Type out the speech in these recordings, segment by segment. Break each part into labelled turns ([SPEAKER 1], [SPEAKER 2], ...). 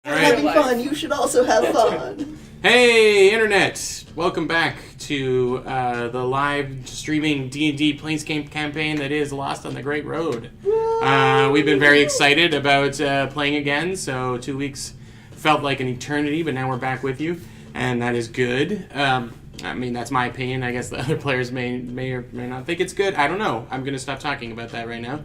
[SPEAKER 1] Having fun, you should also have fun.
[SPEAKER 2] Hey, Internet! Welcome back to the live streaming D&D Planescape campaign that is Lost on the Great Road. We've been very excited about playing again, so 2 weeks felt like an eternity, but now we're back with you, and that is good. I mean, that's my opinion. I guess the other players may or may not think it's good. I don't know. I'm going to stop talking about that right now.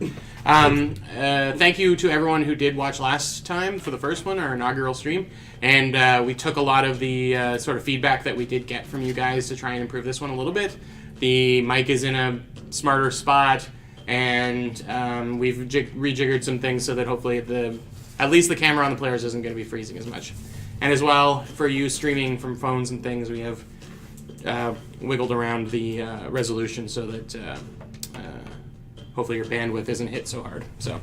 [SPEAKER 2] Thank you to everyone who did watch last time for the first one, our inaugural stream. And we took a lot of the sort of feedback that we did get from you guys to try and improve this one a little bit. The mic is in a smarter spot, and we've rejiggered some things so that hopefully at least the camera on the players isn't going to be freezing as much. And as well, for you streaming from phones and things, we have wiggled around the resolution so that hopefully your bandwidth isn't hit so hard. So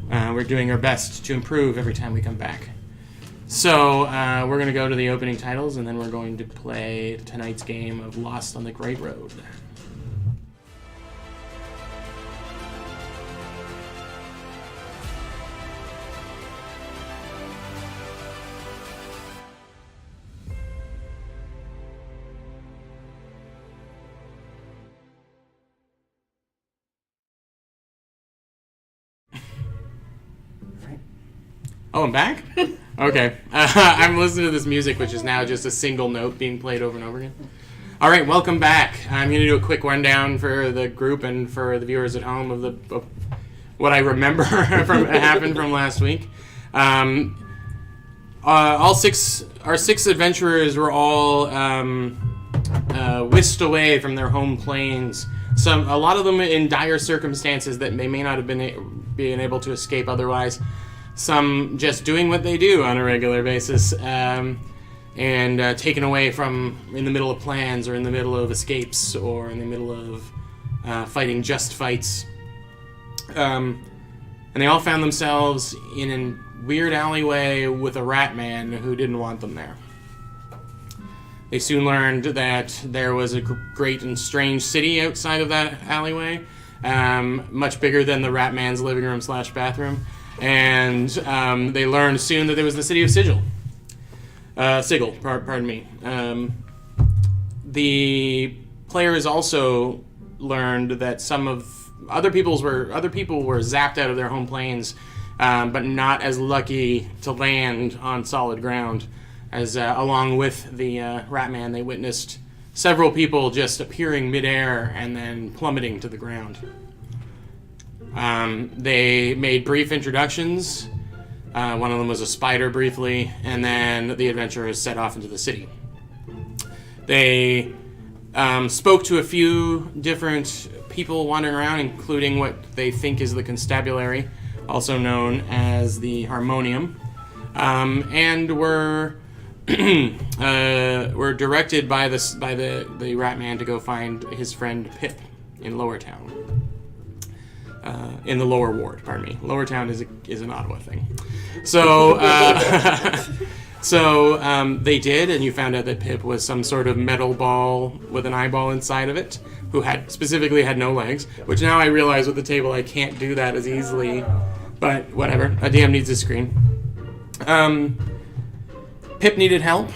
[SPEAKER 2] we're doing our best to improve every time we come back. So we're going to go to the opening titles, and then we're going to play tonight's game of Lost on the Great Road. Oh, I'm back? Okay. I'm listening to this music, which is now just a single note being played over and over again. All right, welcome back. I'm going to do a quick rundown for the group and for the viewers at home of what I remember happened from last week. Our six adventurers were all whisked away from their home planes. A lot of them in dire circumstances that they may not have been able to escape otherwise. Some just doing what they do on a regular basis, and taken away from in the middle of plans or in the middle of escapes or in the middle of fighting just fights. And they all found themselves in a weird alleyway with a rat man who didn't want them there. They soon learned that there was a great and strange city outside of that alleyway, much bigger than the rat man's living room / bathroom. And they learned soon that there was the city of Sigil. Pardon me. The players also learned that some of other people were zapped out of their home planes, but not as lucky to land on solid ground. As along with the rat man, they witnessed several people just appearing midair and then plummeting to the ground. They made brief introductions. One of them was a spider briefly, and then the adventurers set off into the city. They spoke to a few different people wandering around, including what they think is the constabulary, also known as the Harmonium, and were directed by the rat man to go find his friend Pip in Lower Town. In the Lower Ward, pardon me. Lower Town is an Ottawa thing. So, they did, and you found out that Pip was some sort of metal ball with an eyeball inside of it, who had no legs, which now I realize with the table I can't do that as easily, but whatever. A DM needs a screen. Pip needed help,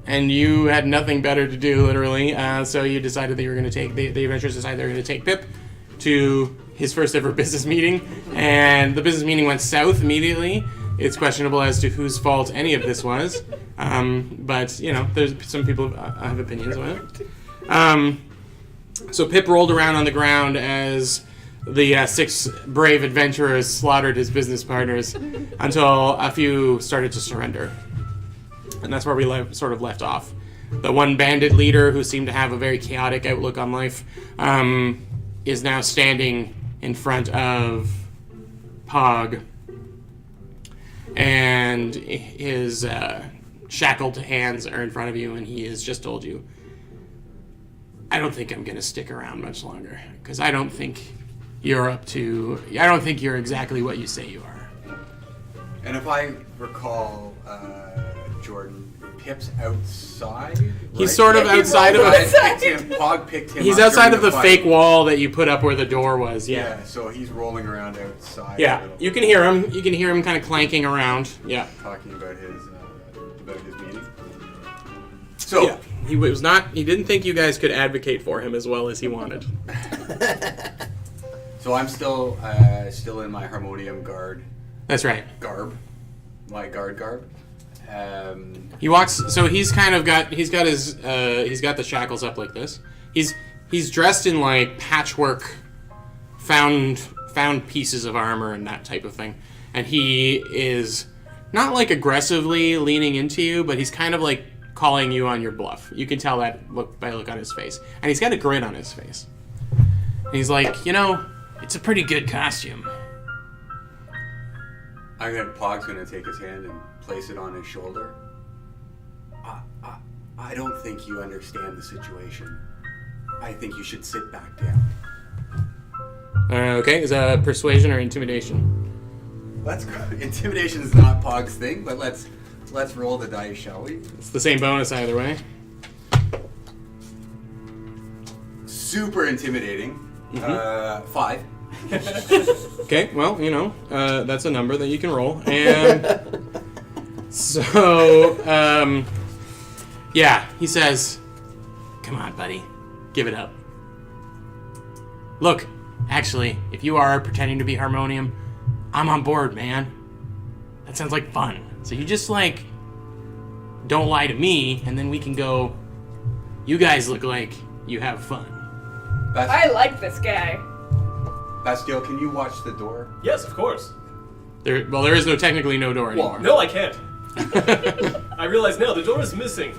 [SPEAKER 2] and you had nothing better to do, literally, so you decided that you were going to take, the adventurers decided they were going to take Pip to his first ever business meeting, and the business meeting went south immediately. It's questionable as to whose fault any of this was, but, you know, there's some people have opinions on it. So Pip rolled around on the ground as the 6 brave adventurers slaughtered his business partners until a few started to surrender. And that's where we sort of left off. The one bandit leader, who seemed to have a very chaotic outlook on life, is now standing in front of Pog, and his shackled hands are in front of you, and he has just told you, I don't think I'm going to stick around much longer, because I don't think you're exactly what you say you are.
[SPEAKER 3] And if I recall, Jordan. Pip's outside.
[SPEAKER 2] He's
[SPEAKER 3] right?
[SPEAKER 2] sort of outside of
[SPEAKER 3] Pog picked him
[SPEAKER 2] He's
[SPEAKER 3] up
[SPEAKER 2] outside
[SPEAKER 3] during
[SPEAKER 2] of the
[SPEAKER 3] fight.
[SPEAKER 2] fake wall that you put up where the door was. Yeah.
[SPEAKER 3] So he's rolling around outside. a
[SPEAKER 2] Yeah.
[SPEAKER 3] little
[SPEAKER 2] You can hear him. You can hear him kind of clanking around. Yeah.
[SPEAKER 3] talking about his meeting. So
[SPEAKER 2] Yeah. He was not. He didn't think you guys could advocate for him as well as he wanted.
[SPEAKER 3] so I'm still in my harmonium garb.
[SPEAKER 2] That's right.
[SPEAKER 3] My garb.
[SPEAKER 2] He walks. So he's kind of got. He's got the shackles up like this. He's dressed in like patchwork, found pieces of armor and that type of thing. And he is not like aggressively leaning into you, but he's kind of like calling you on your bluff. You can tell that by the look on his face. And he's got a grin on his face. And he's like, it's a pretty good costume.
[SPEAKER 3] Pog's gonna take his hand and place it on his shoulder. I don't think you understand the situation. I think you should sit back down.
[SPEAKER 2] Okay, is that persuasion or intimidation?
[SPEAKER 3] Let's go. Intimidation is not Pog's thing, but let's roll the dice, shall we?
[SPEAKER 2] It's the same bonus either way.
[SPEAKER 3] Super intimidating. 5.
[SPEAKER 2] Okay, well, that's a number that you can roll. And so, yeah, he says, come on, buddy, give it up. Look, actually, if you are pretending to be Harmonium, I'm on board, man. That sounds like fun. So you just, don't lie to me, and then we can go, you guys look like you have fun.
[SPEAKER 4] I like this guy.
[SPEAKER 3] Bastille, can you watch the door?
[SPEAKER 5] Yes, of course.
[SPEAKER 2] There is technically no door anymore.
[SPEAKER 5] No, I can't. I realize now the door is missing.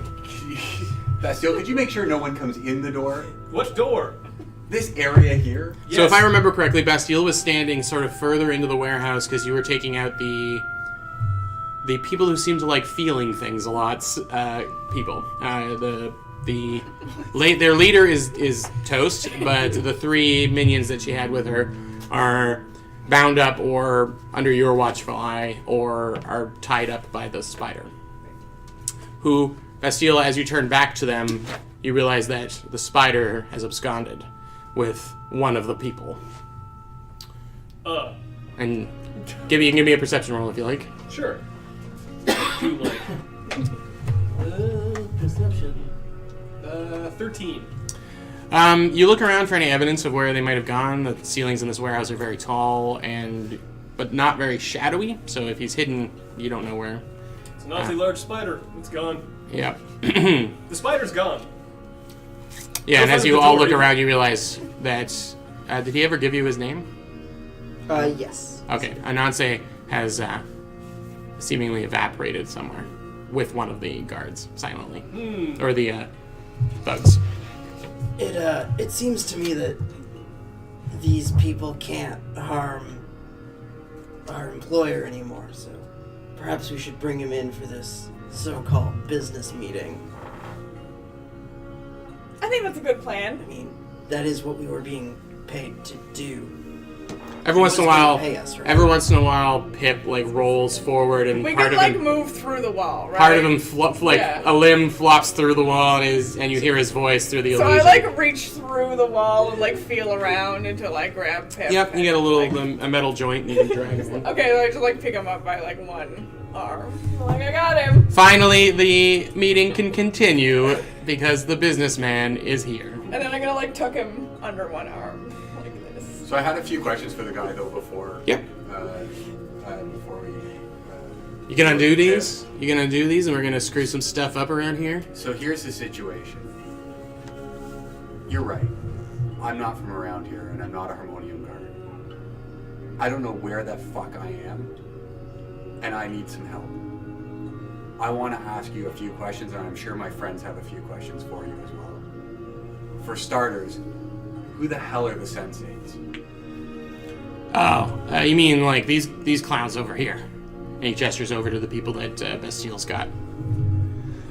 [SPEAKER 3] Bastille, could you make sure no one comes in the door?
[SPEAKER 5] What door?
[SPEAKER 3] This area here?
[SPEAKER 5] Yes.
[SPEAKER 2] So if I remember correctly, Bastille was standing sort of further into the warehouse because you were taking out the people who seem to like feeling things a lot. People. Their leader is Toast, but the 3 minions that she had with her are bound up or under your watchful eye or are tied up by the spider. Who, Bastille, as you turn back to them, you realize that the spider has absconded with one of the people. And you can give me a perception roll if you like.
[SPEAKER 5] Sure.
[SPEAKER 1] Perception.
[SPEAKER 5] 13.
[SPEAKER 2] You look around for any evidence of where they might have gone. The ceilings in this warehouse are very tall but not very shadowy. So if he's hidden, you don't know where.
[SPEAKER 5] It's an awfully large spider. It's gone.
[SPEAKER 2] Yep.
[SPEAKER 5] The spider's gone.
[SPEAKER 2] Yeah, and
[SPEAKER 5] Go
[SPEAKER 2] as
[SPEAKER 5] find
[SPEAKER 2] you
[SPEAKER 5] the
[SPEAKER 2] all
[SPEAKER 5] door,
[SPEAKER 2] look
[SPEAKER 5] either.
[SPEAKER 2] around, you realize that... did he ever give you his name?
[SPEAKER 1] Yes.
[SPEAKER 2] Okay. Ananse has seemingly evaporated somewhere with one of the guards, silently. Or the thugs.
[SPEAKER 1] It seems to me that these people can't harm our employer anymore, so perhaps we should bring him in for this so-called business meeting.
[SPEAKER 4] I think that's a good plan.
[SPEAKER 1] I mean, that is what we were being paid to do.
[SPEAKER 2] Every once in a
[SPEAKER 1] Who's gonna
[SPEAKER 2] while,
[SPEAKER 1] pay us, right?
[SPEAKER 2] Pip rolls forward, and
[SPEAKER 4] We
[SPEAKER 2] part
[SPEAKER 4] could
[SPEAKER 2] of him,
[SPEAKER 4] move through the wall, right?
[SPEAKER 2] part of him,
[SPEAKER 4] Yeah.
[SPEAKER 2] a limb flops through the wall, and you hear his voice through the
[SPEAKER 4] So
[SPEAKER 2] illusion.
[SPEAKER 4] I reach through the wall and feel around until I grab Pip.
[SPEAKER 2] Yep, you get a
[SPEAKER 4] and,
[SPEAKER 2] little a metal joint, and you can drag him.
[SPEAKER 4] Okay, I just pick him up by one arm. I got him.
[SPEAKER 2] Finally, the meeting can continue because the businessman is here.
[SPEAKER 4] And then I'm gonna tuck him under one arm like this.
[SPEAKER 3] So I had a few questions for the guy though before.
[SPEAKER 2] Yep.
[SPEAKER 3] Before we.
[SPEAKER 2] You gonna do these? You gonna do these, and we're gonna screw some stuff up around here?
[SPEAKER 3] So here's the situation. You're right. I'm not from around here, and I'm not a harmonium guard. I don't know where the fuck I am, and I need some help. I want to ask you a few questions, and I'm sure my friends have a few questions for you as well. For starters, who the hell are the sensates?
[SPEAKER 2] Oh, you mean these clowns over here? And he gestures over to the people that Bastille's got.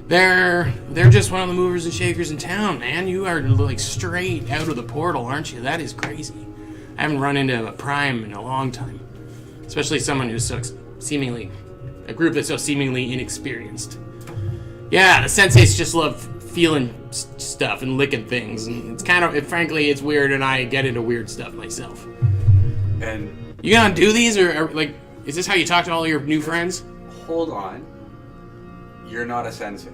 [SPEAKER 2] They're just one of the movers and shakers in town, man. You are straight out of the portal, aren't you? That is crazy. I haven't run into a prime in a long time, especially someone who's a group that's so seemingly inexperienced. Yeah, the senseis just love feeling stuff and licking things, and it's kind of, frankly, it's weird, and I get into weird stuff myself.
[SPEAKER 3] And
[SPEAKER 2] You gonna do these, or like, is this how you talk to all your new friends?
[SPEAKER 3] hold on. You're not a sensei.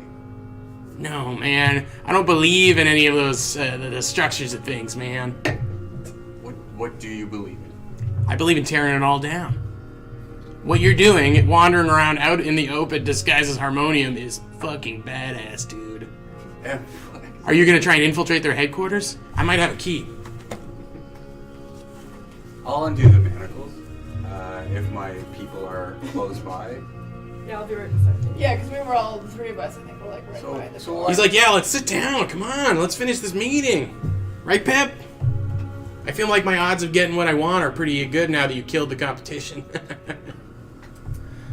[SPEAKER 2] No, man, I don't believe in any of those the structures of things, man.
[SPEAKER 3] What do you believe in?
[SPEAKER 2] I believe in tearing it all down. What you're doing, wandering around out in the open disguised as harmonium, is fucking badass, dude. Are you gonna try and infiltrate their headquarters? I might have a key.
[SPEAKER 3] I'll undo the manacles if my people are close by.
[SPEAKER 4] Yeah, I'll be right beside you. Yeah, because we were all, the three of us, I think, were like right behind the door.
[SPEAKER 2] He's like, yeah, let's sit down. Come on, let's finish this meeting. Right, Pep? I feel like my odds of getting what I want are pretty good now that you killed the competition.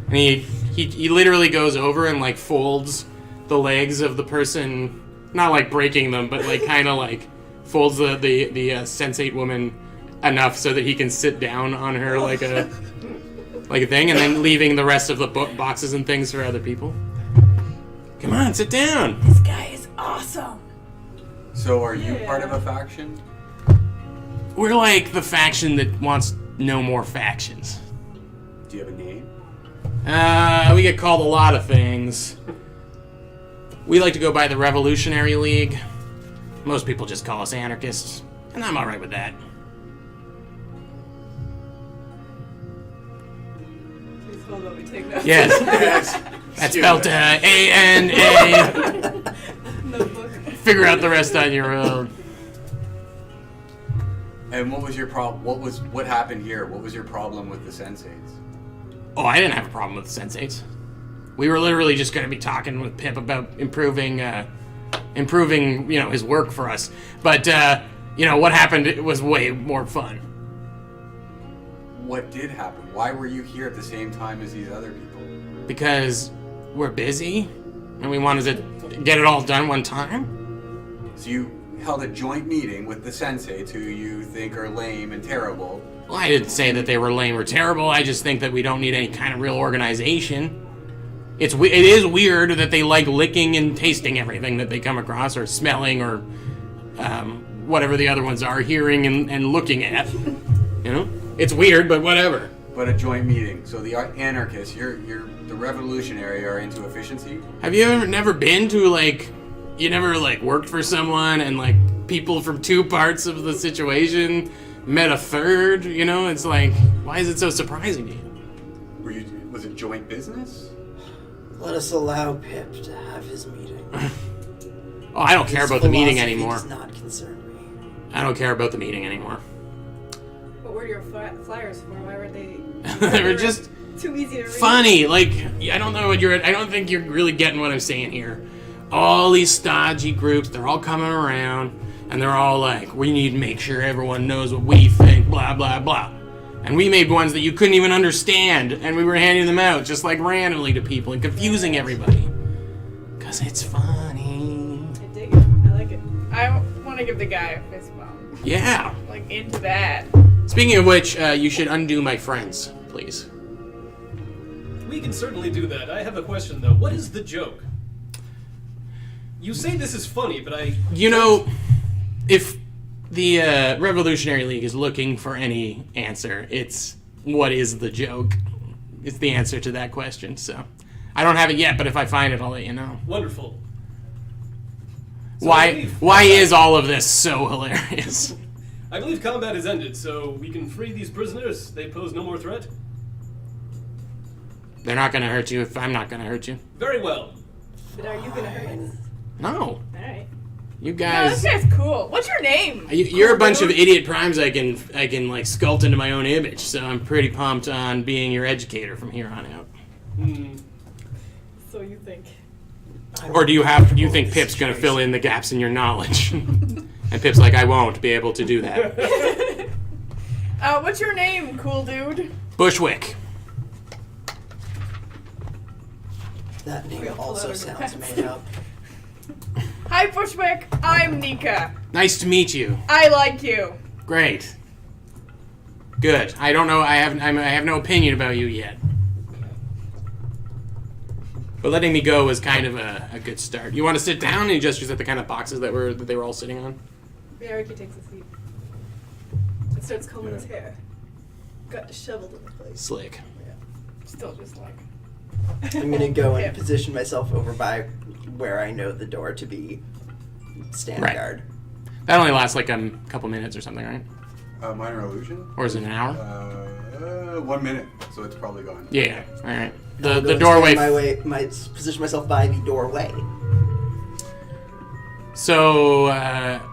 [SPEAKER 2] And he literally goes over and like folds the legs of the person, not like breaking them, but like kind of like folds the sensate woman enough so that he can sit down on her like a thing, and then leaving the rest of the boxes and things for other people. Come on, sit down.
[SPEAKER 4] This guy is awesome.
[SPEAKER 3] So are you part of a faction?
[SPEAKER 2] We're like the faction that wants no more factions.
[SPEAKER 3] Do you have a name?
[SPEAKER 2] We get called a lot of things. We like to go by the Revolutionary League. Most people just call us anarchists, and I'm alright with that.
[SPEAKER 4] Please hold on, we take notes.
[SPEAKER 2] Yes. That's spelled A-N-A.
[SPEAKER 4] Notebook.
[SPEAKER 2] Figure out the rest on your own.
[SPEAKER 3] And what was your problem? What happened here? What was your problem with the senseis?
[SPEAKER 2] Oh, I didn't have a problem with the sensates. We were literally just going to be talking with Pip about improving, his work for us. But, what happened was way more fun.
[SPEAKER 3] What did happen? Why were you here at the same time as these other people?
[SPEAKER 2] Because we're busy, and we wanted to get it all done one time.
[SPEAKER 3] So you held a joint meeting with the senseis who you think are lame and terrible.
[SPEAKER 2] Well, I didn't say that they were lame or terrible. I just think that we don't need any kind of real organization. It is weird that they like licking and tasting everything that they come across, or smelling, or whatever the other ones are, hearing and looking at. It's weird, but whatever.
[SPEAKER 3] But a joint meeting. So the anarchists, the revolutionary are into efficiency?
[SPEAKER 2] Have you never been to worked for someone and like people from two parts of the situation met a third? It's like, why is it so surprising to you?
[SPEAKER 3] Was it joint business?
[SPEAKER 1] Let us allow Pip to have his meeting.
[SPEAKER 2] Oh, I don't care about the meeting
[SPEAKER 1] Philosophy
[SPEAKER 2] anymore.
[SPEAKER 1] does not concern me.
[SPEAKER 2] I don't care about the meeting anymore.
[SPEAKER 4] What were your flyers for? Why were they?
[SPEAKER 2] They were just
[SPEAKER 4] too easy to read.
[SPEAKER 2] funny. Like, I don't know what I don't think you're really getting what I'm saying here. All these stodgy groups, they're all coming around, and they're all like, we need to make sure everyone knows what we think, blah, blah, blah. And we made ones that you couldn't even understand, and we were handing them out just like randomly to people and confusing everybody. Because it's funny.
[SPEAKER 4] I dig it. I like it. I want to give the guy a fist bump.
[SPEAKER 2] Yeah.
[SPEAKER 4] Like, into that.
[SPEAKER 2] Speaking of which, you should undo my friends, please.
[SPEAKER 5] We can certainly do that. I have a question, though. What is the joke? You say this is funny, but
[SPEAKER 2] if the Revolutionary League is looking for any answer, it's what is the joke? It's the answer to that question, so. I don't have it yet, but if I find it, I'll let you know.
[SPEAKER 5] Wonderful. So
[SPEAKER 2] Why is all of this so hilarious?
[SPEAKER 5] I believe combat has ended, so we can free these prisoners. They pose no more threat.
[SPEAKER 2] They're not gonna hurt you if I'm not gonna hurt you.
[SPEAKER 5] Very well.
[SPEAKER 4] But are you gonna hurt us?
[SPEAKER 2] No.
[SPEAKER 4] Alright.
[SPEAKER 2] You
[SPEAKER 4] No,
[SPEAKER 2] guys...
[SPEAKER 4] this guy's cool. What's your name?
[SPEAKER 2] You're a bunch of idiot primes I can like sculpt into my own image, so I'm pretty pumped on being your educator from here on out.
[SPEAKER 4] So you think.
[SPEAKER 2] Or do you think Pip's gonna fill in the gaps in your knowledge? And Pip's like, I won't be able to do that.
[SPEAKER 4] What's your name, cool dude?
[SPEAKER 2] Bushwick.
[SPEAKER 1] That name also sounds made up.
[SPEAKER 4] Hi, Bushwick. I'm Nika.
[SPEAKER 2] Nice to meet you.
[SPEAKER 4] I like you.
[SPEAKER 2] Great. Good. I don't know. I have no opinion about you yet. But letting me go was kind of a good start. You want to sit down? And he gestures at the kind of boxes that they were all sitting on.
[SPEAKER 4] Yeah, Ricky takes a seat. And starts combing his hair. Got disheveled in the place.
[SPEAKER 2] Slick.
[SPEAKER 4] Yeah. Still just like...
[SPEAKER 1] I'm gonna go and
[SPEAKER 4] Yeah.
[SPEAKER 1] position myself over by where I know the door to be. Stand
[SPEAKER 2] Right.
[SPEAKER 1] guard.
[SPEAKER 2] That only lasts like a couple minutes or something, right?
[SPEAKER 3] Minor illusion?
[SPEAKER 2] Or is it an hour?
[SPEAKER 3] 1 minute, so it's probably gone.
[SPEAKER 2] Yeah. All right.
[SPEAKER 1] I'll
[SPEAKER 2] The
[SPEAKER 1] go
[SPEAKER 2] doorway.
[SPEAKER 1] stand position myself by the doorway.
[SPEAKER 2] So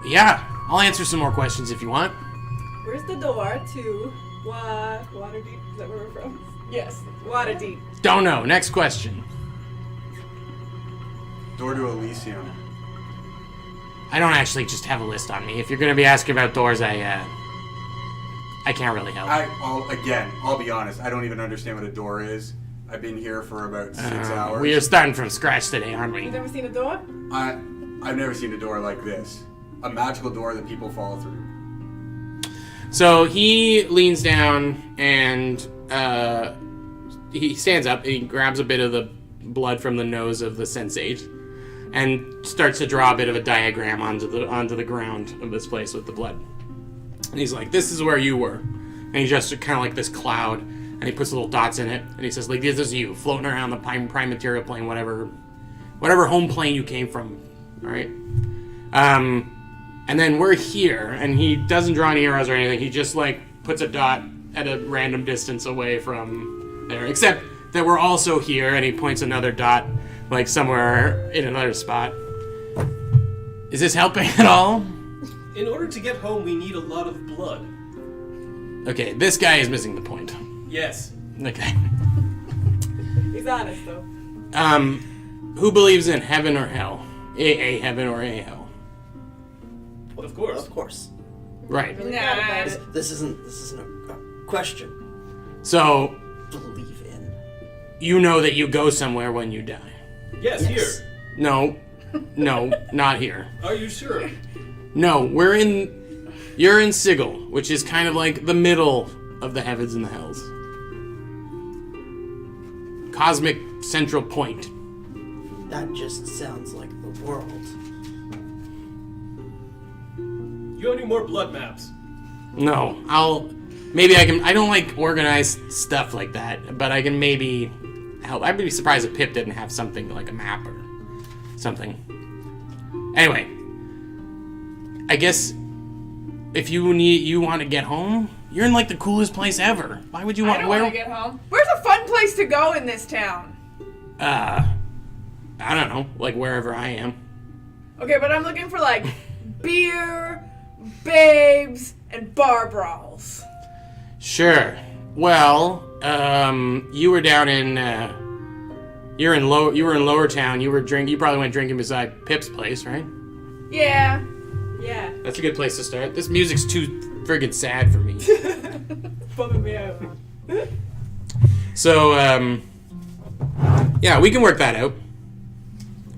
[SPEAKER 2] yeah, I'll answer some more questions if you want.
[SPEAKER 4] Where's the door to Waterdeep? Is that where we're from? Yes, Waterdeep.
[SPEAKER 2] Don't know. Next question.
[SPEAKER 3] Door to Elysium.
[SPEAKER 2] I don't actually just have a list on me. If you're going to be asking about doors, I can't really help.
[SPEAKER 3] I'll be honest. I don't even understand what a door is. I've been here for about 6 hours.
[SPEAKER 2] We are starting from scratch today, aren't we?
[SPEAKER 4] You've never seen a door?
[SPEAKER 3] I've never seen a door like this. A magical door that people fall through.
[SPEAKER 2] So he leans down and he stands up. He grabs a bit of the blood from the nose of the sensate and starts to draw a bit of a diagram onto the ground of this place with the blood. And he's like, "This is where you were." And he just kind of like this cloud, and he puts little dots in it, and he says, "Like, this is you floating around the prime material plane, whatever home plane you came from." All right. And then we're here, and he doesn't draw any arrows or anything. He just like puts a dot at a random distance away from there, except that we're also here, and he points another dot like somewhere in another spot. Is this helping at all?
[SPEAKER 5] In order to get home, we need a lot of blood.
[SPEAKER 2] Okay, this guy is missing the point.
[SPEAKER 5] Yes.
[SPEAKER 2] Okay.
[SPEAKER 4] He's honest, though.
[SPEAKER 2] Who believes in heaven or hell? A heaven or a hell?
[SPEAKER 5] Of course.
[SPEAKER 1] Of course.
[SPEAKER 2] Right.
[SPEAKER 4] Really bad about it.
[SPEAKER 1] This isn't a question.
[SPEAKER 2] So,
[SPEAKER 1] Believe in.
[SPEAKER 2] you know that you go somewhere when you die.
[SPEAKER 5] Yes,
[SPEAKER 1] Yes.
[SPEAKER 5] here.
[SPEAKER 2] No, not here.
[SPEAKER 5] Are you sure?
[SPEAKER 2] No, you're in Sigil, which is kind of like the middle of the heavens and the hells. Cosmic central point.
[SPEAKER 1] That just sounds like the world.
[SPEAKER 5] You have any more blood maps?
[SPEAKER 2] No, I don't like organized stuff like that, but I can maybe help. I'd be surprised if Pip didn't have something like a map or something. Anyway, I guess if you want to get home, you're in like the coolest place ever. Why would you want?
[SPEAKER 4] I don't want to get home. Where's a fun place to go in this town?
[SPEAKER 2] I don't know, like wherever I am.
[SPEAKER 4] Okay, but I'm looking for like beer, babes, and bar brawls.
[SPEAKER 2] Sure. Well, you were down in you were in Lower Town. You probably went drinking beside Pip's place, right?
[SPEAKER 4] Yeah.
[SPEAKER 2] That's a good place to start. This music's too friggin' sad for me.
[SPEAKER 4] Bumming me out.
[SPEAKER 2] So, yeah, we can work that out.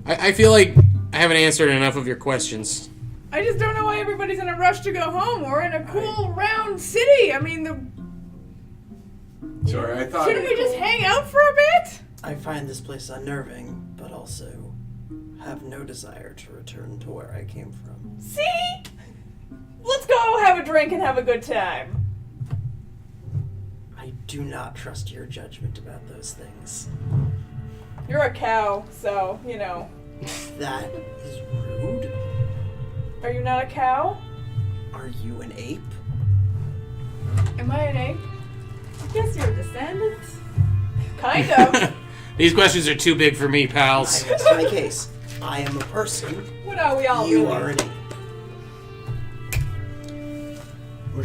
[SPEAKER 2] I feel like I haven't answered enough of your questions.
[SPEAKER 4] I just don't know why everybody's in a rush to go home. We're in a cool, round city. I mean,
[SPEAKER 3] Sorry, I thought.
[SPEAKER 4] shouldn't we just hang out for a bit?
[SPEAKER 1] I find this place unnerving, but also have no desire to return to where I came from.
[SPEAKER 4] See? Let's go have a drink and have a good time.
[SPEAKER 1] I do not trust your judgment about those things.
[SPEAKER 4] You're a cow, so, you know.
[SPEAKER 1] That is rude.
[SPEAKER 4] Are you not a cow?
[SPEAKER 1] Are you an ape?
[SPEAKER 4] Am I an ape? I guess you're a descendant. Kind of.
[SPEAKER 2] These questions are too big for me, pals.
[SPEAKER 1] I rest my case. I am a person.
[SPEAKER 4] What are we all
[SPEAKER 1] You
[SPEAKER 4] really?
[SPEAKER 1] are an ape.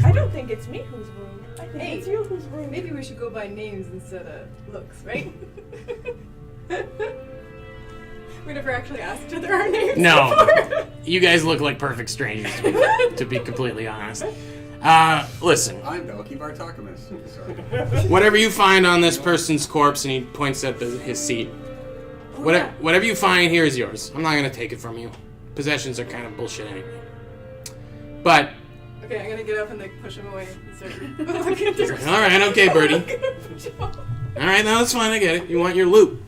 [SPEAKER 4] I don't think it's me who's rude. I think it's you who's rude.
[SPEAKER 6] Maybe we should go by names instead of looks, right? We never actually asked each other our names.
[SPEAKER 2] No,
[SPEAKER 6] before.
[SPEAKER 2] you guys look like perfect strangers, to be completely honest. Listen,
[SPEAKER 3] I'm Belky Bartokamus. Sorry.
[SPEAKER 2] whatever you find on this person's corpse, and he points at his seat. Whatever you find here is yours. I'm not gonna take it from you. Possessions are kind of bullshit anyway. But
[SPEAKER 6] Okay, I'm gonna get up and like push him away and start looking through.
[SPEAKER 2] all right, okay, Birdie.
[SPEAKER 6] I'm gonna push him off.
[SPEAKER 2] All right, now that's fine. I get it. You want your loot.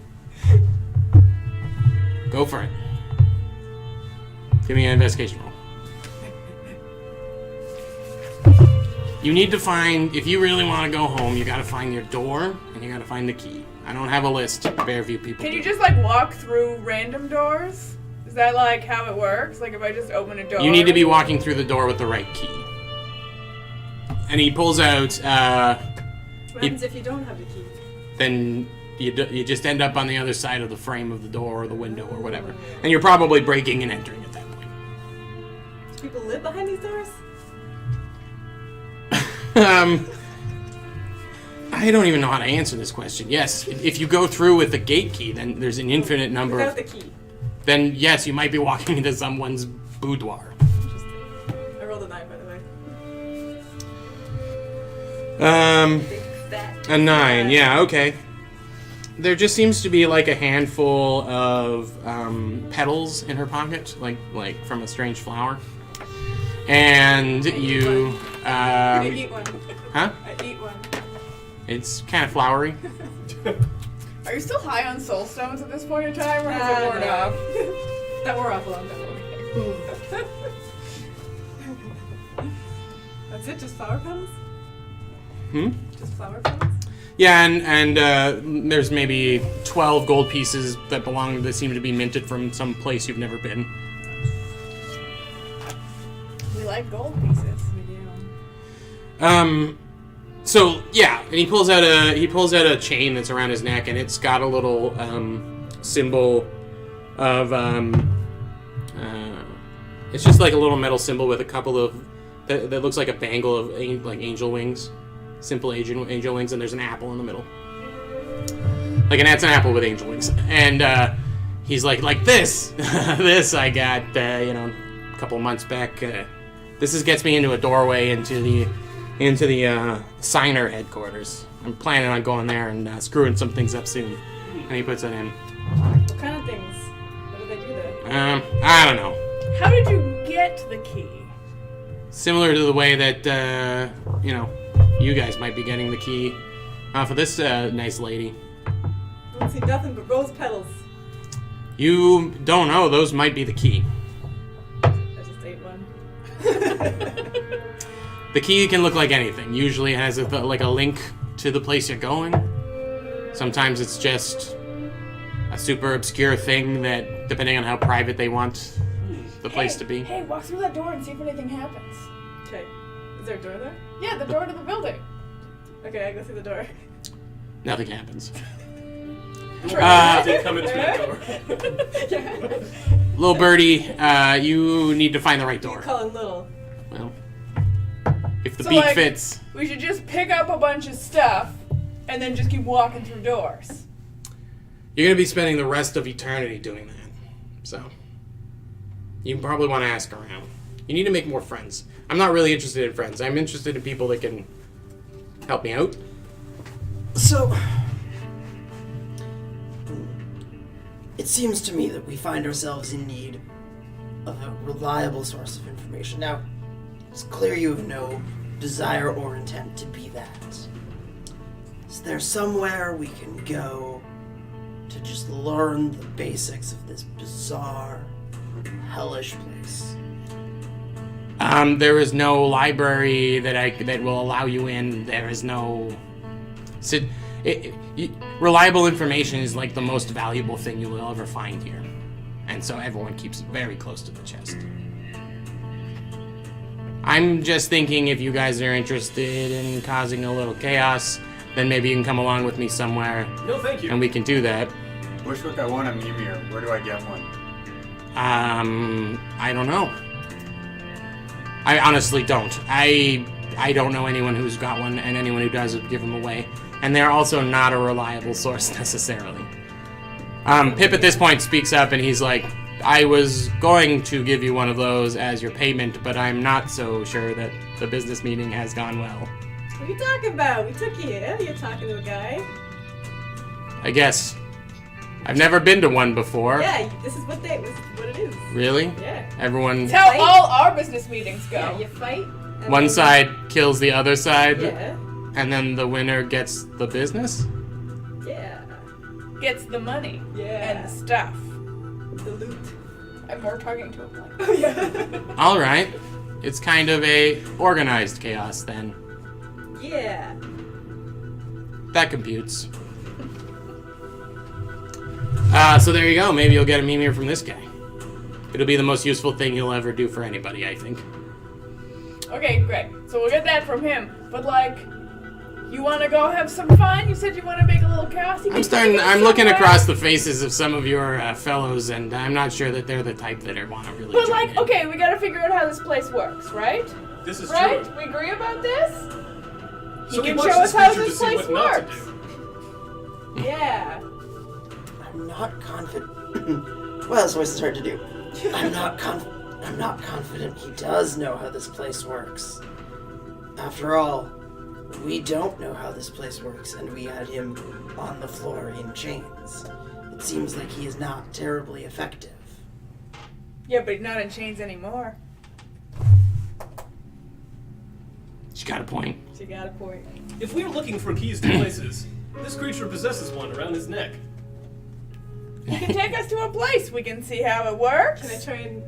[SPEAKER 2] Go for it. Give me an investigation roll. You need to find, if you really want to go home, you gotta find your door and you gotta find the key. I don't have a list. Bearview people.
[SPEAKER 4] Can
[SPEAKER 2] do.
[SPEAKER 4] you just like walk through random doors? Is that like how it works? Like if I just open a door?
[SPEAKER 2] You need to be walking through the door with the right key. And he pulls out,
[SPEAKER 6] What happens if you don't have the key?
[SPEAKER 2] then you just end up on the other side of the frame of the door or the window or whatever. And you're probably breaking and entering at that point.
[SPEAKER 6] Do people live behind these doors?
[SPEAKER 2] I don't even know how to answer this question. Yes, if you go through with the gate key, then there's an infinite number
[SPEAKER 6] Without
[SPEAKER 2] of...
[SPEAKER 6] the key.
[SPEAKER 2] Then, yes, you might be walking into someone's boudoir.
[SPEAKER 6] Interesting. I rolled a 9, by the way. Big fat.
[SPEAKER 2] A 9, yeah, okay. There just seems to be like a handful of petals in her pocket, like from a strange flower. And you...
[SPEAKER 6] I eat one.
[SPEAKER 2] Huh?
[SPEAKER 6] I eat one.
[SPEAKER 2] It's kind of flowery.
[SPEAKER 4] Are you still high on soul stones at this point in time, or has it worn
[SPEAKER 6] no.
[SPEAKER 4] off?
[SPEAKER 6] That wore off a long time ago. That's it? Just flower petals? Just flower petals?
[SPEAKER 2] Yeah, and there's maybe 12 gold pieces that seem to be minted from some place you've never been.
[SPEAKER 4] We like gold pieces.
[SPEAKER 6] We do.
[SPEAKER 2] So yeah, and he pulls out a chain that's around his neck, and it's got a little symbol of it's just like a little metal symbol with a couple of that looks like a bangle of like angel wings, simple angel wings, and there's an apple in the middle, it's an apple with angel wings, and he's like this this I got a couple of months back. This gets me into a doorway into the signer headquarters. I'm planning on going there and screwing some things up soon. And he puts it in.
[SPEAKER 6] What kind of things? What do they do there?
[SPEAKER 2] I don't know.
[SPEAKER 4] How did you get the key?
[SPEAKER 2] Similar to the way that, you guys might be getting the key off of this nice lady.
[SPEAKER 6] I don't see nothing but rose petals.
[SPEAKER 2] You don't know. Those might be the key.
[SPEAKER 6] I just ate one.
[SPEAKER 2] The key can look like anything. Usually it has a link to the place you're going. Sometimes it's just a super obscure thing that, depending on how private they want the place to be.
[SPEAKER 4] Hey, walk through that door and see if anything happens.
[SPEAKER 6] Okay. Is there a door there?
[SPEAKER 4] Yeah, the door to the building.
[SPEAKER 6] Okay, I go through the door.
[SPEAKER 2] Nothing happens.
[SPEAKER 5] Did come into the door.
[SPEAKER 2] Little birdie, you need to find the right door.
[SPEAKER 6] You call it little.
[SPEAKER 2] Well, if the
[SPEAKER 4] So,
[SPEAKER 2] beak fits.
[SPEAKER 4] We should just pick up a bunch of stuff and then just keep walking through doors.
[SPEAKER 2] You're going to be spending the rest of eternity doing that. So, you probably want to ask around. You need to make more friends. I'm not really interested in friends. I'm interested in people that can help me out.
[SPEAKER 1] So, it seems to me that we find ourselves in need of a reliable source of information. Now, it's clear you have no desire or intent to be that. Is there somewhere we can go to just learn the basics of this bizarre, hellish place?
[SPEAKER 2] There is no library that will allow you in. There is no... reliable information is like the most valuable thing you will ever find here. And so everyone keeps it very close to the chest. I'm just thinking if you guys are interested in causing a little chaos, then maybe you can come along with me somewhere.
[SPEAKER 5] No, thank you.
[SPEAKER 2] And we can do that.
[SPEAKER 3] Bushwick, I want a Mimir. Where do I get one?
[SPEAKER 2] I don't know. I honestly don't. I don't know anyone who's got one, and anyone who does would give them away. And they're also not a reliable source necessarily. Pip at this point speaks up and he's like, I was going to give you one of those as your payment, but I'm not so sure that the business meeting has gone well.
[SPEAKER 6] What are you talking about? We took you here. You're talking to a guy.
[SPEAKER 2] I guess. I've never been to one before.
[SPEAKER 6] Yeah, this is what it is.
[SPEAKER 2] Really?
[SPEAKER 6] Yeah.
[SPEAKER 2] Everyone...
[SPEAKER 4] That's how all our business meetings go.
[SPEAKER 6] Yeah, you fight. and
[SPEAKER 2] One
[SPEAKER 6] then-
[SPEAKER 2] side kills the other side,
[SPEAKER 6] Yeah.
[SPEAKER 2] and then the winner gets the business?
[SPEAKER 6] Yeah.
[SPEAKER 4] Gets the money
[SPEAKER 6] Yeah.
[SPEAKER 4] and the stuff.
[SPEAKER 6] The loot.
[SPEAKER 4] I'm more talking to him like.
[SPEAKER 6] Oh yeah.
[SPEAKER 2] All right. It's kind of a organized chaos then.
[SPEAKER 6] Yeah.
[SPEAKER 2] That computes. So there you go. Maybe you'll get a meme here from this guy. It'll be the most useful thing you'll ever do for anybody, I think.
[SPEAKER 4] Okay, great. So we'll get that from him. But like, you want to go have some fun? You said you want to make a little chaos.
[SPEAKER 2] I'm looking across the faces of some of your fellows, and I'm not sure that they're the type that I want to really.
[SPEAKER 4] But
[SPEAKER 2] join
[SPEAKER 4] like,
[SPEAKER 2] in.
[SPEAKER 4] okay, we gotta figure out how this place works, right?
[SPEAKER 5] This is
[SPEAKER 4] Right?
[SPEAKER 5] true.
[SPEAKER 4] We agree about this?
[SPEAKER 5] So
[SPEAKER 4] He can
[SPEAKER 5] we watch
[SPEAKER 4] show
[SPEAKER 5] this
[SPEAKER 4] us how
[SPEAKER 5] creature to
[SPEAKER 4] this
[SPEAKER 5] see
[SPEAKER 4] place
[SPEAKER 5] what not to
[SPEAKER 4] works.
[SPEAKER 5] do.
[SPEAKER 4] Yeah.
[SPEAKER 1] I'm not confident. Well, his voice is hard to do. I'm not confident he does know how this place works. After all, we don't know how this place works, and we had him on the floor in chains. It seems like he is not terribly effective.
[SPEAKER 4] Yeah, but he's not in chains anymore.
[SPEAKER 2] She got a point.
[SPEAKER 6] She got a point.
[SPEAKER 5] If we are looking for keys to places, this creature possesses one around his neck.
[SPEAKER 4] You can take us to a place. We can see how it works.
[SPEAKER 6] Can I try and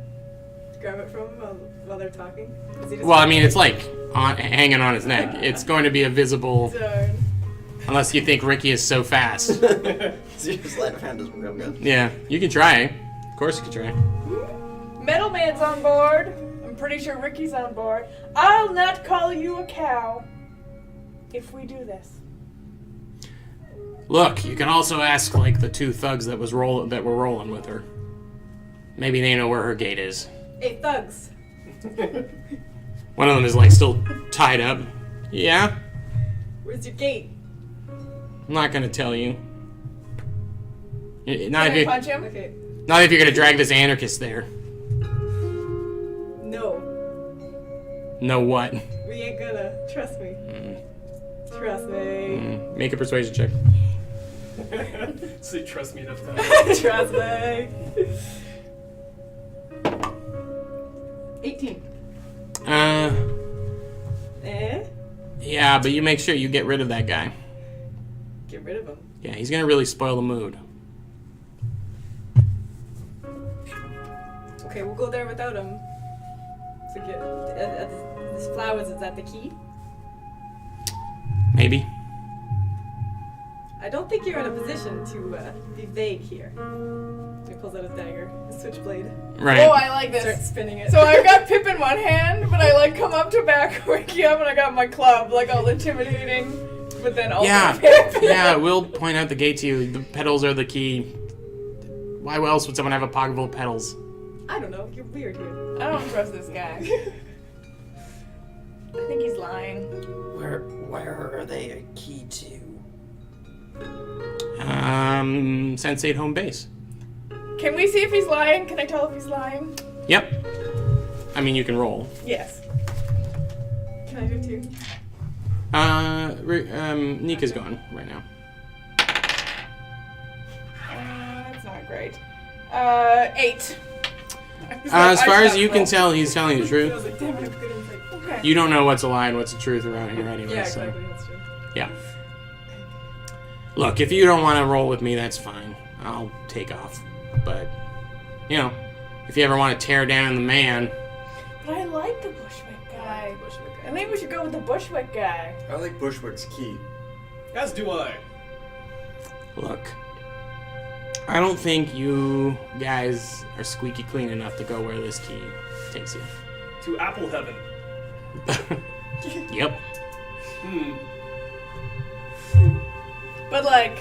[SPEAKER 6] grab it from him while they're talking? Is he just
[SPEAKER 2] Well, I mean, it's like hanging on his neck. It's going to be a visible,
[SPEAKER 6] Darn.
[SPEAKER 2] unless you think Ricky is so fast.
[SPEAKER 1] So your sleight of hand is real good.
[SPEAKER 2] Yeah, you can try. Of course you can try.
[SPEAKER 4] Metal Man's on board. I'm pretty sure Ricky's on board. I'll not call you a cow if we do this.
[SPEAKER 2] Look, you can also ask like the two thugs that were rolling with her. Maybe they know where her gate is.
[SPEAKER 6] Hey, thugs.
[SPEAKER 2] One of them is like still tied up. Yeah,
[SPEAKER 6] Where's your gate?
[SPEAKER 2] I'm not gonna tell you. Not
[SPEAKER 4] Can I
[SPEAKER 2] if
[SPEAKER 4] punch him?
[SPEAKER 6] Okay.
[SPEAKER 2] not if you're gonna drag this anarchist there.
[SPEAKER 6] No.
[SPEAKER 2] Know what?
[SPEAKER 6] We ain't gonna. Trust me. Trust me.
[SPEAKER 2] Make a persuasion check.
[SPEAKER 5] So you trust me enough time.
[SPEAKER 6] Trust me. 18. Eh?
[SPEAKER 2] Yeah, but you make sure you get rid of that guy.
[SPEAKER 6] Get rid of him.
[SPEAKER 2] Yeah, he's gonna really spoil the mood.
[SPEAKER 6] Okay, we'll go there without him. So get this flowers. Is that the key?
[SPEAKER 2] Maybe.
[SPEAKER 6] I don't think you're in a position to be vague here. He pulls out his dagger, his switchblade,
[SPEAKER 2] Right.
[SPEAKER 4] Oh, I like
[SPEAKER 6] starts
[SPEAKER 4] this.
[SPEAKER 6] spinning it.
[SPEAKER 4] So I've got Pip in one hand, but I like come up to back Ricky up, and I got my club, like all intimidating, but then also
[SPEAKER 2] Yeah.
[SPEAKER 4] Pip.
[SPEAKER 2] Yeah, we'll point out the gate to you. The pedals are the key. Why else would someone have a pocket full of pedals?
[SPEAKER 6] I don't know. You're weird here.
[SPEAKER 4] I don't trust this guy. I think he's lying.
[SPEAKER 1] Where are they a key to?
[SPEAKER 2] Sensate home base.
[SPEAKER 4] Can we see if he's lying? Can I tell if he's lying?
[SPEAKER 2] Yep. I mean, you can roll.
[SPEAKER 4] Yes.
[SPEAKER 6] Can I do two?
[SPEAKER 2] Nika's gone right now.
[SPEAKER 4] That's not great. 8.
[SPEAKER 2] As far as you can tell, he's telling the
[SPEAKER 6] I
[SPEAKER 2] truth.
[SPEAKER 6] was like, damn it, I have good insight.
[SPEAKER 4] Okay.
[SPEAKER 2] You don't know what's a lie and what's the truth around here anyway,
[SPEAKER 6] Yeah,
[SPEAKER 2] so.
[SPEAKER 6] exactly. That's true.
[SPEAKER 2] Yeah. Look, if you don't want to roll with me, that's fine. I'll take off. But, you know, if you ever want to tear down the man,
[SPEAKER 4] But I like the Bushwick guy.
[SPEAKER 6] Bushwick.
[SPEAKER 4] I think we should go with the Bushwick guy.
[SPEAKER 3] I like Bushwick's key.
[SPEAKER 5] As do I.
[SPEAKER 2] look, I don't think you guys are squeaky clean enough to go where this key takes you.
[SPEAKER 5] To Apple Heaven.
[SPEAKER 2] Yep.
[SPEAKER 4] But like,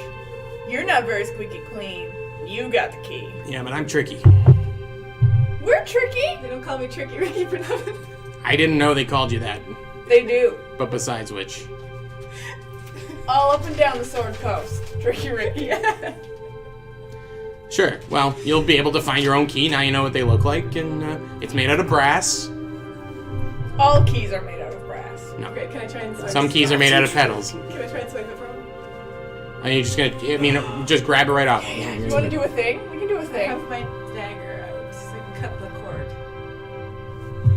[SPEAKER 4] you're not very squeaky clean. You got the key.
[SPEAKER 2] Yeah, but I'm tricky.
[SPEAKER 4] We're tricky.
[SPEAKER 6] They don't call me Tricky Ricky for nothing.
[SPEAKER 2] I didn't know they called you that.
[SPEAKER 4] They do.
[SPEAKER 2] But besides which,
[SPEAKER 4] All up and down the Sword Coast. Tricky Ricky.
[SPEAKER 6] Yeah.
[SPEAKER 2] sure. Well, you'll be able to find your own key. Now you know what they look like, and it's made out of brass.
[SPEAKER 4] All keys are made out of brass.
[SPEAKER 2] No.
[SPEAKER 6] Okay, can I try and swipe?
[SPEAKER 2] Some keys are made out of petals.
[SPEAKER 6] Can I try and swipe it from him?
[SPEAKER 2] Are you just gonna? I mean, just grab it right off.
[SPEAKER 4] You want to do a thing? We can do a
[SPEAKER 6] I
[SPEAKER 4] thing.
[SPEAKER 6] have my dagger out so I can cut the cord.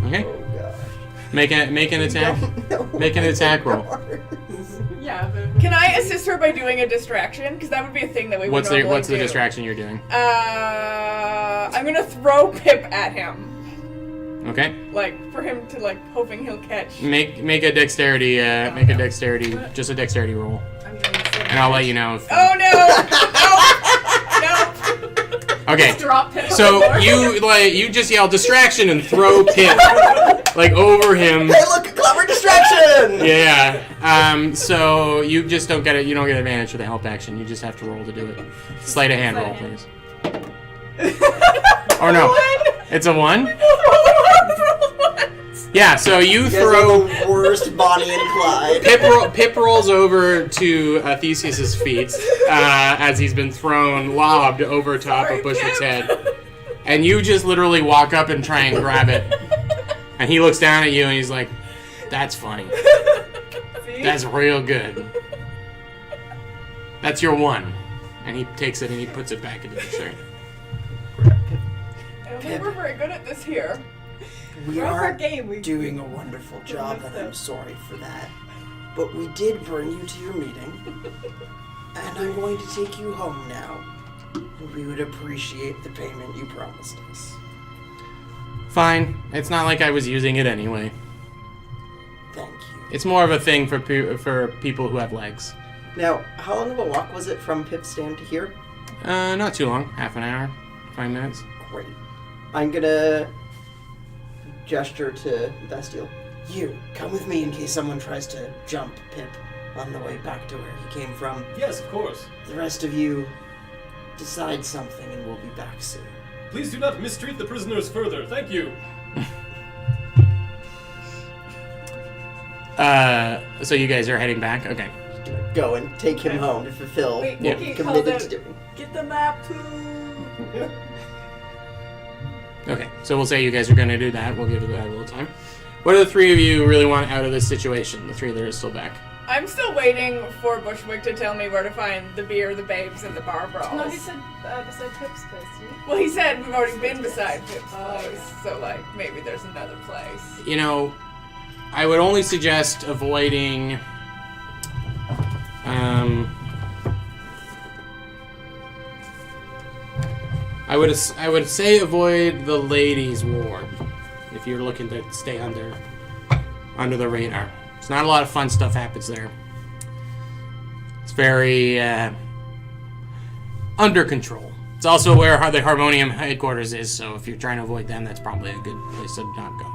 [SPEAKER 2] Okay.
[SPEAKER 1] Oh gosh.
[SPEAKER 2] Make an attack. Make an attack roll.
[SPEAKER 6] Yeah, but
[SPEAKER 4] Can I assist her by doing a distraction? Because that would be a thing that we would
[SPEAKER 2] What's
[SPEAKER 4] normally
[SPEAKER 2] the
[SPEAKER 4] do.
[SPEAKER 2] distraction you're doing?
[SPEAKER 4] I'm gonna throw Pip at him.
[SPEAKER 2] Okay.
[SPEAKER 4] Like, for him to, like, hoping he'll catch.
[SPEAKER 2] Make a dexterity, just a dexterity roll.
[SPEAKER 6] I'm doing the same.
[SPEAKER 2] And I'll let you know if...
[SPEAKER 4] Oh no! No!
[SPEAKER 2] Okay.
[SPEAKER 6] Just drop Pip on the
[SPEAKER 2] So
[SPEAKER 6] floor.
[SPEAKER 2] you just yell distraction and throw Pip like over him.
[SPEAKER 1] Hey, look, a clever distraction!
[SPEAKER 2] Yeah. So you just don't get it. You don't get advantage for the help action. You just have to roll to do it. Sleight of hand roll, please. Or no, it's a 1. Yeah. So you throw.
[SPEAKER 1] You guys are the worst Bonnie and Clyde.
[SPEAKER 2] Pip rolls over to Theseus's feet as he's been lobbed over top of Bushwick's head. And you just literally walk up and try and grab it. And he looks down at you and he's like, that's funny. That's real good. That's your 1. And he takes it and he puts it back into the shirt.
[SPEAKER 4] And we're very good at this here.
[SPEAKER 1] We
[SPEAKER 6] Where's our
[SPEAKER 1] are
[SPEAKER 6] game? We-
[SPEAKER 1] doing a wonderful job, and I'm sorry for that. But we did bring you to your meeting, and I'm going to take you home now. We would appreciate the payment you promised us.
[SPEAKER 2] Fine. It's not like I was using it anyway.
[SPEAKER 1] Thank you.
[SPEAKER 2] It's more of a thing for people who have legs.
[SPEAKER 1] Now, how long of a walk was it from Pip's stand to here?
[SPEAKER 2] Not too long. Half an hour. 5 minutes.
[SPEAKER 1] Great. I'm gonna gesture to Bestial. You, come with me in case someone tries to jump Pip on the way back to where he came from.
[SPEAKER 5] Yes, of course.
[SPEAKER 1] The rest of you, decide something and we'll be back soon.
[SPEAKER 5] Please do not mistreat the prisoners further. Thank you.
[SPEAKER 2] So you guys are heading back? Okay.
[SPEAKER 1] Go and take him home to fulfill
[SPEAKER 6] Wait,
[SPEAKER 1] what
[SPEAKER 6] Nikki
[SPEAKER 1] we
[SPEAKER 6] calls
[SPEAKER 1] committed
[SPEAKER 6] out,
[SPEAKER 1] to doing.
[SPEAKER 6] Get the map too.
[SPEAKER 2] Okay, so we'll say you guys are going to do that. We'll give it that a little time. What do the 3 of you really want out of this situation? The 3 that are still back.
[SPEAKER 4] I'm still waiting for Bushwick to tell me where to find the beer, the babes, and the bar brawls.
[SPEAKER 6] No, he said beside Pip's place, didn't he?
[SPEAKER 4] Well, he said we've already been beside Pip's place, so, like, maybe there's another place.
[SPEAKER 2] You know, I would only suggest avoiding... I would say avoid the ladies' ward if you're looking to stay under the radar. It's not a lot of fun stuff happens there. It's very under control. It's also where the Harmonium headquarters is, so if you're trying to avoid them, that's probably a good place to not go.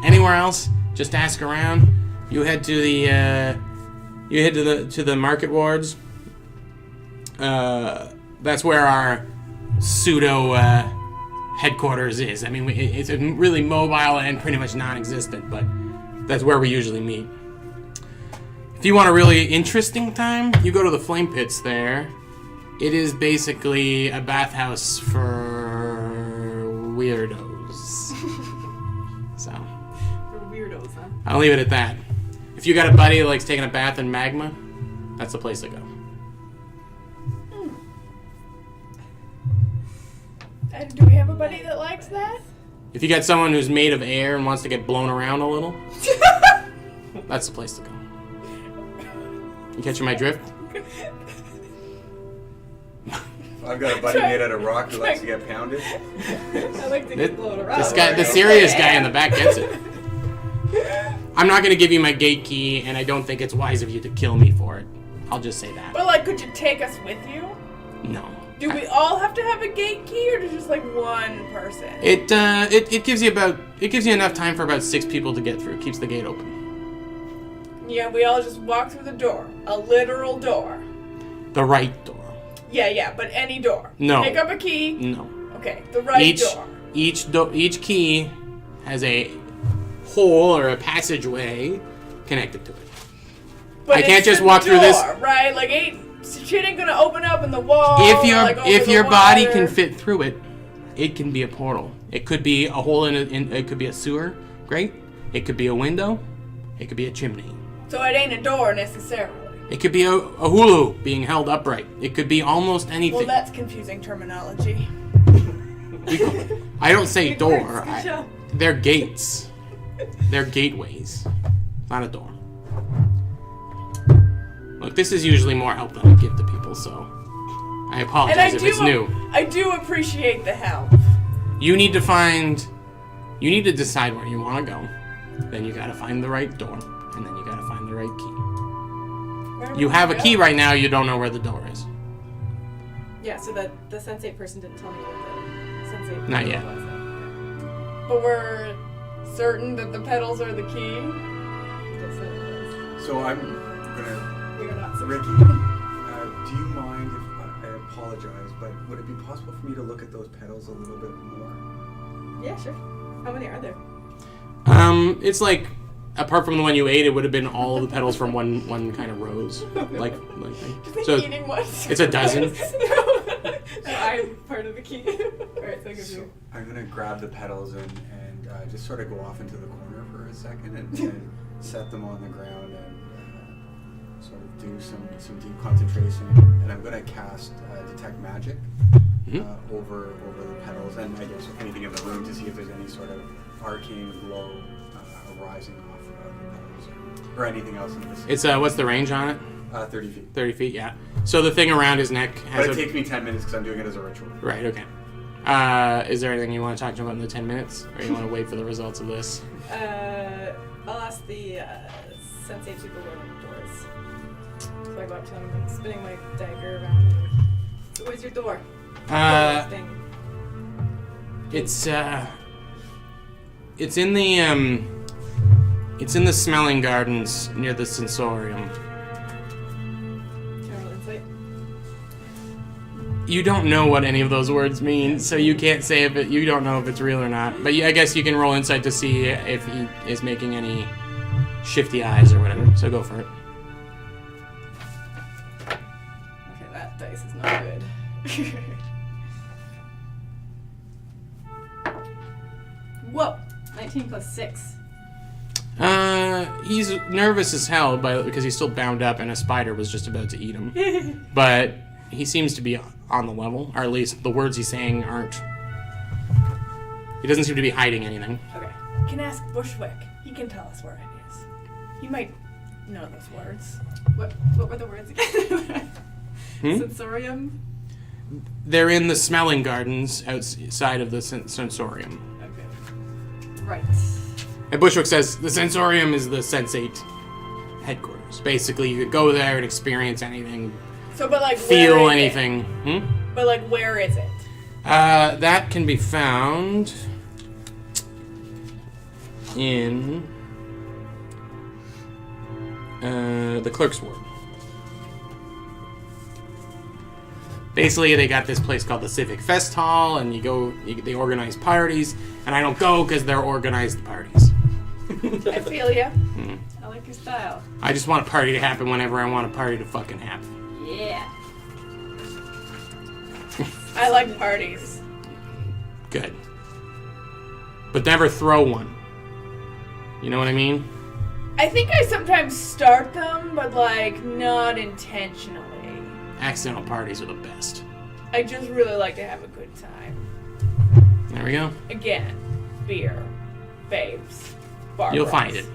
[SPEAKER 2] Anywhere else, just ask around. You head to the market wards. That's where our pseudo headquarters is. I mean, it's really mobile and pretty much non-existent, but that's where we usually meet. If you want a really interesting time, you go to the Flame Pits there. It is basically a bathhouse for weirdos. So,
[SPEAKER 6] For weirdos, huh?
[SPEAKER 2] I'll leave it at that. If you got a buddy that likes taking a bath in magma, that's the place to go.
[SPEAKER 4] And do we have a buddy that likes that?
[SPEAKER 2] If you got someone who's made of air and wants to get blown around a little, that's the place to go. You catching my drift?
[SPEAKER 3] I've got a buddy made out of rock who likes to get pounded.
[SPEAKER 6] I like to get blown around.
[SPEAKER 2] This guy, the serious guy in the back gets it. I'm not going to give you my gate key, and I don't think it's wise of you to kill me for it. I'll just say that.
[SPEAKER 4] But, like, could you take us with you?
[SPEAKER 2] No.
[SPEAKER 4] Do we all have to have a gate key, or just like one person?
[SPEAKER 2] It gives you enough time for about 6 people to get through. It keeps the gate open.
[SPEAKER 4] Yeah, we all just walk through the door. A literal door.
[SPEAKER 2] The right door.
[SPEAKER 4] Yeah, but any door.
[SPEAKER 2] No.
[SPEAKER 4] Pick up a key.
[SPEAKER 2] No.
[SPEAKER 4] Okay, the right door.
[SPEAKER 2] Each key has a hole or a passageway connected to it.
[SPEAKER 4] But
[SPEAKER 2] I can't
[SPEAKER 4] it's
[SPEAKER 2] just
[SPEAKER 4] the
[SPEAKER 2] walk through this-
[SPEAKER 4] door, right? Like, shit ain't gonna open up in the wall.
[SPEAKER 2] If your body can fit through it, it can be a portal. It could be a hole it could be a sewer, great. It could be a window. It could be a chimney.
[SPEAKER 4] So it ain't a door necessarily.
[SPEAKER 2] It could be a hulu being held upright. It could be almost anything.
[SPEAKER 4] Well, that's confusing terminology.
[SPEAKER 2] I don't say
[SPEAKER 6] Good
[SPEAKER 2] door.
[SPEAKER 6] words, good job.
[SPEAKER 2] They're gates. They're gateways. Not a door. Look, this is usually more help than I give to people, so I apologize if it's new.
[SPEAKER 4] I do appreciate the help.
[SPEAKER 2] You need to decide where you want to go. Then you gotta find the right door. And then you gotta find the right key. You have a key right now, you don't know where the door is.
[SPEAKER 6] Yeah, so the sensate person didn't tell me what the sensate
[SPEAKER 2] Not yet.
[SPEAKER 6] was.
[SPEAKER 4] But we're certain that the petals are the key.
[SPEAKER 6] That's what it was.
[SPEAKER 3] So I'm gonna.
[SPEAKER 6] We are not certain.
[SPEAKER 3] Ricky, do you mind if I apologize, but would it be possible for me to look at those petals a little bit more?
[SPEAKER 6] Yeah, sure. How many are there?
[SPEAKER 2] It's like, apart from the one you ate, it would have been all the petals from one kind of rose. Like so
[SPEAKER 4] Eating what?
[SPEAKER 2] it's a dozen.
[SPEAKER 6] So I'm part of the key. Alright, so I give you.
[SPEAKER 3] I'm gonna grab the petals and just sort of go off into the corner for a second and set them on the ground and sort of do some deep concentration. And I'm gonna cast detect magic over the petals and I guess anything in the room to see if there's any sort of arcane glow arising off of the petals or anything else in the vicinity.
[SPEAKER 2] It's what's the range on it?
[SPEAKER 3] 30 feet.
[SPEAKER 2] 30 feet, yeah. So the thing around his neck has
[SPEAKER 3] But it takes me 10 minutes because I'm doing it as a ritual.
[SPEAKER 2] Right, okay. Is there anything you want to talk to him about in the 10 minutes? Or you want to wait for the results of this?
[SPEAKER 6] I'll ask the sensei to go open the doors. So I go up to him and spinning my dagger around. So where's your door? Thing.
[SPEAKER 2] It's in the smelling gardens near the sensorium.
[SPEAKER 6] General insight.
[SPEAKER 2] You don't know what any of those words mean, so you can't say if it. You don't know if it's real or not. But I guess you can roll insight to see if he is making any shifty eyes or whatever. So go for it.
[SPEAKER 6] Okay, that dice is not good. Whoa! 19 plus 6.
[SPEAKER 2] He's nervous as hell because he's still bound up and a spider was just about to eat him. But he seems to be on the level, or at least the words he's saying aren't. He doesn't seem to be hiding anything.
[SPEAKER 6] Okay.
[SPEAKER 4] We can ask Bushwick. He can tell us where it is. He might know those words.
[SPEAKER 6] What were the words again? Sensorium?
[SPEAKER 2] They're in the smelling gardens outside of the sensorium.
[SPEAKER 6] Okay. Right.
[SPEAKER 2] And Bushwick says the sensorium is the sensate headquarters. Basically, you could go there and experience anything,
[SPEAKER 4] So, but like,
[SPEAKER 2] feel
[SPEAKER 4] where is
[SPEAKER 2] anything.
[SPEAKER 4] it? But like, where is it?
[SPEAKER 2] That can be found in the clerk's ward. Basically, they got this place called the Civic Fest Hall, and they organize parties, and I don't go because they're organized parties.
[SPEAKER 4] I feel ya.
[SPEAKER 6] I like your style.
[SPEAKER 2] I just want a party to happen whenever I want a party to fucking happen.
[SPEAKER 6] Yeah.
[SPEAKER 4] I like parties.
[SPEAKER 2] Good. But never throw one. You know what I mean?
[SPEAKER 4] I think I sometimes start them, but like, not intentionally.
[SPEAKER 2] Accidental parties are the best.
[SPEAKER 4] I just really like to have a good time.
[SPEAKER 2] There we go.
[SPEAKER 4] Again, beer, babes, bar
[SPEAKER 2] You'll
[SPEAKER 4] brawls.
[SPEAKER 2] find it.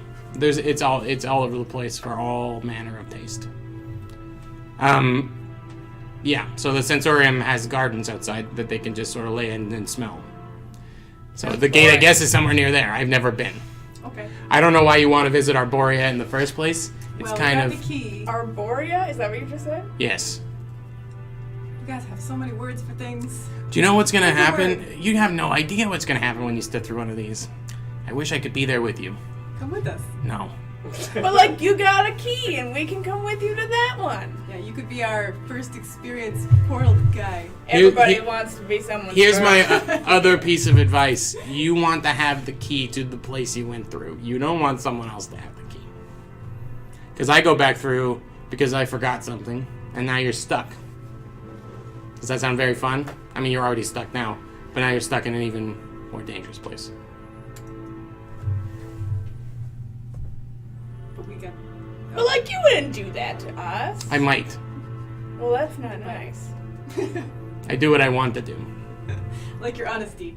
[SPEAKER 2] It's all over the place for all manner of taste. Yeah, so the sensorium has gardens outside that they can just sort of lay in and smell. So the gate, I guess, is somewhere near there. I've never been.
[SPEAKER 6] Okay.
[SPEAKER 2] I don't know why you want to visit Arborea in the first place. It's
[SPEAKER 6] Well,
[SPEAKER 2] kind
[SPEAKER 6] we
[SPEAKER 2] of...
[SPEAKER 6] got the key.
[SPEAKER 4] Arborea? Is that what you just said?
[SPEAKER 2] Yes.
[SPEAKER 6] You guys have so many words for things.
[SPEAKER 2] Do you know what's going to
[SPEAKER 6] What's the
[SPEAKER 2] happen?
[SPEAKER 6] word?
[SPEAKER 2] You have no idea what's going to happen when you step through one of these. I wish I could be there with you.
[SPEAKER 6] Come with us.
[SPEAKER 2] No.
[SPEAKER 4] But like, you got a key, and we can come with you to that one.
[SPEAKER 6] Yeah, you could be our first experience portal guy.
[SPEAKER 4] Everybody
[SPEAKER 2] here-
[SPEAKER 4] wants to be someone's
[SPEAKER 2] Here's my
[SPEAKER 4] girl.
[SPEAKER 2] other piece of advice. You want to have the key to the place you went through. You don't want someone else to have the key. Because I go back through because I forgot something, and now you're stuck. Does that sound very fun? I mean, you're already stuck now, but now you're stuck in an even more dangerous place.
[SPEAKER 6] But we got.
[SPEAKER 4] But like, you wouldn't do that to us.
[SPEAKER 2] I might.
[SPEAKER 4] Well, that's not nice.
[SPEAKER 2] I do what I want to do.
[SPEAKER 6] Like your honesty.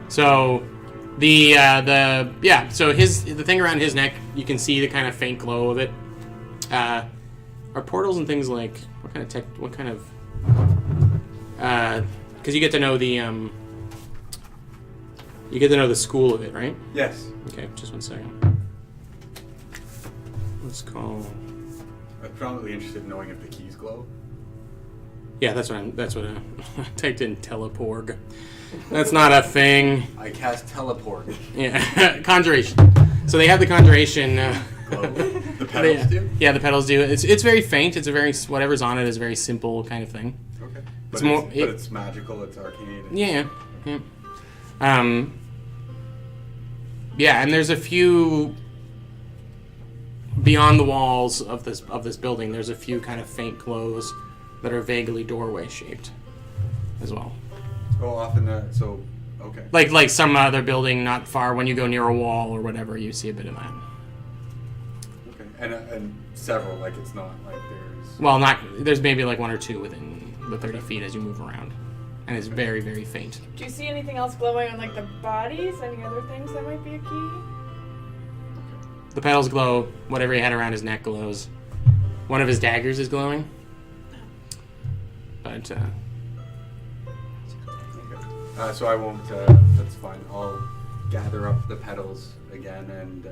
[SPEAKER 2] So the thing around his neck, you can see the kind of faint glow of it. Are portals and things like what kind of because you get to know the school of it, right?
[SPEAKER 3] Yes.
[SPEAKER 2] Okay, just 1 second. Let's call.
[SPEAKER 3] I'm probably interested in knowing if the keys glow.
[SPEAKER 2] Yeah, that's what I typed in teleporg. That's not a thing.
[SPEAKER 3] I cast teleport.
[SPEAKER 2] Yeah, conjuration. So they have the conjuration.
[SPEAKER 3] Glow. The petals do?
[SPEAKER 2] Yeah, the petals do. It's very faint. It's a very whatever's on it is a very simple kind of thing.
[SPEAKER 3] Okay.
[SPEAKER 2] It's
[SPEAKER 3] But
[SPEAKER 2] more-
[SPEAKER 3] but it's magical. It's arcane.
[SPEAKER 2] Yeah. Yeah, and there's a few beyond the walls of this building. There's a few kind of faint glows that are vaguely doorway shaped, as well.
[SPEAKER 3] Oh, often so. Okay.
[SPEAKER 2] Like some other building not far. When you go near a wall or whatever, you see a bit of that.
[SPEAKER 3] Okay. And several. Like it's not like there's.
[SPEAKER 2] Well, there's maybe like 1 or 2 within the 30 feet as you move around, and it's very, very faint.
[SPEAKER 4] Do you see anything else glowing on like the bodies? Any other things that might be a key?
[SPEAKER 2] The petals glow. Whatever he had around his neck glows. One of his daggers is glowing. But
[SPEAKER 3] Okay. So I won't. That's fine. I'll gather up the petals again, and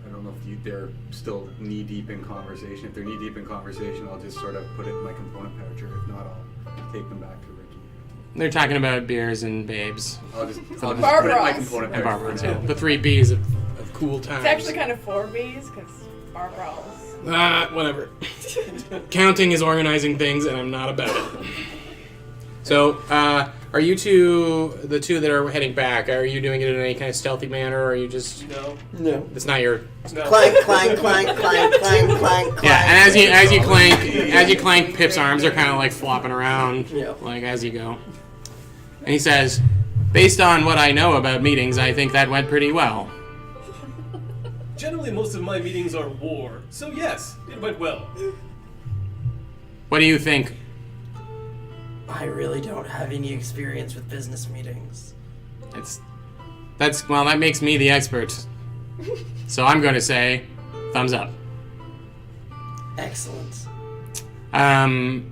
[SPEAKER 3] I don't know if they're still knee deep in conversation. If they're knee deep in conversation, I'll just sort of put it in my component pouch, or if not, I'll take them back to Ricky.
[SPEAKER 2] they're talking about beers and babes.
[SPEAKER 3] I'll just put it in
[SPEAKER 4] Barbara
[SPEAKER 3] my
[SPEAKER 4] Ross.
[SPEAKER 3] component
[SPEAKER 2] And
[SPEAKER 3] pouch.
[SPEAKER 2] Barbaras, yeah. The 3 B's of cool times.
[SPEAKER 4] It's actually kind of 4 B's because Barbaros.
[SPEAKER 2] Whatever. Counting is organizing things, and I'm not about it. So, are you the two that are heading back, are you doing it in any kind of stealthy manner, or are you just...
[SPEAKER 5] No.
[SPEAKER 1] No.
[SPEAKER 2] It's not your...
[SPEAKER 5] No.
[SPEAKER 1] Clank, clank, clank, clank, clank, clank.
[SPEAKER 2] Yeah, and as you clank, Pip's arms are kind of like flopping around,
[SPEAKER 1] Yeah.
[SPEAKER 2] like as you go. And he says, based on what I know about meetings, I think that went pretty well.
[SPEAKER 5] Generally, most of my meetings are war, so yes, it went well.
[SPEAKER 2] What do you think?
[SPEAKER 1] I really don't have any experience with business meetings.
[SPEAKER 2] That makes me the expert. So I'm going to say, thumbs up.
[SPEAKER 1] Excellent.
[SPEAKER 2] I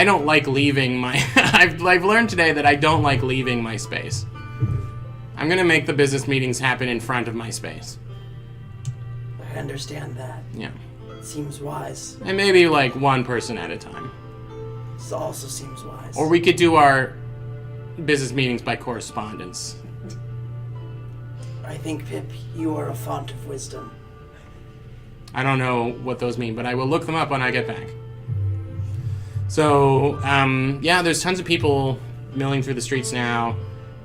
[SPEAKER 2] don't like leaving my... I've learned today that I don't like leaving my space. I'm going to make the business meetings happen in front of my space.
[SPEAKER 1] I understand that.
[SPEAKER 2] Yeah.
[SPEAKER 1] It seems wise.
[SPEAKER 2] And maybe like one person at a time.
[SPEAKER 1] This also seems wise.
[SPEAKER 2] Or we could do our business meetings by correspondence.
[SPEAKER 1] I think, Pip, you are a font of wisdom.
[SPEAKER 2] I don't know what those mean, but I will look them up when I get back. So, yeah, there's tons of people milling through the streets now.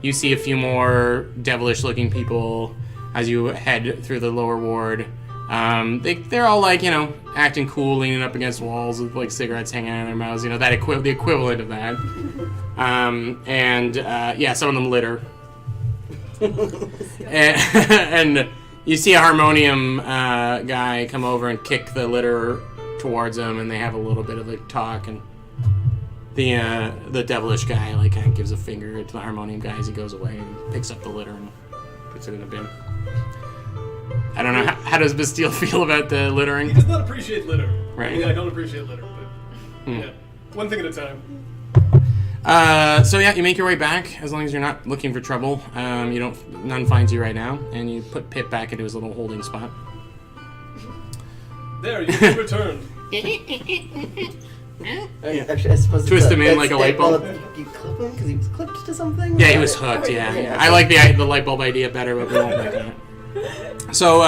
[SPEAKER 2] You see a few more devilish-looking people as you head through the lower ward. They're all like, acting cool, leaning up against walls with like cigarettes hanging out of their mouths. The equivalent of that. Yeah, some of them litter. and you see a harmonium guy come over and kick the litter towards him, and they have a little bit of a talk. And the devilish guy like kind of gives a finger to the harmonium guy as he goes away and picks up the litter and puts it in a bin. I don't know, how does Bastille feel about the littering?
[SPEAKER 5] He does not appreciate litter.
[SPEAKER 2] Right.
[SPEAKER 5] I mean, I don't appreciate litter, but yeah, one thing at a time.
[SPEAKER 2] So yeah, you make your way back as long as you're not looking for trouble. None finds you right now, and you put Pip back into his little holding spot.
[SPEAKER 5] There, you've been returned.
[SPEAKER 1] Actually, I suppose
[SPEAKER 2] Twist him in like a light bulb.
[SPEAKER 1] You clip him because he was clipped to something?
[SPEAKER 2] Yeah, he was hooked. Yeah. I like the light bulb idea better, but we won't make that. So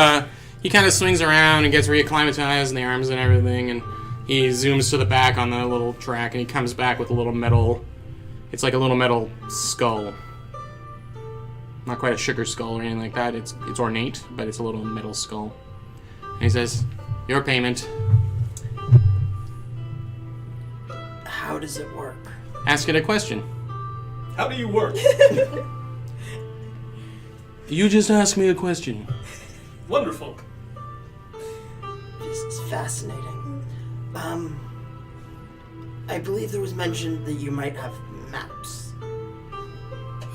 [SPEAKER 2] he kind of swings around and gets reacclimatized in the arms and everything, and he zooms to the back on the little track, and he comes back with a little metal. It's like a little metal skull. Not quite a sugar skull or anything like that. It's ornate, but it's a little metal skull. And he says, "Your payment."
[SPEAKER 1] How does it work?
[SPEAKER 2] Ask it a question.
[SPEAKER 5] How do you work?
[SPEAKER 2] You just ask me a question.
[SPEAKER 5] Wonderful.
[SPEAKER 1] This is fascinating. I believe there was mention that you might have maps.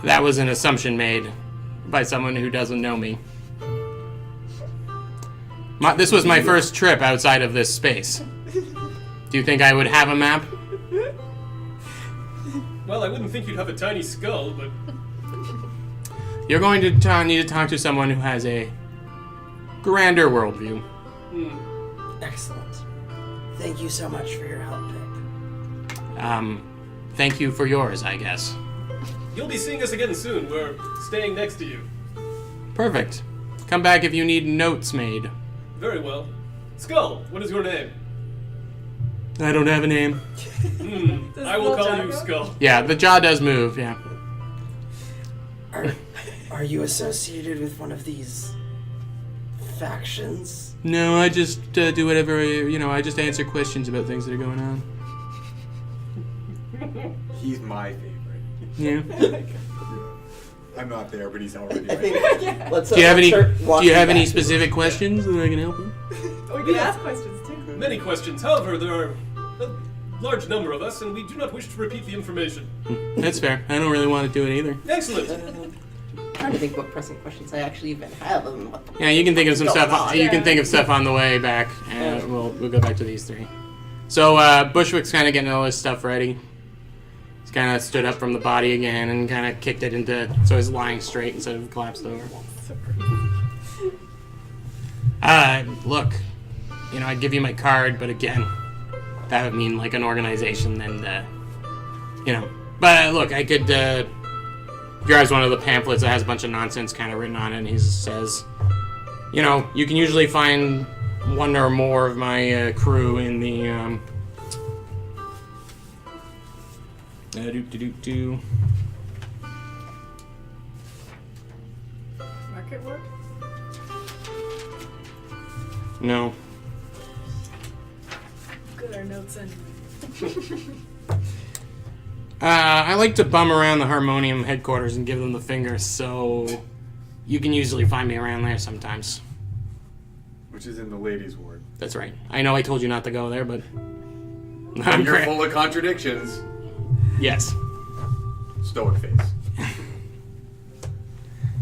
[SPEAKER 2] That was an assumption made by someone who doesn't know me. This was my first trip outside of this space. Do you think I would have a map?
[SPEAKER 5] Well, I wouldn't think you'd have a tiny skull, but
[SPEAKER 2] You're going to need to talk to someone who has a grander worldview.
[SPEAKER 1] Excellent. Thank you so much for your help, Pip.
[SPEAKER 2] Thank you for yours, I guess.
[SPEAKER 5] you'll be seeing us again soon. We're staying next to you.
[SPEAKER 2] Perfect. Come back if you need notes made.
[SPEAKER 5] Very well. Skull, what is your name?
[SPEAKER 2] I don't have a name.
[SPEAKER 5] I will call you Skull.
[SPEAKER 2] Yeah, the jaw does move, yeah.
[SPEAKER 1] Are you associated with one of these factions?
[SPEAKER 2] No, I just do whatever, I just answer questions about things that are going on.
[SPEAKER 3] He's my favorite.
[SPEAKER 2] Yeah.
[SPEAKER 3] I'm not there, but he's already
[SPEAKER 1] I
[SPEAKER 3] right.
[SPEAKER 1] think. Let's,
[SPEAKER 2] Do you have
[SPEAKER 1] walking
[SPEAKER 2] any
[SPEAKER 1] back.
[SPEAKER 2] specific questions that I can help you?
[SPEAKER 6] We can ask questions too.
[SPEAKER 5] Many questions. However, there are a large number of us, and we do not wish to repeat the information.
[SPEAKER 2] That's fair. I don't really want to do it either.
[SPEAKER 5] Excellent.
[SPEAKER 1] I'm trying to think what pressing questions I actually even have. And what the
[SPEAKER 2] Yeah, you can think of some
[SPEAKER 1] Going
[SPEAKER 2] stuff.
[SPEAKER 1] on.
[SPEAKER 2] You can think of stuff on the way back, and we'll go back to these three. So Bushwick's kind of getting all his stuff ready. He's kind of stood up from the body again and kind of kicked it into, so he's lying straight instead of collapsed over. Look, I'd give you my card, but again, that would mean like an organization, and But look, I could grabs one of the pamphlets that has a bunch of nonsense kind of written on it, and he says, you can usually find one or more of my crew in the
[SPEAKER 6] Market work?
[SPEAKER 2] No.
[SPEAKER 6] Good, our notes in.
[SPEAKER 2] I like to bum around the Harmonium headquarters and give them the finger, so you can usually find me around there sometimes.
[SPEAKER 3] Which is in the ladies' ward.
[SPEAKER 2] That's right. I know I told you not to go there, but
[SPEAKER 3] And you're full of contradictions.
[SPEAKER 2] Yes.
[SPEAKER 3] Stoic face.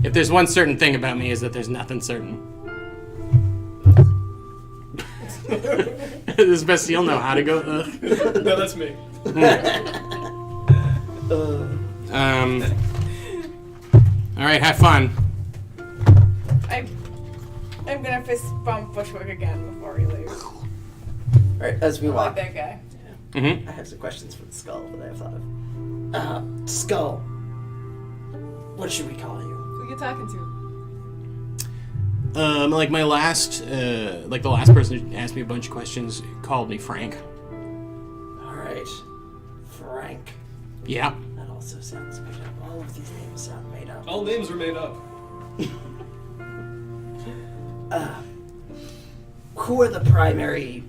[SPEAKER 2] If there's one certain thing about me is that there's nothing certain. This is best you'll know how to go.
[SPEAKER 5] No, that's me.
[SPEAKER 2] All right, have fun.
[SPEAKER 4] I'm gonna fist bump Bushwick again before he leaves.
[SPEAKER 1] Alright, as we
[SPEAKER 4] I like
[SPEAKER 1] walk.
[SPEAKER 4] that guy.
[SPEAKER 2] Mm-hmm.
[SPEAKER 1] I have some questions for the skull that I have thought of. Skull. What should we call you?
[SPEAKER 6] Who you talking to?
[SPEAKER 2] Like my last, like the last person who asked me a bunch of questions called me Frank.
[SPEAKER 1] Alright. Frank.
[SPEAKER 2] Yeah.
[SPEAKER 1] That also sounds made up. All of these names sound made up.
[SPEAKER 5] All names are made up.
[SPEAKER 1] Who are the primary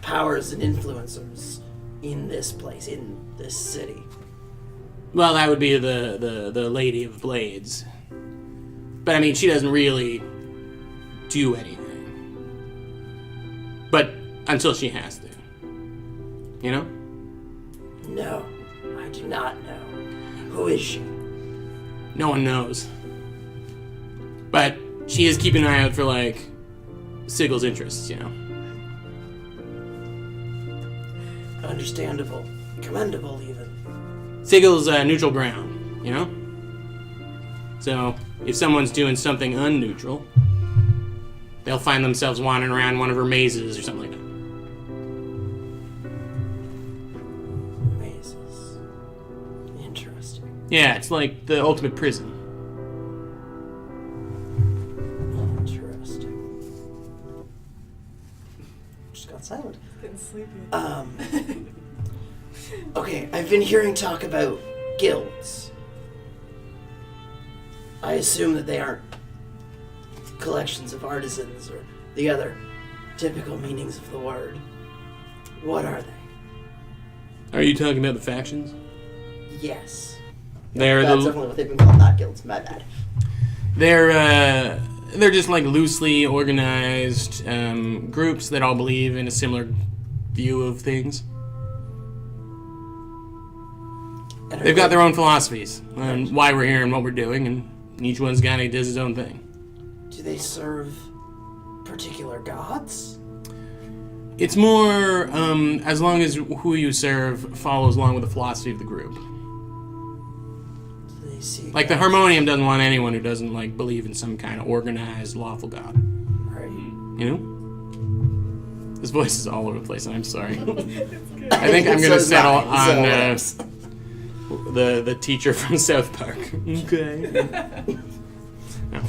[SPEAKER 1] powers and influencers in this place, in this city?
[SPEAKER 2] Well, that would be the Lady of Blades. But I mean, she doesn't really do anything. But until she has to.
[SPEAKER 1] No, I do not know. Who is she?
[SPEAKER 2] No one knows. But she is keeping an eye out for, like, Sigil's interests,
[SPEAKER 1] Understandable. Commendable, even.
[SPEAKER 2] Sigil's neutral ground, So, if someone's doing something unneutral, they'll find themselves wandering around one of her mazes or something like that.
[SPEAKER 1] Mazes. Interesting.
[SPEAKER 2] Yeah, it's like the ultimate prison.
[SPEAKER 1] Interesting. Just got silent.
[SPEAKER 6] Getting sleepy.
[SPEAKER 1] Okay, I've been hearing talk about guilds. I assume that they aren't collections of artisans or the other typical meanings of the word. What are they?
[SPEAKER 2] Are you talking about the factions?
[SPEAKER 1] Yes.
[SPEAKER 2] They're
[SPEAKER 1] That's definitely what they've been called, not guilds. My bad.
[SPEAKER 2] They're just like loosely organized groups that all believe in a similar view of things.
[SPEAKER 1] And
[SPEAKER 2] They've got their own philosophies on why we're here and what we're doing, and each one's kind of does his own thing.
[SPEAKER 1] Do they serve particular gods?
[SPEAKER 2] It's more as long as who you serve follows along with the philosophy of the group.
[SPEAKER 1] They see
[SPEAKER 2] Like the
[SPEAKER 1] gods.
[SPEAKER 2] Harmonium doesn't want anyone who doesn't like believe in some kind of organized, lawful god.
[SPEAKER 1] Right.
[SPEAKER 2] You know? This voice is all over the place, and I'm sorry. I think I'm
[SPEAKER 1] So
[SPEAKER 2] gonna
[SPEAKER 1] is
[SPEAKER 2] settle
[SPEAKER 1] mine,
[SPEAKER 2] on
[SPEAKER 1] so
[SPEAKER 2] the teacher from South Park. Okay. No.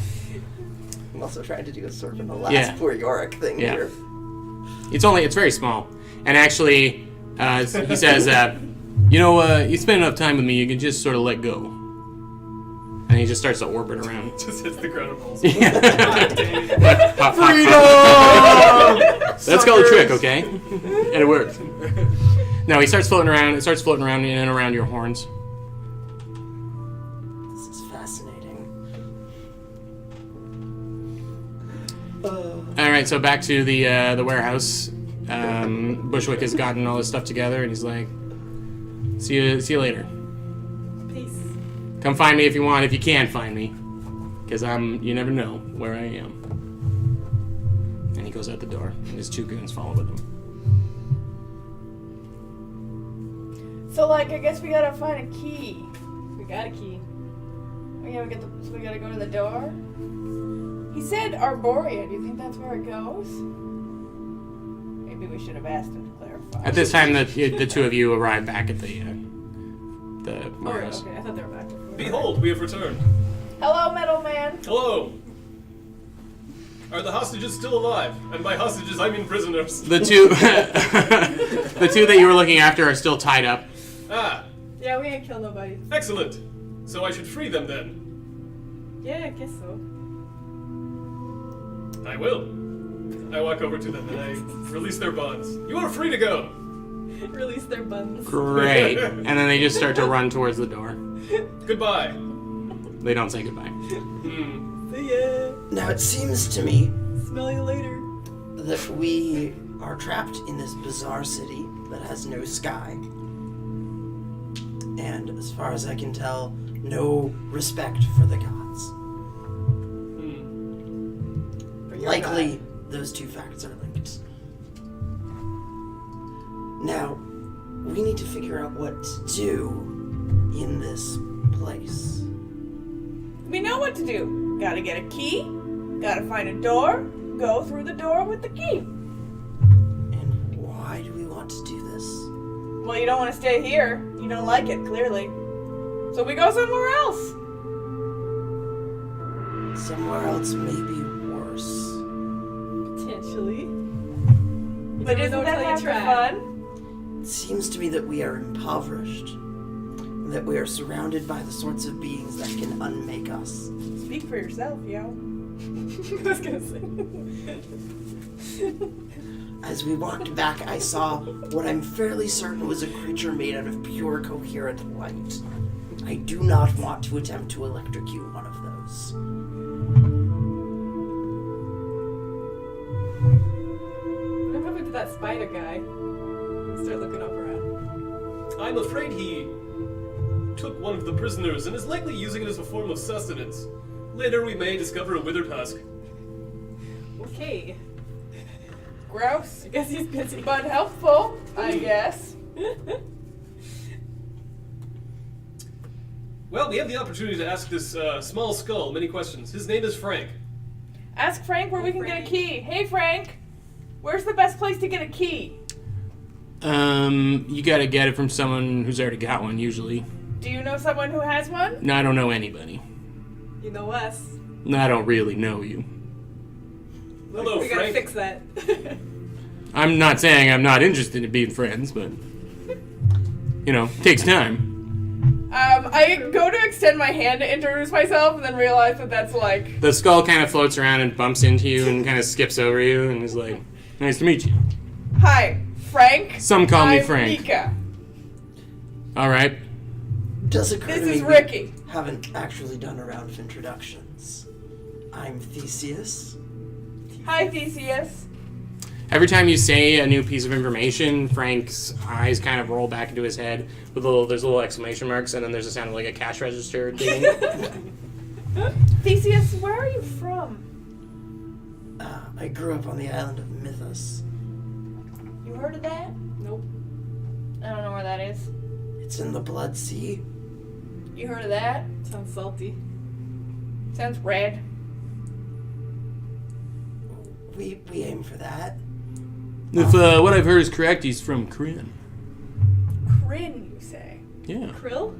[SPEAKER 1] I'm also trying to do a sort of the last
[SPEAKER 2] Yeah.
[SPEAKER 1] poor Yorick thing
[SPEAKER 2] Yeah.
[SPEAKER 1] here.
[SPEAKER 2] It's very small. And actually, he says, you spend enough time with me, you can just sort of let go. And he just starts to orbit around.
[SPEAKER 5] Just hits the ground and rolls.
[SPEAKER 2] That's called a trick, okay? And it worked. No, he starts floating around. It starts floating around in and around your horns.
[SPEAKER 1] This is fascinating.
[SPEAKER 2] All right, so back to the warehouse. Bushwick has gotten all his stuff together, and he's like, "See you later.
[SPEAKER 6] Peace.
[SPEAKER 2] Come find me if you want. If you can find me, because you never know where I am." And he goes out the door, and his 2 goons follow with him.
[SPEAKER 4] So, like, I guess we gotta find a key.
[SPEAKER 6] We got a key.
[SPEAKER 4] We gotta so we gotta go to the door. He said Arborea. Do you think that's where it goes? Maybe we should have asked him to clarify.
[SPEAKER 2] At this time, the 2 of you arrive back at the
[SPEAKER 6] Oh,
[SPEAKER 2] warehouse.
[SPEAKER 6] okay. I thought they were back before.
[SPEAKER 5] Behold, we have returned.
[SPEAKER 4] Hello, metal man.
[SPEAKER 5] Hello. Are the hostages still alive? And by hostages, I mean prisoners.
[SPEAKER 2] The 2, the 2 that you were looking after are still tied up.
[SPEAKER 5] Ah,
[SPEAKER 6] Yeah, we ain't killed nobody.
[SPEAKER 5] excellent. So I should free them then.
[SPEAKER 6] Yeah, I guess so.
[SPEAKER 5] I will. I walk over to them and I release their bonds. You are free to go.
[SPEAKER 6] Release their buns.
[SPEAKER 2] Great. And then they just start to run towards the door.
[SPEAKER 5] Goodbye.
[SPEAKER 2] They don't say goodbye.
[SPEAKER 6] See ya.
[SPEAKER 1] Now it seems to me
[SPEAKER 6] Smell you later.
[SPEAKER 1] that we are trapped in this bizarre city that has no sky. And as far as I can tell, no respect for the gods. Likely, those 2 facts are linked. Now, we need to figure out what to do in this place.
[SPEAKER 4] We know what to do. Gotta get a key. Gotta find a door. Go through the door with the key.
[SPEAKER 1] And why do we want to do this?
[SPEAKER 4] Well, you don't want to stay here. You don't like it, clearly. So we go somewhere else.
[SPEAKER 1] Somewhere else may be worse.
[SPEAKER 6] Potentially.
[SPEAKER 4] But
[SPEAKER 6] never
[SPEAKER 4] isn't
[SPEAKER 6] know
[SPEAKER 4] that
[SPEAKER 6] till you
[SPEAKER 4] half the
[SPEAKER 6] try.
[SPEAKER 4] fun?
[SPEAKER 1] It seems to me that we are impoverished. And that we are surrounded by the sorts of beings that can unmake us.
[SPEAKER 4] Speak for yourself, yo.
[SPEAKER 6] I was gonna say.
[SPEAKER 1] As we walked back, I saw what I'm fairly certain was a creature made out of pure, coherent light. I do not want to attempt to electrocute one of those.
[SPEAKER 6] What happened to that spider guy? Start looking up around.
[SPEAKER 5] I'm afraid he took one of the prisoners and is likely using it as a form of sustenance. Later we may discover a withered husk.
[SPEAKER 6] Okay.
[SPEAKER 4] Gross,
[SPEAKER 6] I guess he's busy.
[SPEAKER 4] but helpful, I guess.
[SPEAKER 5] Well, we have the opportunity to ask this small skull many questions. His name is Frank.
[SPEAKER 4] Ask Frank where we can
[SPEAKER 6] Frank.
[SPEAKER 4] get a key. Hey, Frank. Where's the best place to get a key?
[SPEAKER 2] You gotta get it from someone who's already got one, usually.
[SPEAKER 4] Do you know someone who has one?
[SPEAKER 2] No, I don't know anybody.
[SPEAKER 6] You know us.
[SPEAKER 2] No, I don't really know you.
[SPEAKER 5] Hello,
[SPEAKER 6] We gotta
[SPEAKER 5] Frank.
[SPEAKER 6] fix that.
[SPEAKER 2] I'm not saying I'm not interested in being friends, but takes time.
[SPEAKER 4] I go to extend my hand to introduce myself and then realize that that's like...
[SPEAKER 2] The skull kind of floats around and bumps into you and kind of skips over you and is like, "Nice to meet you."
[SPEAKER 4] Hi, Frank.
[SPEAKER 2] Some call me
[SPEAKER 4] I'm
[SPEAKER 2] Frank.
[SPEAKER 4] Mika.
[SPEAKER 2] All right.
[SPEAKER 1] Does occur
[SPEAKER 4] This
[SPEAKER 1] to me
[SPEAKER 4] is
[SPEAKER 1] we
[SPEAKER 4] Ricky.
[SPEAKER 1] haven't actually done a round of introductions. I'm Theseus.
[SPEAKER 4] Hi, Theseus.
[SPEAKER 2] Every time you say a new piece of information, Frank's eyes kind of roll back into his head with there's little exclamation marks, and then there's a sound of like a cash register ding.
[SPEAKER 4] Theseus, where are you from?
[SPEAKER 1] I grew up on the island of Mythos.
[SPEAKER 4] You heard of that?
[SPEAKER 6] Nope.
[SPEAKER 4] I don't know where that is.
[SPEAKER 1] It's in the Blood Sea.
[SPEAKER 4] You heard of that?
[SPEAKER 6] Sounds salty.
[SPEAKER 4] Sounds red.
[SPEAKER 1] We aim for that.
[SPEAKER 2] If what I've heard is correct, he's from Kryn.
[SPEAKER 4] Kryn, you say?
[SPEAKER 2] Yeah.
[SPEAKER 6] Krill?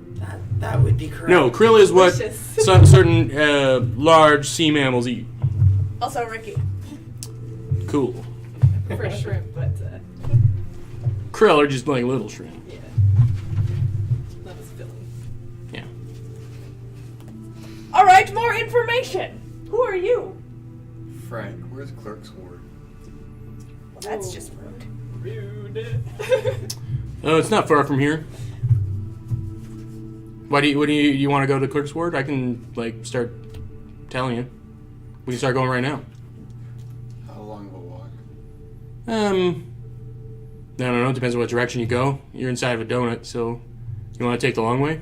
[SPEAKER 1] That would be correct.
[SPEAKER 2] No, krill is what
[SPEAKER 6] Delicious.
[SPEAKER 2] certain large sea mammals eat.
[SPEAKER 4] Also Ricky.
[SPEAKER 2] Cool.
[SPEAKER 6] For shrimp, but
[SPEAKER 2] Krill are just like little shrimp.
[SPEAKER 6] yeah. Not as filling.
[SPEAKER 2] Yeah.
[SPEAKER 4] Alright, more information. Who are you?
[SPEAKER 3] Frank, where's Clerk's Ward?
[SPEAKER 4] Well, that's just rude.
[SPEAKER 6] Rude.
[SPEAKER 2] Oh, it's not far from here. What do you want to go to Clerk's Ward? I can like start telling you. We can start going right now.
[SPEAKER 3] How long of a walk?
[SPEAKER 2] I don't know. It depends on what direction you go. You're inside of a donut, so you want to take the long way?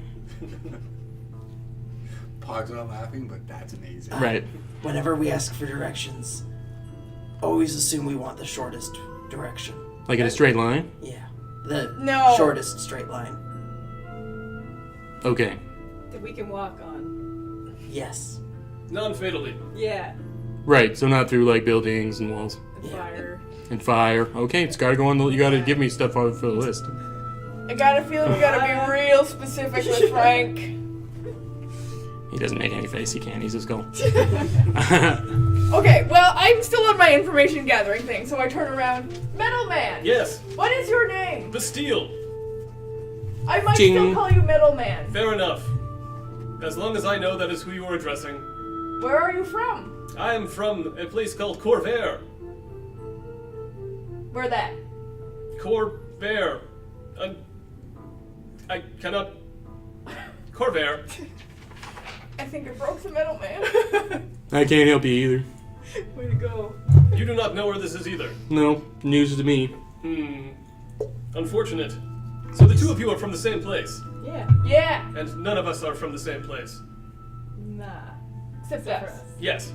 [SPEAKER 3] Pog's not laughing, but that's amazing.
[SPEAKER 2] Right.
[SPEAKER 1] Whenever we ask for directions, always assume we want the shortest direction.
[SPEAKER 2] Like in a straight line?
[SPEAKER 1] Yeah. The
[SPEAKER 4] No.
[SPEAKER 1] shortest straight line.
[SPEAKER 2] Okay.
[SPEAKER 6] That we can walk on.
[SPEAKER 1] Yes.
[SPEAKER 5] Non-fatally.
[SPEAKER 6] Yeah.
[SPEAKER 2] Right. So not through like buildings and walls
[SPEAKER 6] And
[SPEAKER 1] Yeah.
[SPEAKER 6] fire.
[SPEAKER 2] and fire. Okay, it's got to go on. You got to give me stuff for the list.
[SPEAKER 4] I got a feeling we gotta be real specific with Frank.
[SPEAKER 2] He doesn't make any face. He can't. He's a skull.
[SPEAKER 4] Okay, well, I'm still on my information gathering thing, so I turn around. Metal Man!
[SPEAKER 5] Yes.
[SPEAKER 4] What is your name?
[SPEAKER 5] Bastille.
[SPEAKER 4] I might
[SPEAKER 2] Ding.
[SPEAKER 4] still call you Metal Man.
[SPEAKER 5] Fair enough. As long as I know that is who you are addressing.
[SPEAKER 4] Where are you from?
[SPEAKER 5] I am from a place called Corvair.
[SPEAKER 4] Where that?
[SPEAKER 5] Corvair. I cannot. Corvair.
[SPEAKER 4] I think it broke the Metal Man.
[SPEAKER 2] I can't help you either.
[SPEAKER 6] Way to go.
[SPEAKER 5] You do not know where this is either.
[SPEAKER 2] No, news to me.
[SPEAKER 5] Unfortunate. So the two of you are from the same place,
[SPEAKER 6] Yeah.
[SPEAKER 4] Yeah,
[SPEAKER 5] and none of us are from the same place.
[SPEAKER 6] Nah.
[SPEAKER 4] except
[SPEAKER 6] For
[SPEAKER 4] us.
[SPEAKER 6] us.
[SPEAKER 5] Yes.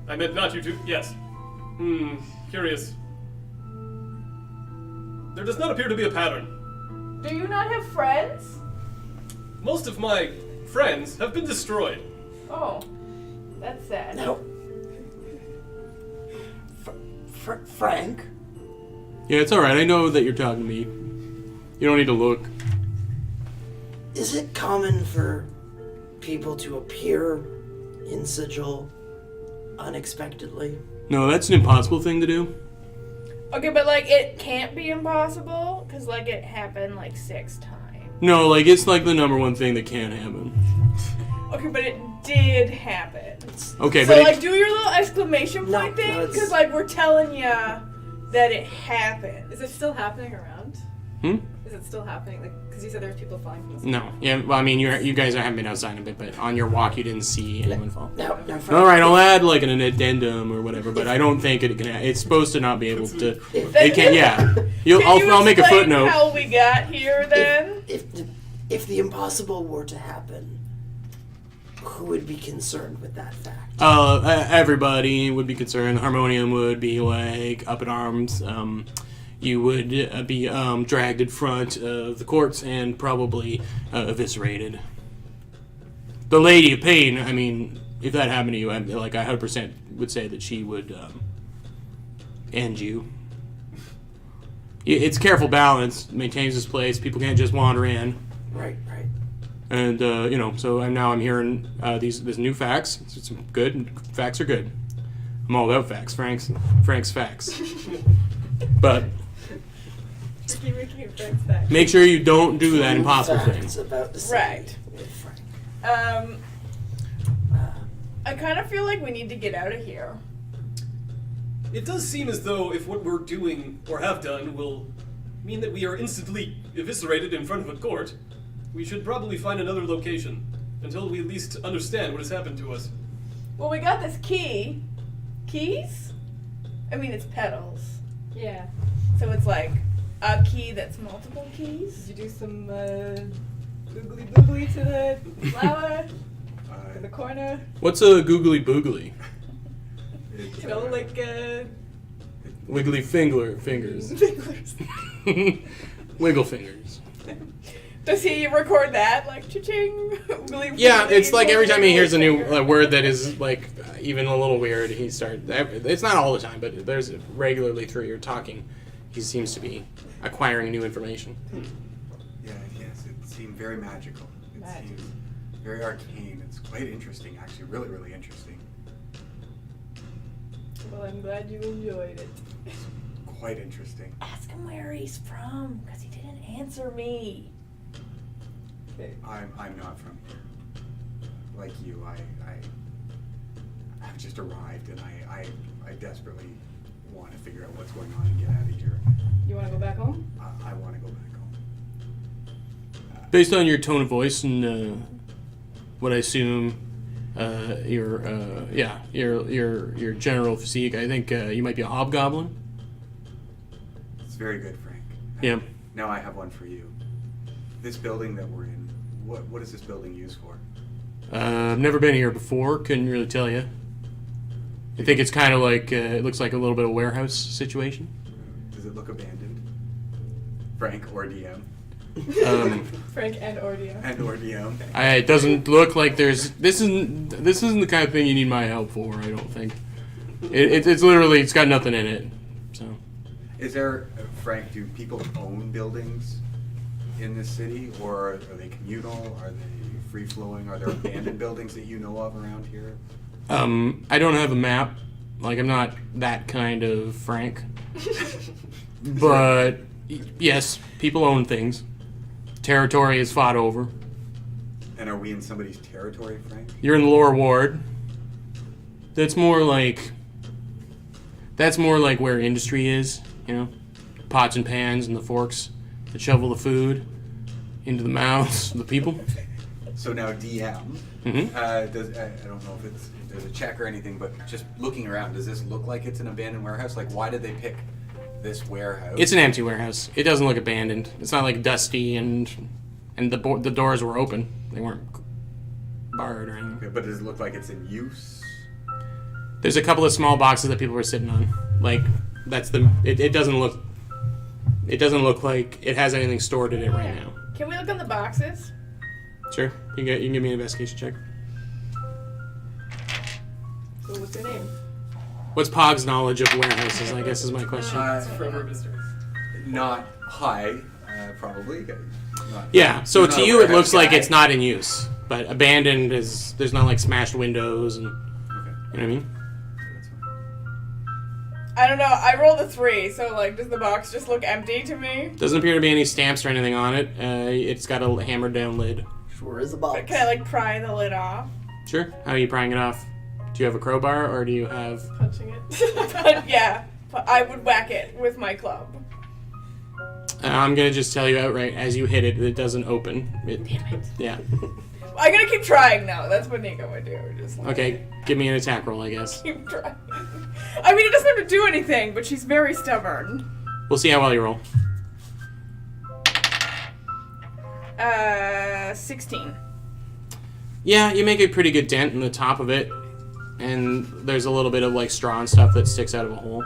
[SPEAKER 5] I meant not you two. Yes. Curious. There does not appear to be a pattern.
[SPEAKER 4] Do you not have friends?
[SPEAKER 5] Most of my friends have been destroyed.
[SPEAKER 4] Oh, that's sad.
[SPEAKER 1] No. Frank?
[SPEAKER 2] Yeah, it's all right. I know that you're talking to me. You don't need to look.
[SPEAKER 1] Is it common for people to appear in Sigil unexpectedly?
[SPEAKER 2] No, that's an impossible thing to do.
[SPEAKER 4] Okay, but like it can't be impossible because like it happened like 6 times.
[SPEAKER 2] No, like it's like the number one thing that can happen.
[SPEAKER 4] Okay, but it did happen.
[SPEAKER 2] Okay,
[SPEAKER 4] So
[SPEAKER 2] but
[SPEAKER 4] like do your little exclamation
[SPEAKER 1] No,
[SPEAKER 4] point thing
[SPEAKER 1] no, it's-
[SPEAKER 4] because like we're telling you that it happened.
[SPEAKER 6] Is it still happening around?
[SPEAKER 2] Hmm?
[SPEAKER 6] Is it still happening? Like, because you said there was people falling from the sky.
[SPEAKER 2] No. Yeah. Well, I mean, you guys haven't been outside a bit, but on your walk, you didn't see anyone fall.
[SPEAKER 1] No, Frank.
[SPEAKER 2] All right, I'll add like an addendum or whatever, but I don't think it can. It's supposed to not be able to. It can. Yeah. I'll make a
[SPEAKER 4] explain
[SPEAKER 2] footnote.
[SPEAKER 4] how we got here then?
[SPEAKER 1] If the impossible were to happen, who would be concerned with that fact?
[SPEAKER 2] Everybody would be concerned. Harmonium would be like up in arms. You would be dragged in front of the courts and probably eviscerated. The Lady of Pain, I mean, if that happened to you, I 100% would say that she would end you. It's careful balance, maintains this place. People can't just wander in.
[SPEAKER 1] Right.
[SPEAKER 2] And, so now I'm hearing these new facts. It's good. Facts are good. I'm all about facts. Frank's facts. But
[SPEAKER 6] Ricky, Frank's back.
[SPEAKER 2] make sure you don't do that impossible
[SPEAKER 1] Facts
[SPEAKER 2] thing.
[SPEAKER 1] about the
[SPEAKER 4] Right.
[SPEAKER 1] with Frank.
[SPEAKER 4] I kind of feel like we need to get out of here.
[SPEAKER 5] It does seem as though if what we're doing or have done will mean that we are instantly eviscerated in front of a court, we should probably find another location until we at least understand what has happened to us.
[SPEAKER 4] Well, we got this key. Keys? I mean, it's petals.
[SPEAKER 6] Yeah.
[SPEAKER 4] So it's like a key that's multiple
[SPEAKER 6] Did
[SPEAKER 4] keys.
[SPEAKER 6] you do some googly boogly to the flower? In the corner?
[SPEAKER 2] What's a googly boogly?
[SPEAKER 6] You know, like,
[SPEAKER 2] Wiggly fingers. Wiggle fingers.
[SPEAKER 4] Does he record that? Like, cha-ching?
[SPEAKER 2] Yeah, it's like every time he hears a new word that is like even a little weird, he starts. It's not all the time, but there's regularly through your talking, he seems to be acquiring new information.
[SPEAKER 3] Yeah, yes, it seemed very magical. It seemed very arcane. It's quite interesting, actually, really, really interesting.
[SPEAKER 4] Well, I'm glad you enjoyed it.
[SPEAKER 3] Quite interesting.
[SPEAKER 4] Ask him where he's from, because he didn't answer me.
[SPEAKER 3] I'm not from here. Like you, I've just arrived, and I desperately want to figure out what's going on and get out of here.
[SPEAKER 4] You want to go back home?
[SPEAKER 3] I want to go back home.
[SPEAKER 2] Based on your tone of voice and what I assume your general physique, I think you might be a hobgoblin.
[SPEAKER 3] It's very good, Frank.
[SPEAKER 2] Yeah.
[SPEAKER 3] Now I have one for you. This building that we're in, what is this building used for?
[SPEAKER 2] I've never been here before. Couldn't really tell you. I think it's kind of like it looks like a little bit of warehouse situation.
[SPEAKER 3] Does it look abandoned? Frank or DM?
[SPEAKER 4] Frank and Ordia.
[SPEAKER 3] And or DM.
[SPEAKER 2] It doesn't look like there's. This isn't the kind of thing you need my help for. I don't think. It's literally it's got nothing in it. So.
[SPEAKER 3] Is there, Frank? Do people own buildings in this city, or are they communal? Are they free flowing? Are there abandoned buildings that you know of around here?
[SPEAKER 2] I don't have a map. Like I'm not that kind of Frank. But yes, people own things. Territory is fought over.
[SPEAKER 3] And are we in somebody's territory, Frank?
[SPEAKER 2] You're in the lower ward. That's more like where industry is, you know? Pots and pans and the forks that shovel the food into the mouths of the people.
[SPEAKER 3] So now DM,
[SPEAKER 2] Mm-hmm.
[SPEAKER 3] I don't know if there's a check or anything, but just looking around, does this look like it's an abandoned warehouse? Like, why did they pick this warehouse?
[SPEAKER 2] It's an empty warehouse. It doesn't look abandoned. It's not like dusty and the doors were open. They weren't barred or anything.
[SPEAKER 3] Okay, but does it look like it's in use?
[SPEAKER 2] There's a couple of small boxes that people were sitting on. Like that's the. It doesn't look. It doesn't look like it has anything stored in it right now.
[SPEAKER 4] Can we look on the boxes?
[SPEAKER 2] Sure. You can give me an investigation check.
[SPEAKER 4] So what's your name?
[SPEAKER 2] What's Pog's knowledge of warehouses? I guess is my question.
[SPEAKER 5] Forever mysteries.
[SPEAKER 3] Not high, probably.
[SPEAKER 2] Yeah. So
[SPEAKER 3] Not
[SPEAKER 2] to
[SPEAKER 3] a
[SPEAKER 2] you, it
[SPEAKER 3] warehouse
[SPEAKER 2] looks like
[SPEAKER 3] guy.
[SPEAKER 2] it's not in use, but abandoned is. There's not like smashed windows and.
[SPEAKER 3] Okay,
[SPEAKER 2] You know what I mean?
[SPEAKER 3] that's fine.
[SPEAKER 4] I don't know. I rolled a 3, so like, does the box just look empty to me?
[SPEAKER 2] Doesn't appear to be any stamps or anything on it. It's got a hammered down lid.
[SPEAKER 1] Sure is a box.
[SPEAKER 4] But can I like pry the lid off?
[SPEAKER 2] Sure. How are you prying it off? Do you have a crowbar or do you have?
[SPEAKER 6] Punching it.
[SPEAKER 4] But yeah, I would whack it with my club.
[SPEAKER 2] I'm gonna just tell you outright. As you hit it, it doesn't open.
[SPEAKER 4] Damn it.
[SPEAKER 2] Yeah.
[SPEAKER 4] I'm gonna keep trying now. That's what Nico would do. Just like,
[SPEAKER 2] Okay. Give me an attack roll, I guess.
[SPEAKER 4] keep trying. I mean, it doesn't have to do anything, but she's very stubborn.
[SPEAKER 2] We'll see how well you roll.
[SPEAKER 4] 16.
[SPEAKER 2] Yeah, you make a pretty good dent in the top of it, and there's a little bit of like straw and stuff that sticks out of a hole.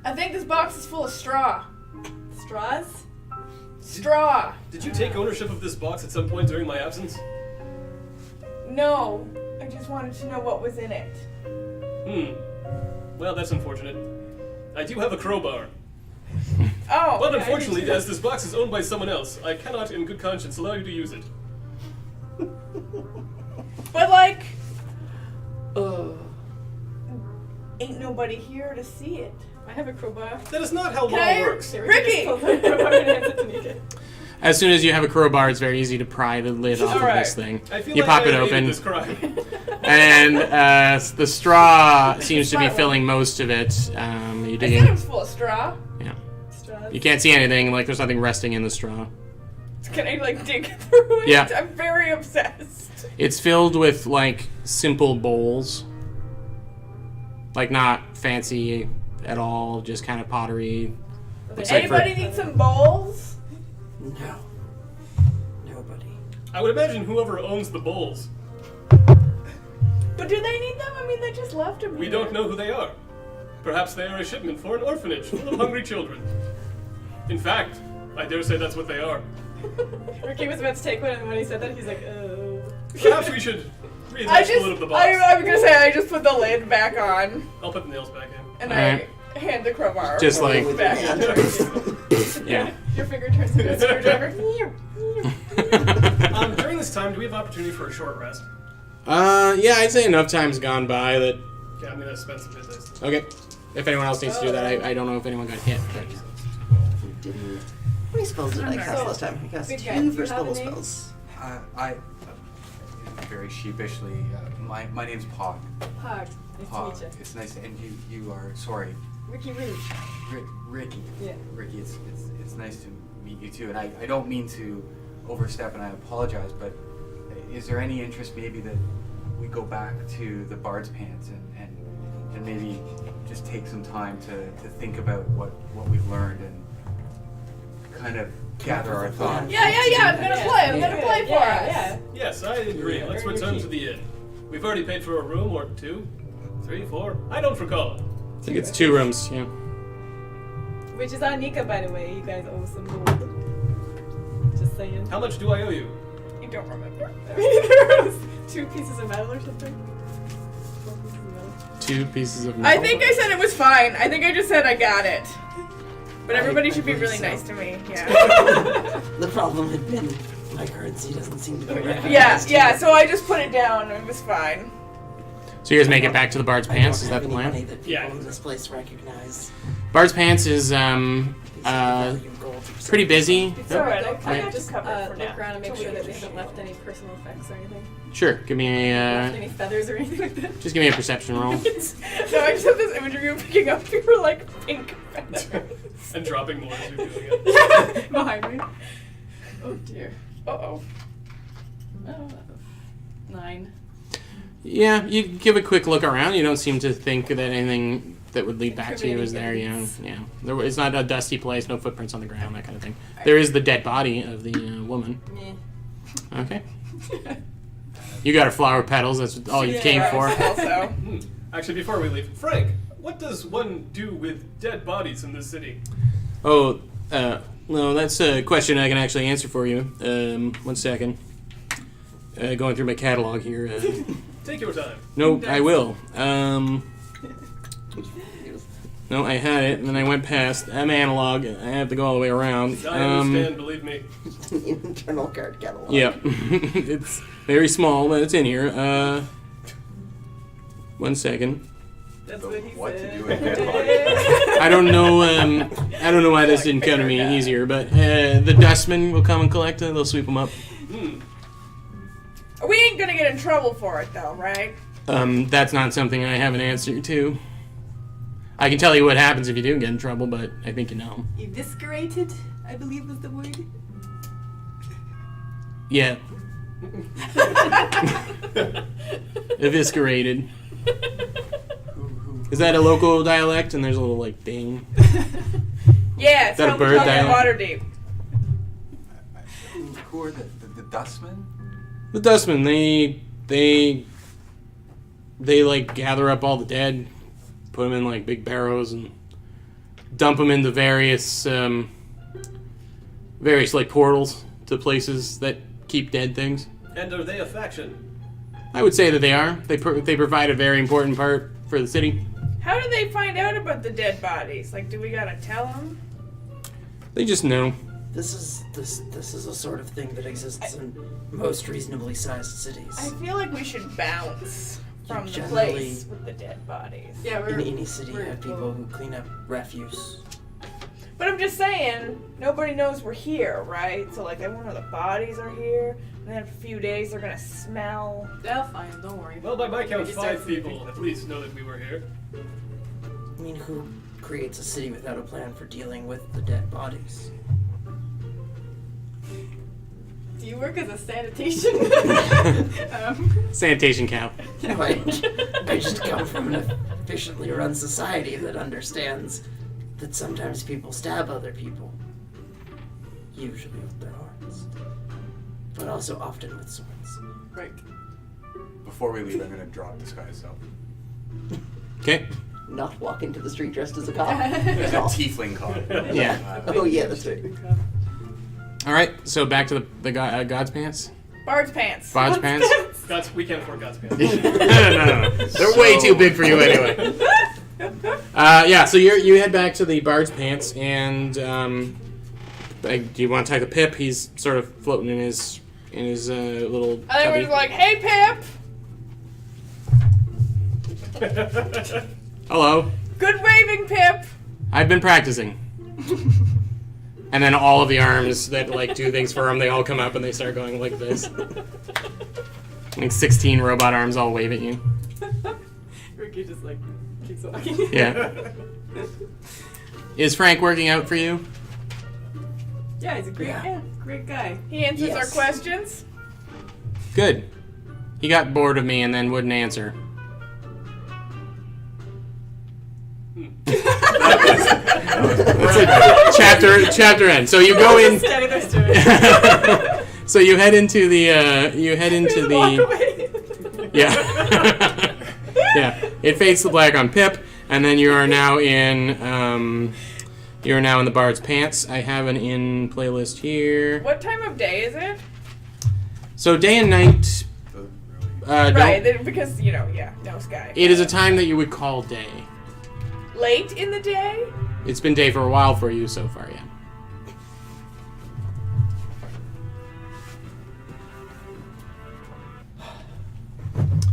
[SPEAKER 4] I think this box is full of straw.
[SPEAKER 6] Straws?
[SPEAKER 4] Straw.
[SPEAKER 5] Did you take ownership of this box at some point during my absence?
[SPEAKER 4] No, I just wanted to know what was in it.
[SPEAKER 5] Well, that's unfortunate. I do have a crowbar.
[SPEAKER 4] Oh.
[SPEAKER 5] But
[SPEAKER 4] okay.
[SPEAKER 5] unfortunately, as this box is owned by someone else, I cannot in good conscience allow you to use it.
[SPEAKER 4] But like, ain't nobody here to see it.
[SPEAKER 6] I have a crowbar.
[SPEAKER 5] That is not how law
[SPEAKER 4] Can I-
[SPEAKER 5] works.
[SPEAKER 4] Ricky!
[SPEAKER 2] As soon as you have a crowbar, it's very easy to pry the lid off of
[SPEAKER 4] Alright.
[SPEAKER 2] this thing.
[SPEAKER 5] I feel
[SPEAKER 2] You
[SPEAKER 5] like
[SPEAKER 2] pop
[SPEAKER 5] I
[SPEAKER 2] it
[SPEAKER 5] have aided
[SPEAKER 2] open,
[SPEAKER 5] this crime.
[SPEAKER 2] and the straw seems to be
[SPEAKER 4] Smart one.
[SPEAKER 2] filling most of it. You
[SPEAKER 4] I
[SPEAKER 2] dig
[SPEAKER 4] said it
[SPEAKER 2] in.
[SPEAKER 4] was full of straw.
[SPEAKER 2] Yeah.
[SPEAKER 6] Straws.
[SPEAKER 2] You can't see anything. Like there's nothing resting in the straw.
[SPEAKER 4] Can I like dig through it?
[SPEAKER 2] Yeah.
[SPEAKER 4] I'm very obsessed.
[SPEAKER 2] It's filled with like simple bowls, like not fancy at all, just kind of pottery. Looks like
[SPEAKER 4] Anybody need some bowls?
[SPEAKER 1] No. Nobody.
[SPEAKER 5] I would imagine whoever owns the bowls.
[SPEAKER 4] But do they need them? I mean, they just left them
[SPEAKER 5] We
[SPEAKER 4] here.
[SPEAKER 5] don't know who they are. Perhaps they are a shipment for an orphanage full of hungry children. In fact, I dare say that's what they are.
[SPEAKER 6] Ricky was about to take one, and when he said that, he's like, oh.
[SPEAKER 5] Perhaps we should reattach the lid of the box.
[SPEAKER 4] I'm gonna say I just put the lid back on,
[SPEAKER 5] I'll put the nails back in.
[SPEAKER 4] and
[SPEAKER 2] Alright.
[SPEAKER 4] I hand the crowbar.
[SPEAKER 2] Just like-
[SPEAKER 4] back on.
[SPEAKER 2] Yeah.
[SPEAKER 6] Your finger turns into a screwdriver.
[SPEAKER 5] During this time, do we have opportunity for a short rest?
[SPEAKER 2] Yeah, I'd say enough time's gone by that.
[SPEAKER 5] Yeah, I'm gonna spend some hit dice.
[SPEAKER 2] Okay. If anyone else needs to do that, I don't know if anyone got hit. But...
[SPEAKER 1] We didn't. How many spells did I cast last time? I cast
[SPEAKER 6] Big guy,
[SPEAKER 1] 2
[SPEAKER 6] do you
[SPEAKER 1] first
[SPEAKER 6] have a
[SPEAKER 1] level
[SPEAKER 6] name?
[SPEAKER 1] spells.
[SPEAKER 3] I very sheepishly, my name's Pog.
[SPEAKER 6] Pog. Nice
[SPEAKER 3] Pog.
[SPEAKER 6] to meet you.
[SPEAKER 3] It's nice, and you are, sorry,
[SPEAKER 6] Ricky Rouge.
[SPEAKER 3] Ricky.
[SPEAKER 6] Yeah.
[SPEAKER 3] Ricky, it's nice to meet you too, and I don't mean to overstep, and I apologize, but is there any interest maybe that we go back to the Bard's Pants and maybe just take some time to think about what we've learned and kind of gather our thoughts?
[SPEAKER 4] Yeah. I'm gonna play. I'm gonna play for us.
[SPEAKER 6] Yeah.
[SPEAKER 5] Yes, I agree. Let's return to the inn. We've already paid for a room, or 2, 3, 4. I don't recall.
[SPEAKER 2] I think it's 2 rooms, yeah.
[SPEAKER 6] Which is on Nika, by the way. You guys owe some gold. Just saying.
[SPEAKER 5] How much do I owe you?
[SPEAKER 4] You don't remember.
[SPEAKER 6] I mean, there was 2 pieces of metal or something. 4 pieces of metal.
[SPEAKER 2] 2 pieces of
[SPEAKER 4] I
[SPEAKER 2] metal.
[SPEAKER 4] think I said it was fine. I think I just said I got it. But everybody
[SPEAKER 1] I
[SPEAKER 4] should be
[SPEAKER 1] believe
[SPEAKER 4] really
[SPEAKER 1] so.
[SPEAKER 4] nice to me. Yeah.
[SPEAKER 1] The problem had been my currency doesn't seem to be recognized.
[SPEAKER 4] yeah. So I just put it down. It was fine.
[SPEAKER 2] So you guys make it back to the Bard's
[SPEAKER 1] I
[SPEAKER 2] Pants?
[SPEAKER 1] don't
[SPEAKER 2] Is
[SPEAKER 1] have
[SPEAKER 2] that the
[SPEAKER 1] any money
[SPEAKER 2] plan?
[SPEAKER 1] that people
[SPEAKER 5] Yeah.
[SPEAKER 1] in this place recognize.
[SPEAKER 2] Bard's Pants is
[SPEAKER 1] Value gold or
[SPEAKER 2] pretty busy.
[SPEAKER 6] It's
[SPEAKER 2] Yep.
[SPEAKER 6] alright. I
[SPEAKER 2] Right.
[SPEAKER 6] got just
[SPEAKER 4] Cover it for
[SPEAKER 6] look
[SPEAKER 4] now.
[SPEAKER 6] around and make
[SPEAKER 4] Till
[SPEAKER 6] sure
[SPEAKER 4] we
[SPEAKER 6] that we
[SPEAKER 4] get
[SPEAKER 6] haven't
[SPEAKER 4] the
[SPEAKER 6] left any personal effects or anything.
[SPEAKER 2] Sure. Give me
[SPEAKER 6] Left
[SPEAKER 2] a
[SPEAKER 6] any feathers or anything like that.
[SPEAKER 2] just give me a perception roll.
[SPEAKER 4] No, I just have this image of you picking up your like pink feathers
[SPEAKER 5] And dropping more as you're doing it.
[SPEAKER 6] Behind me. Oh dear.
[SPEAKER 4] oh.
[SPEAKER 6] Oh, 9.
[SPEAKER 2] Yeah, you give a quick look around. You don't seem to think that anything that would lead back to you is there. Yeah, yeah. It's not a dusty place. No footprints on the ground. That kind of thing. There is the dead body of the woman.
[SPEAKER 6] Meh.
[SPEAKER 2] Okay. You got her flower petals. That's all you came for.
[SPEAKER 4] Also.
[SPEAKER 5] Actually, before we leave, Frank, what does one do with dead bodies in this city?
[SPEAKER 2] Oh, no, that's a question I can actually answer for you. 1 second. Going through my catalog here.
[SPEAKER 5] Take your time.
[SPEAKER 2] No, I will. No, I had it, and then I went past. I'm analog. I have to go all the way around.
[SPEAKER 5] I understand, believe me.
[SPEAKER 1] Internal card catalog.
[SPEAKER 2] Yeah. It's very small, but it's in here. 1 second.
[SPEAKER 6] That's what he
[SPEAKER 3] What to
[SPEAKER 6] said.
[SPEAKER 3] do with dead bodies?
[SPEAKER 2] I don't know. I don't know why this didn't come to me easier, but the dustmen will come and collect it. They'll sweep them up.
[SPEAKER 4] We ain't gonna get in trouble for it though, right?
[SPEAKER 2] That's not something I have an answer to. I can tell you what happens if you do get in trouble, but I think you know.
[SPEAKER 6] Eviscerated, I believe was the word.
[SPEAKER 2] Yeah. Eviscerated. Is that a local dialect? And there's a little like ding.
[SPEAKER 4] Yeah, it's
[SPEAKER 2] that a
[SPEAKER 4] how we
[SPEAKER 2] bird
[SPEAKER 4] talk in
[SPEAKER 2] dialect?
[SPEAKER 4] Waterdeep.
[SPEAKER 3] Who are the dustmen?
[SPEAKER 2] The dustmen, they like gather up all the dead, put them in like big barrows, and dump them into various like portals to places that keep dead things.
[SPEAKER 5] And are they a faction?
[SPEAKER 2] I would say that they are. They provide a very important part for the city.
[SPEAKER 4] How do they find out about the dead bodies? Like, do we gotta tell them?
[SPEAKER 2] They just know.
[SPEAKER 1] This is a sort of thing that exists in most reasonably sized cities.
[SPEAKER 4] I feel like we should bounce from the
[SPEAKER 1] Generally-
[SPEAKER 4] place with the dead bodies.
[SPEAKER 6] Yeah,
[SPEAKER 1] In any city, you
[SPEAKER 6] we're-
[SPEAKER 1] have people who clean up refuse.
[SPEAKER 4] But I'm just saying, nobody knows we're here, right? So like, they won't know the bodies are here, and then in a few days they're gonna smell.
[SPEAKER 6] They'll find them, don't worry.
[SPEAKER 5] Well, by my count,
[SPEAKER 6] Maybe
[SPEAKER 5] 5
[SPEAKER 6] start
[SPEAKER 5] people at least know that we were here.
[SPEAKER 1] I mean, who creates a city without a plan for dealing with the dead bodies?
[SPEAKER 6] Do you work as a sanitation?
[SPEAKER 2] Sanitation cow.
[SPEAKER 1] No, I just come from an efficiently run society that understands that sometimes people stab other people. Usually with their hearts. But also often with swords.
[SPEAKER 6] Right.
[SPEAKER 3] Before we leave, I'm going to drop disguise self.
[SPEAKER 2] Okay.
[SPEAKER 1] not walk into the street dressed as a cop.
[SPEAKER 3] It's a tiefling card.
[SPEAKER 2] Yeah.
[SPEAKER 1] Oh yeah, that's right.
[SPEAKER 2] All right, so back to the God's pants.
[SPEAKER 4] Bard's pants.
[SPEAKER 2] God's pants.
[SPEAKER 5] Gods, we can't afford God's pants.
[SPEAKER 2] no. They're way too big for you anyway. Yeah, so you head back to the Bard's pants, and do you want to talk to Pip? He's sort of floating in his little.
[SPEAKER 4] I
[SPEAKER 2] cubby.
[SPEAKER 4] was like, "Hey, Pip,
[SPEAKER 2] Hello.
[SPEAKER 4] good waving, Pip."
[SPEAKER 2] I've been practicing. And then all of the arms that like do things for him, they all come up and they start going like this. Like 16 robot arms all wave at you.
[SPEAKER 6] Ricky just like keeps walking.
[SPEAKER 2] Yeah. Is Frank working out for you?
[SPEAKER 6] Yeah, he's a great guy.
[SPEAKER 4] He answers our
[SPEAKER 1] Yes.
[SPEAKER 4] questions.
[SPEAKER 2] Good. He got bored of me and then wouldn't answer. That's a chapter end. So you go in.
[SPEAKER 6] Standing there staring.
[SPEAKER 2] So you head into the
[SPEAKER 6] Walk away.
[SPEAKER 2] yeah. Yeah. It fades to black on Pip, and then you are now in the Bard's pants. I have an in playlist here.
[SPEAKER 4] What time of day is it?
[SPEAKER 2] So day and night.
[SPEAKER 4] Right, because no sky.
[SPEAKER 2] It is a time that you would call day.
[SPEAKER 4] Late in the day.
[SPEAKER 2] It's been day for a while for you so far, yeah.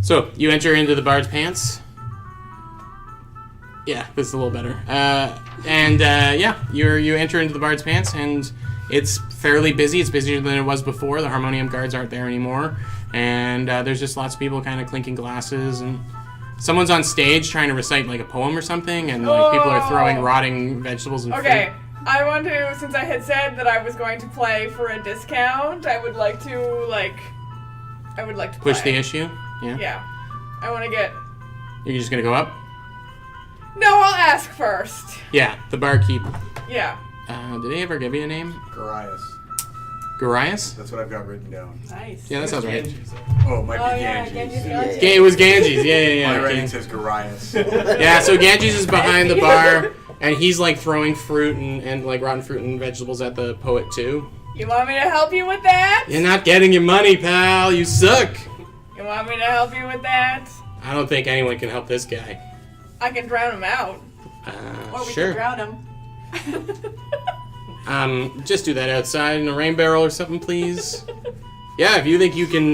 [SPEAKER 2] So, you enter into the Bard's pants. Yeah, this is a little better. You enter into the Bard's pants, and it's fairly busy. It's busier than it was before. The harmonium guards aren't there anymore. And there's just lots of people kind of clinking glasses, and someone's on stage trying to recite like a poem or something, and like people are throwing rotting vegetables and
[SPEAKER 4] Okay, I want to, since I had said that I was going to play for a discount, I would like to
[SPEAKER 2] push the
[SPEAKER 4] play.
[SPEAKER 2] issue. Yeah.
[SPEAKER 4] Yeah. I want to get...
[SPEAKER 2] You're just gonna go up.
[SPEAKER 4] No, I'll ask first.
[SPEAKER 2] Yeah, the barkeep.
[SPEAKER 4] Yeah.
[SPEAKER 2] Did he ever give you a name?
[SPEAKER 3] Garias.
[SPEAKER 2] Garias?
[SPEAKER 3] That's what I've got written down.
[SPEAKER 6] Nice.
[SPEAKER 2] Yeah, that sounds right.
[SPEAKER 3] Oh, it might be
[SPEAKER 6] yeah,
[SPEAKER 3] Ganges.
[SPEAKER 6] Ganges.
[SPEAKER 2] It was Ganges. Yeah.
[SPEAKER 3] My
[SPEAKER 2] Okay.
[SPEAKER 3] writing says Garias.
[SPEAKER 2] Yeah, so Ganges is behind the bar, and he's like throwing fruit and like rotten fruit and vegetables at the poet too.
[SPEAKER 4] You want me to help you with that?
[SPEAKER 2] You're not getting your money, pal. You suck.
[SPEAKER 4] You want me to help you with that?
[SPEAKER 2] I don't think anyone can help this guy.
[SPEAKER 4] I can drown him out.
[SPEAKER 6] Or we
[SPEAKER 2] Sure.
[SPEAKER 6] can drown him.
[SPEAKER 2] Just do that outside in a rain barrel or something, please. Yeah, if you think you can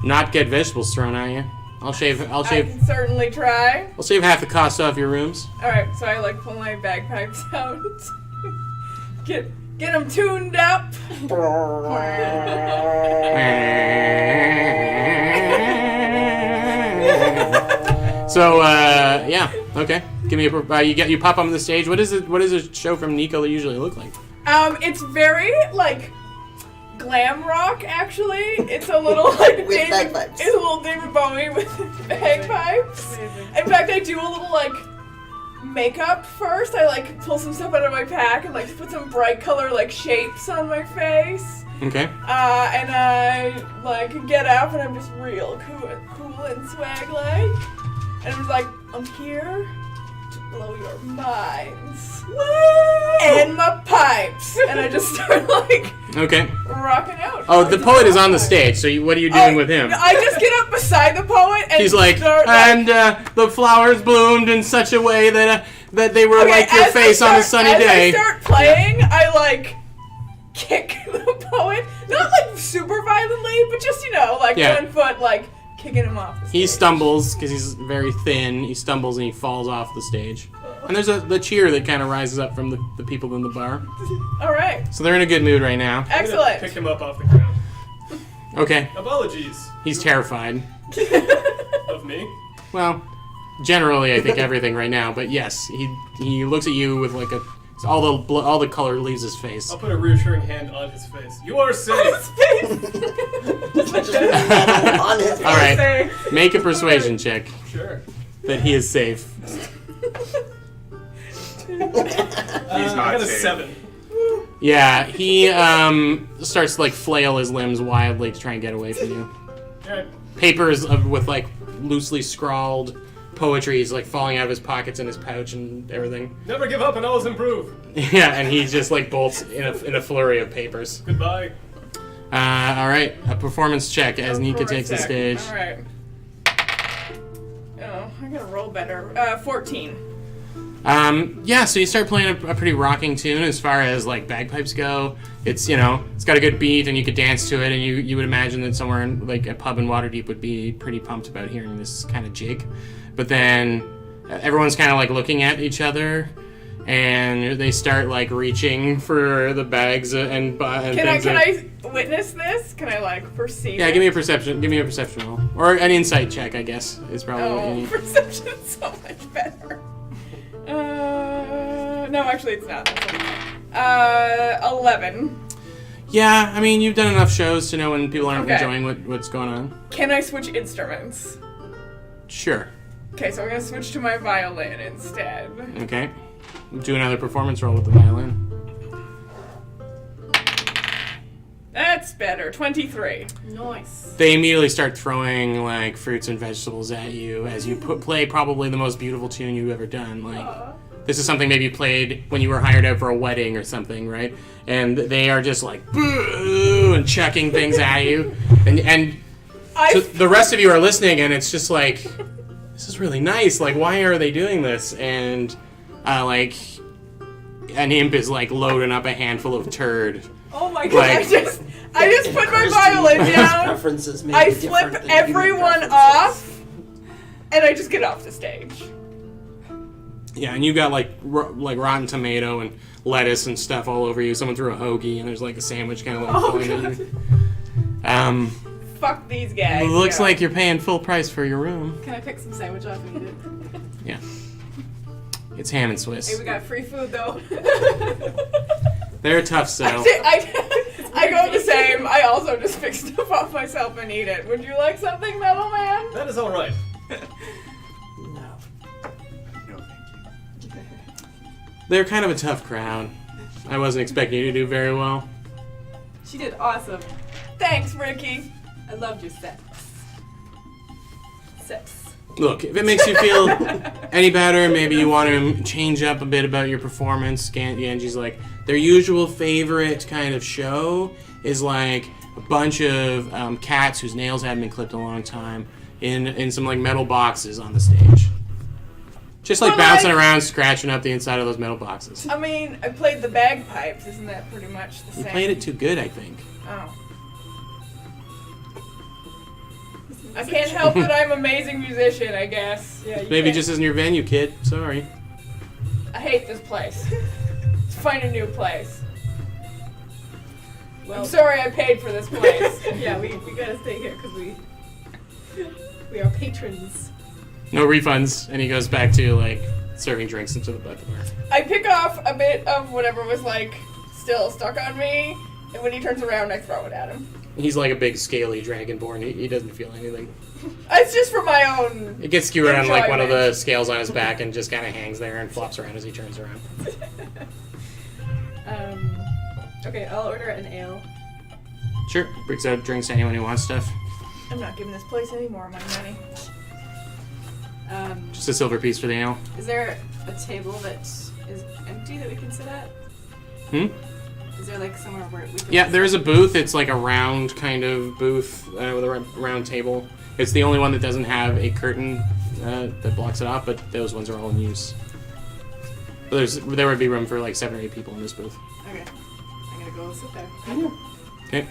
[SPEAKER 2] not get vegetables thrown at you, I'll shave
[SPEAKER 4] I can certainly try.
[SPEAKER 2] I'll shave half the cost off your rooms.
[SPEAKER 4] Alright, so I like pull my bagpipes out. Get them tuned up.
[SPEAKER 2] So yeah, okay. Give me a you pop on the stage. What is a show from Nico usually look like?
[SPEAKER 4] It's very like glam rock actually. It's a little like
[SPEAKER 1] With bagpipes.
[SPEAKER 4] It's a little David Bowie with bagpipes.
[SPEAKER 6] Amazing.
[SPEAKER 4] In fact, I do a little like makeup first. I like pull some stuff out of my pack and like put some bright color like shapes on my face.
[SPEAKER 2] Okay.
[SPEAKER 4] And I like get up and I'm just real cool and swag like. And I'm like, I'm here to blow your minds. And my pipes. And I just start like
[SPEAKER 2] Okay.
[SPEAKER 4] rocking out.
[SPEAKER 2] Oh, the poet is on the stage. So what are you doing with him?
[SPEAKER 4] I just get up beside the poet and
[SPEAKER 2] He's like,
[SPEAKER 4] start,
[SPEAKER 2] and the flowers bloomed in such a way that they were
[SPEAKER 4] Okay,
[SPEAKER 2] like your
[SPEAKER 4] as I
[SPEAKER 2] face on a
[SPEAKER 4] start-
[SPEAKER 2] sunny day.
[SPEAKER 4] As I start playing, I like kick the poet, not like super violently, but just like
[SPEAKER 2] Yeah.
[SPEAKER 4] 1 foot, like kicking him off the stage.
[SPEAKER 2] He stumbles because he's very thin. He stumbles and he falls off the stage. And there's the cheer that kind of rises up from the people in the bar.
[SPEAKER 4] All right,
[SPEAKER 2] So they're in a good mood right now.
[SPEAKER 5] I'm gonna
[SPEAKER 4] excellent.
[SPEAKER 5] pick him up off the ground.
[SPEAKER 2] Okay.
[SPEAKER 5] Apologies
[SPEAKER 2] He's terrified.
[SPEAKER 5] of me.
[SPEAKER 2] Well, generally, I think everything right now. But yes, he looks at you with like all the color leaves his face.
[SPEAKER 5] I'll put a reassuring hand on his face. You are safe.
[SPEAKER 1] On his
[SPEAKER 2] All right. Make a persuasion check
[SPEAKER 5] Sure.
[SPEAKER 2] that he is safe.
[SPEAKER 3] He's
[SPEAKER 5] I
[SPEAKER 3] not
[SPEAKER 5] got a
[SPEAKER 3] safe.
[SPEAKER 5] 7.
[SPEAKER 2] Yeah, he starts to like flail his limbs wildly to try and get away from you.
[SPEAKER 5] Alright.
[SPEAKER 2] Papers with like loosely scrawled poetry is like falling out of his pockets and his pouch and everything.
[SPEAKER 5] Never give up and always improve.
[SPEAKER 2] Yeah, and he just like bolts in a flurry of papers.
[SPEAKER 5] Goodbye.
[SPEAKER 2] All right, a performance check as Nika takes the stage.
[SPEAKER 4] All right. Oh, I gotta roll better. 14.
[SPEAKER 2] Yeah, so you start playing a pretty rocking tune as far as like bagpipes go. It's it's got a good beat and you could dance to it, and you would imagine that somewhere in like a pub in Waterdeep would be pretty pumped about hearing this kind of jig. But then everyone's kind of like looking at each other, and they start like reaching for the bags and things.
[SPEAKER 4] Can I witness this? Can I like perceive?
[SPEAKER 2] Yeah,
[SPEAKER 4] it?
[SPEAKER 2] give me a perception roll, or an insight check, I guess is probably what you need.
[SPEAKER 4] Perception's so much better. No, actually, it's not. 11.
[SPEAKER 2] Yeah, I mean, you've done enough shows to know when people aren't
[SPEAKER 4] Okay.
[SPEAKER 2] enjoying what's going on.
[SPEAKER 4] Can I switch instruments?
[SPEAKER 2] Sure.
[SPEAKER 4] Okay, so I'm gonna switch to my violin instead.
[SPEAKER 2] Okay. Do another performance roll with the violin.
[SPEAKER 4] That's better. 23.
[SPEAKER 6] Nice.
[SPEAKER 2] They immediately start throwing like fruits and vegetables at you as you play probably the most beautiful tune you've ever done. Like this is something maybe you played when you were hired out for a wedding or something, right? And they are just like boo and chucking things at you, and so the rest of you are listening, and it's just like, this is really nice. Like, why are they doing this? And like an imp is like loading up a handful of turd.
[SPEAKER 6] Oh my god.
[SPEAKER 2] Like-
[SPEAKER 4] I just put my violin down.
[SPEAKER 1] Preferences may
[SPEAKER 4] I
[SPEAKER 1] be different
[SPEAKER 4] flip
[SPEAKER 1] than human
[SPEAKER 4] everyone
[SPEAKER 1] preferences.
[SPEAKER 4] off, and I just get off the stage.
[SPEAKER 2] Yeah, and you got like rotten tomato and lettuce and stuff all over you. Someone threw a hoagie, and there's like a sandwich kind of like falling at you.
[SPEAKER 4] Fuck these guys.
[SPEAKER 2] Looks
[SPEAKER 4] yeah.
[SPEAKER 2] like you're paying full price for your room.
[SPEAKER 6] Can I pick some sandwich off and eat it?
[SPEAKER 2] Yeah. It's ham and
[SPEAKER 6] Hey,
[SPEAKER 2] Swiss.
[SPEAKER 6] we got free food though.
[SPEAKER 2] They're tough sell.
[SPEAKER 4] I go the same. I also just pick stuff off myself and eat it. Would you like something, Metal Man?
[SPEAKER 5] That is all right.
[SPEAKER 1] No.
[SPEAKER 3] No, thank you.
[SPEAKER 2] They're kind of a tough crowd. I wasn't expecting you to do very well.
[SPEAKER 6] She did awesome.
[SPEAKER 4] Thanks, Ricky.
[SPEAKER 6] I loved your sex. Sex.
[SPEAKER 2] Look, if it makes you feel any better, maybe you want to change up a bit about your performance. Genji's like, their usual favorite kind of show is like a bunch of cats whose nails haven't been clipped in a long time in some like metal boxes on the stage. Just like
[SPEAKER 4] But,
[SPEAKER 2] bouncing
[SPEAKER 4] like-
[SPEAKER 2] around, scratching up the inside of those metal boxes.
[SPEAKER 4] I mean, I played the bagpipes. Isn't that pretty much the
[SPEAKER 2] You
[SPEAKER 4] same?
[SPEAKER 2] played it too good, I think.
[SPEAKER 4] Oh. I can't help that I'm an amazing musician, I guess.
[SPEAKER 6] Yeah, you
[SPEAKER 2] Maybe
[SPEAKER 6] can't-
[SPEAKER 2] just isn't your venue, kid. Sorry.
[SPEAKER 4] I hate this place. Let's find a new place.
[SPEAKER 6] Well,
[SPEAKER 4] I'm sorry I paid for this place.
[SPEAKER 6] yeah, we gotta stay here because we are patrons.
[SPEAKER 2] No refunds, and he goes back to like serving drinks into the bar.
[SPEAKER 4] I pick off a bit of whatever was like still stuck on me, and when he turns around, I throw it at him.
[SPEAKER 2] He's like a big scaly dragonborn. He doesn't feel anything.
[SPEAKER 4] It's just for my own.
[SPEAKER 2] It gets skewered on like one of the
[SPEAKER 4] enjoyment.
[SPEAKER 2] scales on his back and just kind of hangs there and flops around as he turns around.
[SPEAKER 6] Okay, I'll order an ale.
[SPEAKER 2] Sure, brings out drinks to anyone who wants stuff.
[SPEAKER 4] I'm not giving this place any more of my money.
[SPEAKER 2] Just a silver piece for the ale.
[SPEAKER 6] Is there a table that is empty that we can sit at? Is there like somewhere where we can...
[SPEAKER 2] Yeah, there is a booth. It's like a round kind of booth with a round table. It's the only one that doesn't have a curtain that blocks it off, but those ones are all in use. But there would be room for like 7 or 8 people in this booth.
[SPEAKER 6] Okay. I'm gonna go sit there.
[SPEAKER 2] Okay.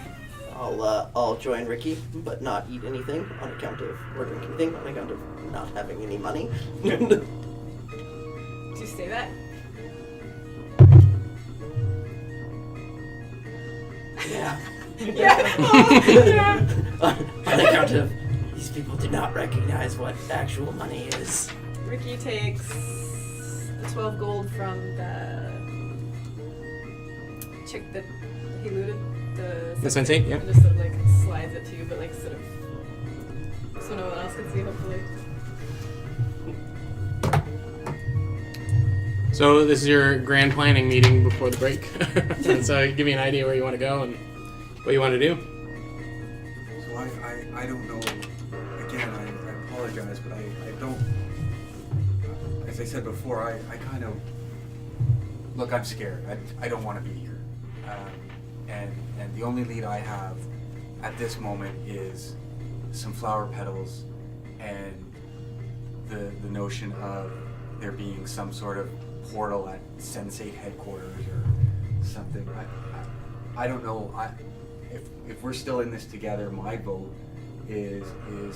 [SPEAKER 1] I'll join Ricky, but not eat anything on account of, or drink anything on account of not having any money.
[SPEAKER 6] Did you say that?
[SPEAKER 1] Yeah.
[SPEAKER 4] Yeah.
[SPEAKER 1] On account of these people do not recognize what actual money is.
[SPEAKER 6] Ricky takes the 12 gold from the chick that he looted.
[SPEAKER 2] The sensei, yeah.
[SPEAKER 6] And just sort of like slides it to you, but like sort of so no one else can see, hopefully.
[SPEAKER 2] So this is your grand planning meeting before the break. And so give me an idea where you want to go and what you want to do.
[SPEAKER 3] So I don't know. Again, I apologize, but I don't I said before, I kind of look. I'm scared. I don't want to be here, and the only lead I have at this moment is some flower petals and the notion of there being some sort of portal at Sensate headquarters or something. I don't know. If we're still in this together, my vote is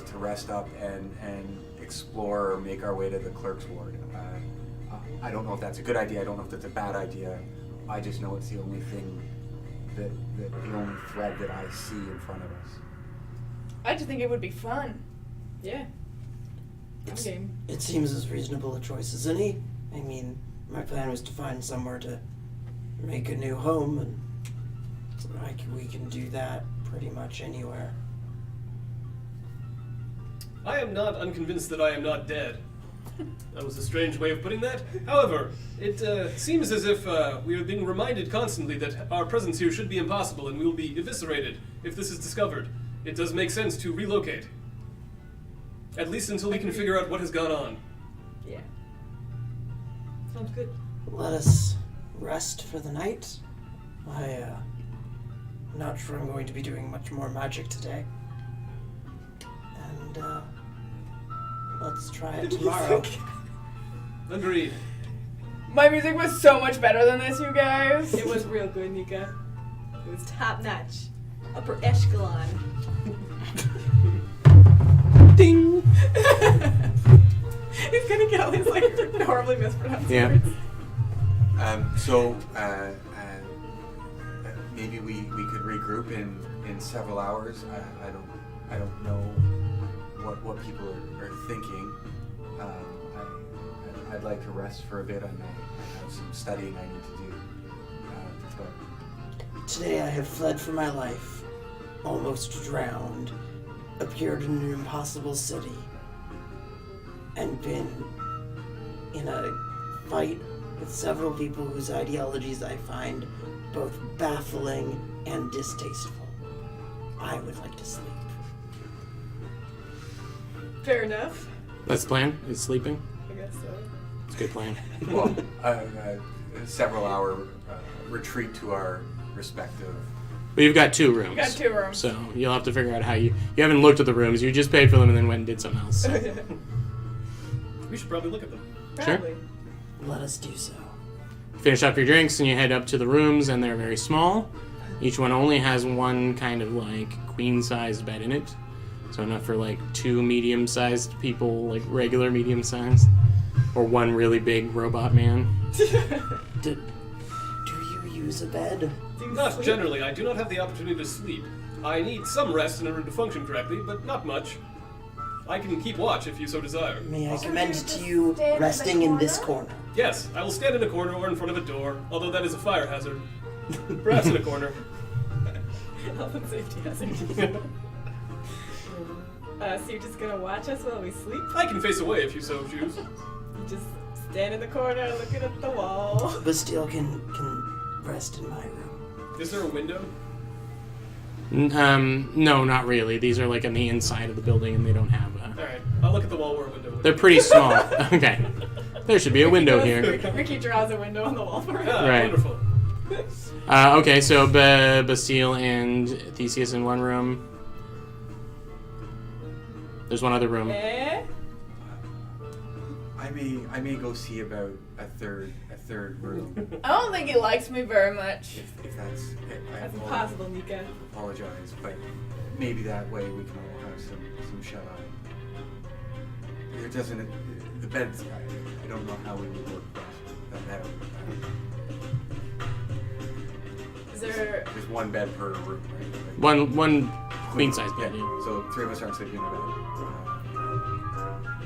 [SPEAKER 3] to rest up and explore or make our way to the clerk's ward. I don't know if that's a good idea. I don't know if that's a bad idea. I just know it's the only thing that the only thread that I see in front of us.
[SPEAKER 4] I just think it would be fun.
[SPEAKER 6] Yeah. I'm game.
[SPEAKER 1] It seems as reasonable a choice as any. I mean, my plan was to find somewhere to make a new home, and we can do that pretty much anywhere.
[SPEAKER 5] I am not unconvinced that I am not dead. That was a strange way of putting that. However, it seems as if we are being reminded constantly that our presence here should be impossible and we will be eviscerated if this is discovered. It does make sense to relocate. At least until we can figure out what has gone on.
[SPEAKER 6] Yeah. Sounds good.
[SPEAKER 1] Let us rest for the night. I'm not sure I'm going to be doing much more magic today. And let's try it tomorrow.
[SPEAKER 5] Agreed.
[SPEAKER 4] My music was so much better than this, you guys.
[SPEAKER 6] It was real good, Nika. It was top notch. Upper echelon.
[SPEAKER 2] Ding!
[SPEAKER 6] He's gonna get all these like horribly mispronounced
[SPEAKER 2] Yeah.
[SPEAKER 6] words.
[SPEAKER 3] So maybe we could regroup in several hours. I don't know what people are thinking. I'd like to rest for a bit. I have some studying I need to do. But
[SPEAKER 1] Today I have fled for my life, almost drowned, appeared in an impossible city, and been in a fight with several people whose ideologies I find both baffling and distasteful. I would like to sleep.
[SPEAKER 6] Fair enough.
[SPEAKER 2] That's the plan? Is sleeping?
[SPEAKER 6] I guess so.
[SPEAKER 2] It's a good plan.
[SPEAKER 3] well, several hour retreat to our respective.
[SPEAKER 2] But you've got 2 rooms.
[SPEAKER 4] We got 2 rooms.
[SPEAKER 2] So you'll have to figure out how you haven't looked at the rooms. You just paid for them and then went and did something else. So.
[SPEAKER 5] We should probably look at them.
[SPEAKER 6] Probably.
[SPEAKER 1] Let us do so.
[SPEAKER 2] Finish up your drinks and you head up to the rooms, and they're very small. Each one only has one kind of like queen-sized bed in it. So enough for like 2 medium-sized people, like regular medium-sized. Or 1 really big robot man.
[SPEAKER 1] Do you use a bed?
[SPEAKER 5] Not generally. I do not have the opportunity to sleep. I need some rest in order to function correctly, but not much. I can keep watch if you so desire.
[SPEAKER 1] May I
[SPEAKER 4] So
[SPEAKER 1] commend
[SPEAKER 4] you
[SPEAKER 1] to
[SPEAKER 4] just
[SPEAKER 1] you
[SPEAKER 4] stand in the
[SPEAKER 1] resting in this
[SPEAKER 4] corner?
[SPEAKER 1] corner?
[SPEAKER 5] Yes, I will stand in a corner or in front of a door, although that is a fire hazard. Perhaps in a corner.
[SPEAKER 6] Health and safety hazard. So you're just gonna watch us while we sleep?
[SPEAKER 5] I can face away if you so choose.
[SPEAKER 6] You just stand in the corner looking at the wall.
[SPEAKER 1] Bastille can rest in my room.
[SPEAKER 5] Is there a window?
[SPEAKER 2] No, not really. These are like on the inside of the building, and they don't have a.
[SPEAKER 5] Alright, I'll look at the wall where a window would
[SPEAKER 2] They're
[SPEAKER 5] be.
[SPEAKER 2] pretty small. Okay, there should be a window here.
[SPEAKER 6] Ricky draws a window on the wall for us.
[SPEAKER 5] Ah,
[SPEAKER 2] Right.
[SPEAKER 5] wonderful.
[SPEAKER 2] Okay, so Bastille and Theseus in one room. There's one other room.
[SPEAKER 6] Eh?
[SPEAKER 3] I may go see about a third room.
[SPEAKER 4] I don't think he likes me very much.
[SPEAKER 3] if that's
[SPEAKER 6] That's impossible, Nika.
[SPEAKER 3] apologize, but maybe that way we can all have some shut eye. It doesn't. The beds. I don't know how we would work that out.
[SPEAKER 6] Is there...
[SPEAKER 3] There's 1 bed per room, right?
[SPEAKER 2] One queen size bed.
[SPEAKER 3] Yeah.
[SPEAKER 2] Yeah.
[SPEAKER 3] So 3 of us aren't sleeping in a bed.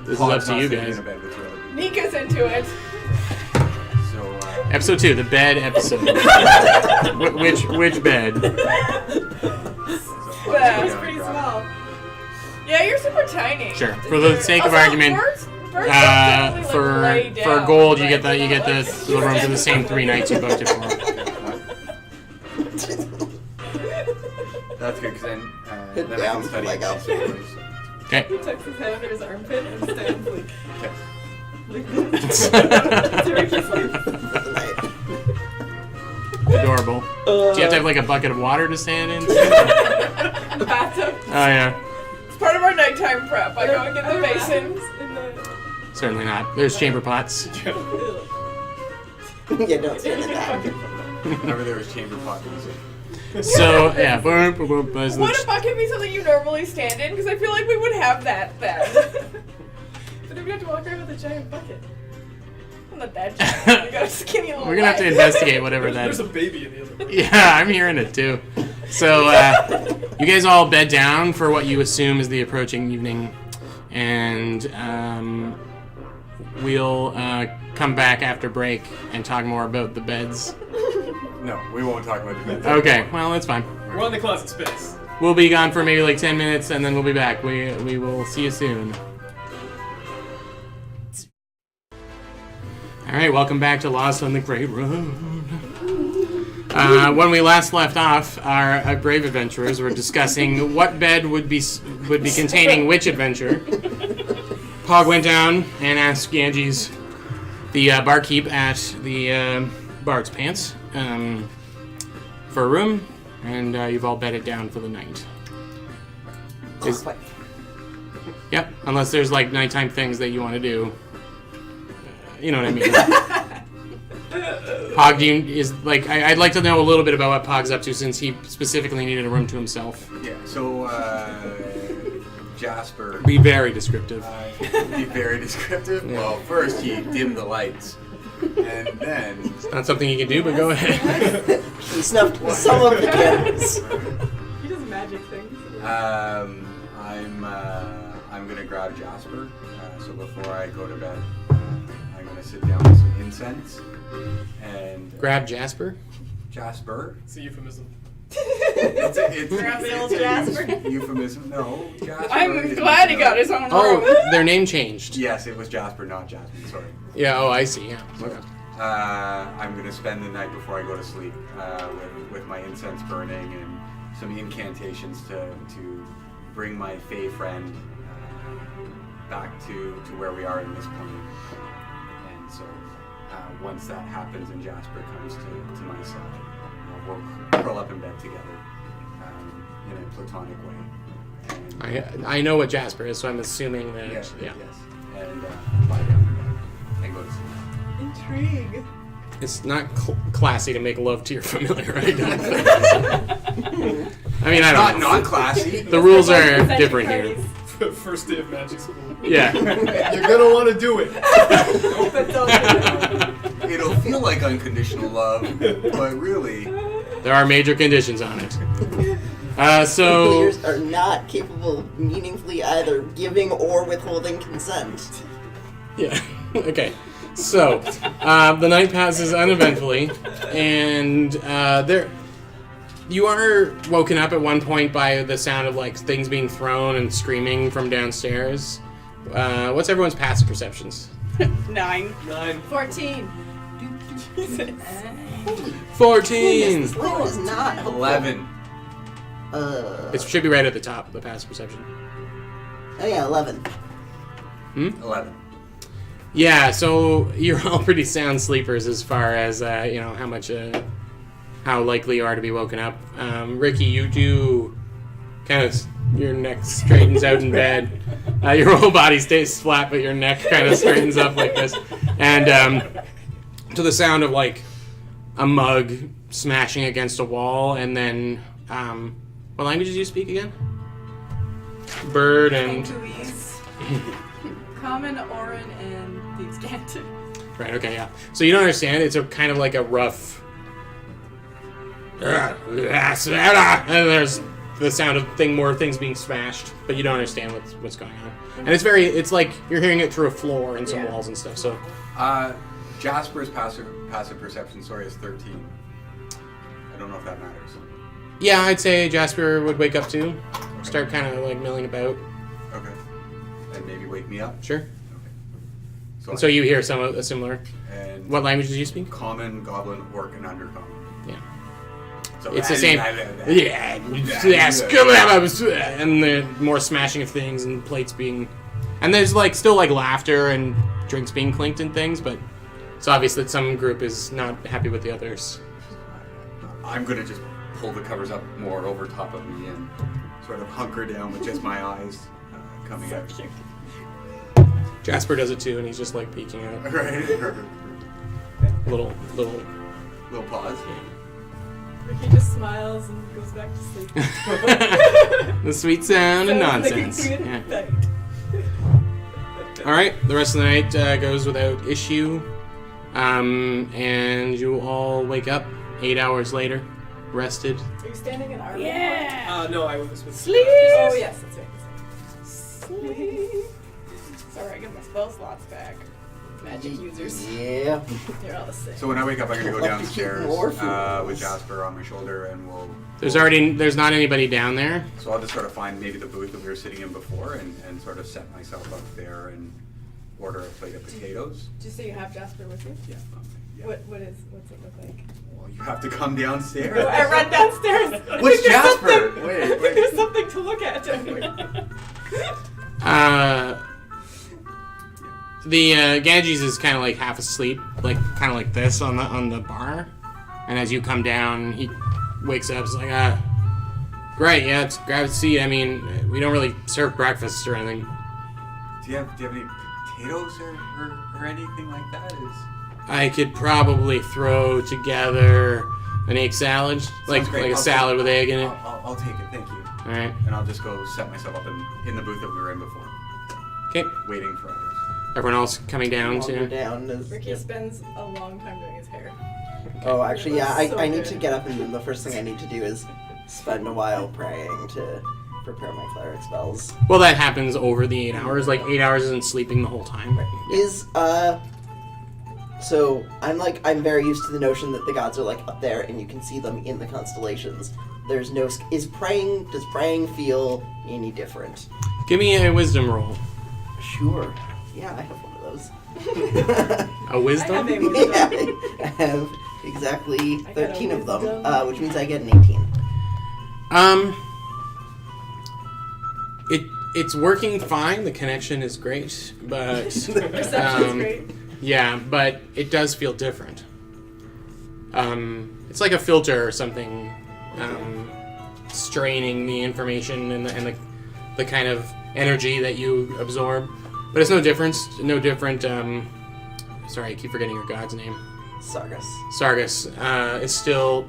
[SPEAKER 2] This is
[SPEAKER 3] Paul's
[SPEAKER 2] up to
[SPEAKER 3] not
[SPEAKER 2] you
[SPEAKER 3] sleeping
[SPEAKER 2] guys.
[SPEAKER 3] In a bed with 2 other people.
[SPEAKER 4] Nika's into it.
[SPEAKER 3] So.
[SPEAKER 2] Episode 2, the bed episode. which bed?
[SPEAKER 4] Yeah,
[SPEAKER 6] It's pretty small.
[SPEAKER 4] Yeah, you're super tiny.
[SPEAKER 2] Sure. For the sake of
[SPEAKER 4] Also,
[SPEAKER 2] argument,
[SPEAKER 4] birds don't generally, like, lay
[SPEAKER 2] for
[SPEAKER 4] down,
[SPEAKER 2] gold, you
[SPEAKER 4] right?
[SPEAKER 2] get the
[SPEAKER 4] They're not,
[SPEAKER 2] the rooms in the same 3 nights you booked it for.
[SPEAKER 3] That's good, because then I
[SPEAKER 1] down,
[SPEAKER 3] can study
[SPEAKER 1] like
[SPEAKER 3] it.
[SPEAKER 1] outside.
[SPEAKER 2] Okay.
[SPEAKER 6] He tucks his head under his armpit and stands like...
[SPEAKER 3] Okay.
[SPEAKER 6] Like this. So Ricky sleeps.
[SPEAKER 2] Adorable. Do you have to have like a bucket of water to stand in?
[SPEAKER 4] The bathtub.
[SPEAKER 2] Oh yeah.
[SPEAKER 4] It's part of our nighttime prep. I go and get the basins.
[SPEAKER 6] In the...
[SPEAKER 2] Certainly not. There's chamber pots.
[SPEAKER 1] Yeah, don't stand in that.
[SPEAKER 3] Whenever there was chamber pot music.
[SPEAKER 2] So yeah. Boom, boom, boom, buzz.
[SPEAKER 4] Would a bucket be something you normally stand in? Because I feel like we would have that then.
[SPEAKER 6] But then we have to walk around with a giant bucket.
[SPEAKER 4] I'm not that giant. You got a skinny little
[SPEAKER 2] We're gonna have to
[SPEAKER 4] leg.
[SPEAKER 2] investigate whatever that
[SPEAKER 5] There's
[SPEAKER 2] is.
[SPEAKER 5] a baby in the other.
[SPEAKER 2] Yeah, I'm hearing it too. So you guys all bed down for what you assume is the approaching evening, and we'll come back after break and talk more about the beds.
[SPEAKER 3] No, we won't talk about it.
[SPEAKER 2] Okay, well that's fine.
[SPEAKER 5] We're on the closet space.
[SPEAKER 2] We'll be gone for maybe like 10 minutes, and then we'll be back. We will see you soon. All right, welcome back to Lost on the Great Road. When we last left off, our brave adventurers were discussing what bed would be containing which adventure. Pog went down and asked Ganges, the barkeep at the Bard's Pants, for a room, and you've all bedded down for the night. Yep, unless there's like nighttime things that you want to do. You know what I mean. Pog, I'd like to know a little bit about what Pog's up to since he specifically needed a room to himself.
[SPEAKER 3] Yeah, so Jasper.
[SPEAKER 2] Be very descriptive.
[SPEAKER 3] Be very descriptive?
[SPEAKER 2] Yeah.
[SPEAKER 3] Well, first he dimmed the lights. And then.
[SPEAKER 2] It's not something you can do, but go ahead.
[SPEAKER 1] He snuffed some of the candles.
[SPEAKER 6] He does magic things.
[SPEAKER 3] I'm gonna grab Jasper. So before I go to bed, I'm gonna sit down with some incense and
[SPEAKER 2] Grab Jasper.
[SPEAKER 3] Jasper.
[SPEAKER 5] It's a euphemism.
[SPEAKER 6] Grab the old Jasper.
[SPEAKER 3] Euphemism. No, Jasper.
[SPEAKER 4] I'm glad he got his own room.
[SPEAKER 2] Oh, their name changed.
[SPEAKER 3] Yes, it was Jasper, not Jasmine. Sorry.
[SPEAKER 2] Yeah. Oh, I see. Yeah. Okay.
[SPEAKER 3] I'm gonna spend the night before I go to sleep with my incense burning and some incantations to bring my Fey friend back to where we are in this plane. And so once that happens and Jasper comes to my side, we'll curl up in bed together in a platonic way. And,
[SPEAKER 2] I know what Jasper is, so I'm assuming that.
[SPEAKER 3] yes,
[SPEAKER 2] Yeah.
[SPEAKER 3] yes. And lie down in bed and go to sleep.
[SPEAKER 6] Intrigue.
[SPEAKER 2] It's not classy to make love to your familiar. I don't think. I mean, I don't know.
[SPEAKER 3] Not classy.
[SPEAKER 2] The rules are different here.
[SPEAKER 5] First day of magic school.
[SPEAKER 2] Yeah.
[SPEAKER 5] You're gonna want to do it.
[SPEAKER 3] It'll feel like unconditional love, but really,
[SPEAKER 2] There are major conditions on it. So
[SPEAKER 1] Players are not capable of meaningfully either giving or withholding consent.
[SPEAKER 2] yeah. Okay. So the night passes uneventfully, and you are woken up at one point by the sound of like things being thrown and screaming from downstairs. What's everyone's passive perceptions?
[SPEAKER 4] 9.
[SPEAKER 6] 14.
[SPEAKER 2] 14.
[SPEAKER 1] This letter is not helpful.
[SPEAKER 3] 11.
[SPEAKER 2] It should be right at the top. The passive perception.
[SPEAKER 1] Oh yeah, 11.
[SPEAKER 3] 11.
[SPEAKER 2] Yeah. So you're all pretty sound sleepers as far as how likely you are to be woken up. Ricky, you do kind of your neck straightens out in bed. Your whole body stays flat, but your neck kind of straightens up like this, and to the sound of like a mug smashing against a wall, and then what languages do you speak again? Bird and
[SPEAKER 6] Portuguese. Common, Orin, and the Extant.
[SPEAKER 2] right. Okay, yeah. So you don't understand. It's a kind of like a rough. And there's the sound of more things being smashed, but you don't understand what's going on. And it's like you're hearing it through a floor and some walls and stuff. So
[SPEAKER 3] Jasper's passive perception, is 13. I don't know if that matters.
[SPEAKER 2] yeah, I'd say Jasper would wake up too, start kind of like milling about.
[SPEAKER 3] Okay. And maybe wake me up?
[SPEAKER 2] Sure.
[SPEAKER 3] Okay.
[SPEAKER 2] And so you hear some of a similar.
[SPEAKER 3] And
[SPEAKER 2] What languages do you speak?
[SPEAKER 3] Common, Goblin, Orc, and Undercommon.
[SPEAKER 2] Yeah.
[SPEAKER 3] So
[SPEAKER 2] It's the same. Yeah. Yes. And the more smashing of things and plates being And there's like still like laughter and drinks being clinked and things, but it's obvious that some group is not happy with the others.
[SPEAKER 3] I'm gonna just pull the covers up more over top of me and sort of hunker down with just my eyes coming out.
[SPEAKER 2] Jasper does it too, and he's just like peeking out.
[SPEAKER 3] Right.
[SPEAKER 2] Little.
[SPEAKER 3] Little pause.
[SPEAKER 6] Ricky just smiles and goes back to sleep.
[SPEAKER 2] The sweet sound and
[SPEAKER 6] Sounds like a
[SPEAKER 2] nonsense.
[SPEAKER 6] good
[SPEAKER 2] Yeah.
[SPEAKER 6] night.
[SPEAKER 2] All right, the rest of the night goes without issue, and you all wake up 8 hours later, rested.
[SPEAKER 6] Are you standing in armor?
[SPEAKER 4] Yeah.
[SPEAKER 5] No, I was with
[SPEAKER 4] Sleep.
[SPEAKER 6] Oh yes, that's right.
[SPEAKER 4] Sleep. Sorry, I get my spell slots back.
[SPEAKER 6] Magic users.
[SPEAKER 1] Yeah.
[SPEAKER 6] They're all the same.
[SPEAKER 3] So when I wake up, I'm gonna go
[SPEAKER 1] Love to keep
[SPEAKER 3] downstairs
[SPEAKER 1] more fools.
[SPEAKER 3] with Jasper on my shoulder, and
[SPEAKER 2] There's not anybody down there.
[SPEAKER 3] So I'll just sort of find maybe the booth that we were sitting in before, and sort of set myself up there and order a plate of potatoes.
[SPEAKER 6] Did you say you have Jasper with you?
[SPEAKER 3] Yeah. Yeah.
[SPEAKER 6] What's it look like?
[SPEAKER 3] Well, you have to come downstairs.
[SPEAKER 6] I run downstairs. I
[SPEAKER 3] What's
[SPEAKER 6] think there's
[SPEAKER 3] Jasper?
[SPEAKER 6] something-
[SPEAKER 3] Wait,
[SPEAKER 6] I think
[SPEAKER 3] wait.
[SPEAKER 6] there's something to look at.
[SPEAKER 2] The Ganges is kind of like half asleep, like kind of like this on the bar, and as you come down, he wakes up. He's like, great, yeah, it's grab a seat. I mean, we don't really serve breakfast or anything.
[SPEAKER 3] Do you have any potatoes or anything like that?
[SPEAKER 2] I could probably throw together an egg salad, like
[SPEAKER 3] Sounds great.
[SPEAKER 2] a
[SPEAKER 3] I'll
[SPEAKER 2] salad
[SPEAKER 3] take-
[SPEAKER 2] with egg in it.
[SPEAKER 3] I'll take it, thank you.
[SPEAKER 2] All right,
[SPEAKER 3] And I'll just go set myself up in the booth that we were in before,
[SPEAKER 2] okay.
[SPEAKER 3] waiting for others.
[SPEAKER 2] Everyone else coming down
[SPEAKER 1] Wander
[SPEAKER 2] too.
[SPEAKER 1] down is,
[SPEAKER 6] Ricky
[SPEAKER 1] yeah.
[SPEAKER 6] spends a long time doing his hair.
[SPEAKER 1] Oh, actually, yeah.
[SPEAKER 6] So
[SPEAKER 1] I need
[SPEAKER 6] good.
[SPEAKER 1] to get up, and then the first thing I need to do is spend a while praying to prepare my cleric spells.
[SPEAKER 2] Well, that happens over the 8 hours. Like 8 hours isn't sleeping the whole time.
[SPEAKER 1] Is so I'm very used to the notion that the gods are like up there, and you can see them in the constellations. There's no does praying feel any different?
[SPEAKER 2] Give me a wisdom roll.
[SPEAKER 1] Sure. Yeah, I have one of those.
[SPEAKER 2] A wisdom?
[SPEAKER 6] I have a wisdom.
[SPEAKER 1] Yeah, I have exactly
[SPEAKER 6] I got a
[SPEAKER 1] 13 of them,
[SPEAKER 6] wisdom.
[SPEAKER 1] which means I get an 18.
[SPEAKER 2] It's working fine. The connection is great, but
[SPEAKER 6] Perception's great.
[SPEAKER 2] yeah, but it does feel different. It's like a filter or something, straining the information and the kind of energy that you absorb. But it's no different. Sorry, I keep forgetting your god's name.
[SPEAKER 1] Sargus.
[SPEAKER 2] Sargus. It's still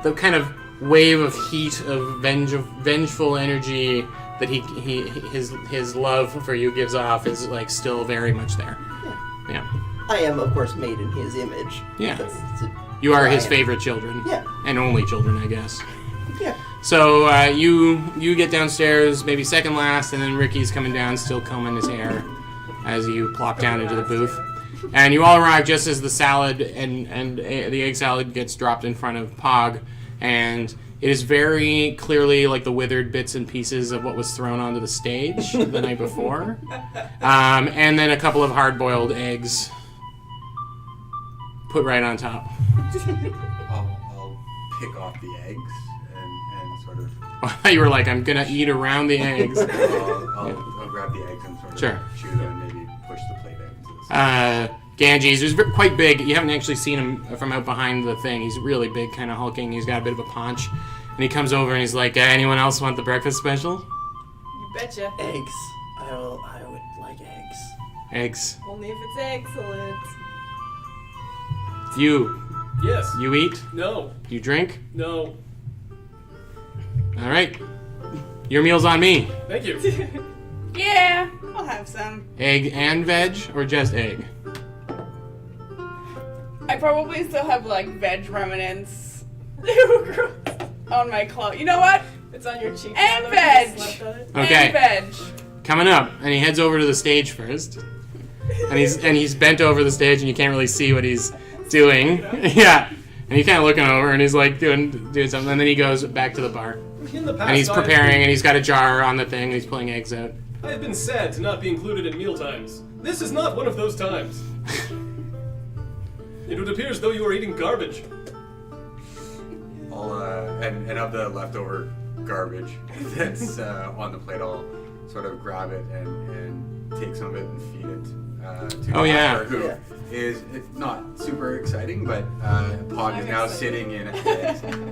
[SPEAKER 2] the kind of wave of heat of vengeful energy that his love for you gives off is like still very much there. Yeah.
[SPEAKER 1] I am, of course, made in his image.
[SPEAKER 2] Yeah.
[SPEAKER 1] That's it.
[SPEAKER 2] You are
[SPEAKER 1] I
[SPEAKER 2] his
[SPEAKER 1] am.
[SPEAKER 2] favorite children.
[SPEAKER 1] Yeah.
[SPEAKER 2] And only children, I guess.
[SPEAKER 1] Yeah.
[SPEAKER 2] So you get downstairs, maybe second last, and then Ricky's coming down, still combing his hair, as you plop down into the booth. And you all arrive just as the salad and the egg salad gets dropped in front of Pog, and it is very clearly like the withered bits and pieces of what was thrown onto the stage the night before, and then a couple of hard-boiled eggs put right on top.
[SPEAKER 3] I'll pick off the eggs and sort of.
[SPEAKER 2] I thought you were like, I'm gonna eat around the eggs.
[SPEAKER 3] I'll grab the eggs and sort of
[SPEAKER 2] Sure.
[SPEAKER 3] chew them and maybe push the plate out into the side.
[SPEAKER 2] Ganges is quite big. You haven't actually seen him from out behind the thing. He's really big, kind of hulking. He's got a bit of a paunch. And he comes over and he's like, anyone else want the breakfast special?
[SPEAKER 6] You betcha.
[SPEAKER 1] Eggs. I would like eggs.
[SPEAKER 2] Eggs.
[SPEAKER 6] Only if it's excellent.
[SPEAKER 2] You
[SPEAKER 5] Yes.
[SPEAKER 2] eat?
[SPEAKER 5] No.
[SPEAKER 2] You drink?
[SPEAKER 5] No.
[SPEAKER 2] All right. Your meal's on me.
[SPEAKER 5] Thank you.
[SPEAKER 4] Yeah, I'll have some.
[SPEAKER 2] Egg and veg, or just egg?
[SPEAKER 4] I probably still have like veg remnants on my clothes. You know what?
[SPEAKER 6] It's on your cheek.
[SPEAKER 4] And
[SPEAKER 6] now that you
[SPEAKER 4] veg.
[SPEAKER 6] slept on it.
[SPEAKER 2] Okay.
[SPEAKER 4] And veg.
[SPEAKER 2] Coming up, and he heads over to the stage first. And he's bent over the stage, and you can't really see what he's doing. Yeah. And he's kind of looking over, and he's like doing something, and then he goes back to the bar.
[SPEAKER 5] In the past,
[SPEAKER 2] And he's preparing, and he's got a jar on the thing, and he's pulling eggs out.
[SPEAKER 5] I have been sad to not be included in meal times. This is not one of those times. It would appear as though you are eating garbage.
[SPEAKER 3] I'll and of the leftover garbage that's on the plate, I'll sort of grab it and take some of it and feed it to
[SPEAKER 2] Oh, yeah.
[SPEAKER 3] Jasper, who
[SPEAKER 1] Yeah.
[SPEAKER 3] is it's not super exciting, but Pog is now sitting in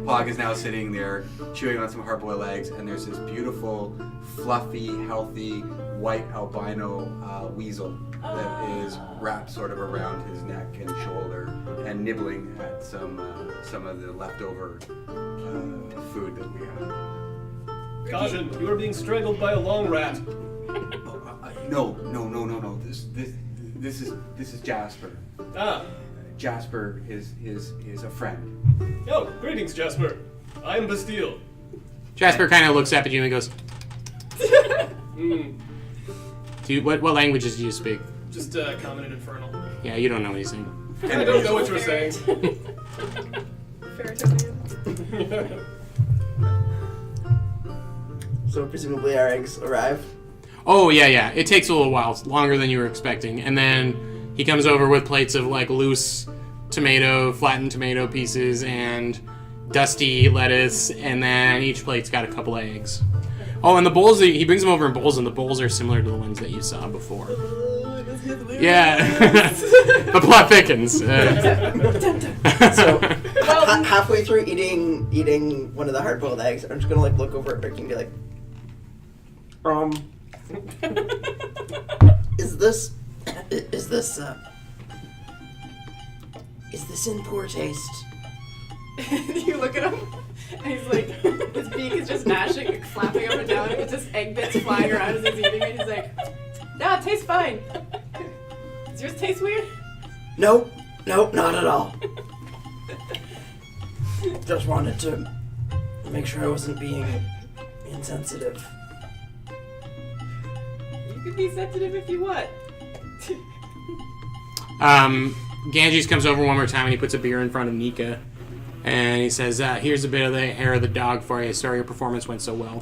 [SPEAKER 3] Pog is now sitting there chewing on some hard-boiled eggs, and there's this beautiful, fluffy, healthy, white albino weasel that is wrapped sort of around his neck and shoulder and nibbling at some of the leftover food that we have.
[SPEAKER 5] Caution, you are being strangled by a long rat.
[SPEAKER 3] No. This is Jasper.
[SPEAKER 5] Ah.
[SPEAKER 3] Jasper is a friend.
[SPEAKER 5] Oh, greetings, Jasper. I am Bastille.
[SPEAKER 2] Jasper kind of looks up at you and goes,
[SPEAKER 5] Hmm.
[SPEAKER 2] what languages do you speak?
[SPEAKER 5] Just common and infernal.
[SPEAKER 2] Yeah, you don't know what he's saying.
[SPEAKER 5] I don't know what you're saying.
[SPEAKER 6] Fair to you.
[SPEAKER 1] So presumably our eggs arrive.
[SPEAKER 2] Oh, yeah. It takes a little while, longer than you were expecting. And then he comes over with plates of, like, loose flattened tomato pieces and dusty lettuce, and then each plate's got a couple of eggs. Oh, and the bowls, he brings them over in bowls, and the bowls are similar to the ones that you saw before. Yeah. The plot thickens.
[SPEAKER 1] So halfway through eating one of the hard-boiled eggs, I'm just gonna like look over at Ricky and be like, is this in poor taste?
[SPEAKER 6] You look at him, and he's like, his beak is just gnashing, like, flapping up and down, with just egg bits flying around as he's eating it. He's like, no, it tastes fine. Does yours taste weird?
[SPEAKER 1] Nope, not at all. Just wanted to make sure I wasn't being insensitive.
[SPEAKER 6] You can be sensitive if you want.
[SPEAKER 2] Ganges comes over one more time and he puts a beer in front of Nika. And he says, here's a bit of the hair of the dog for you. Sorry your performance went so well.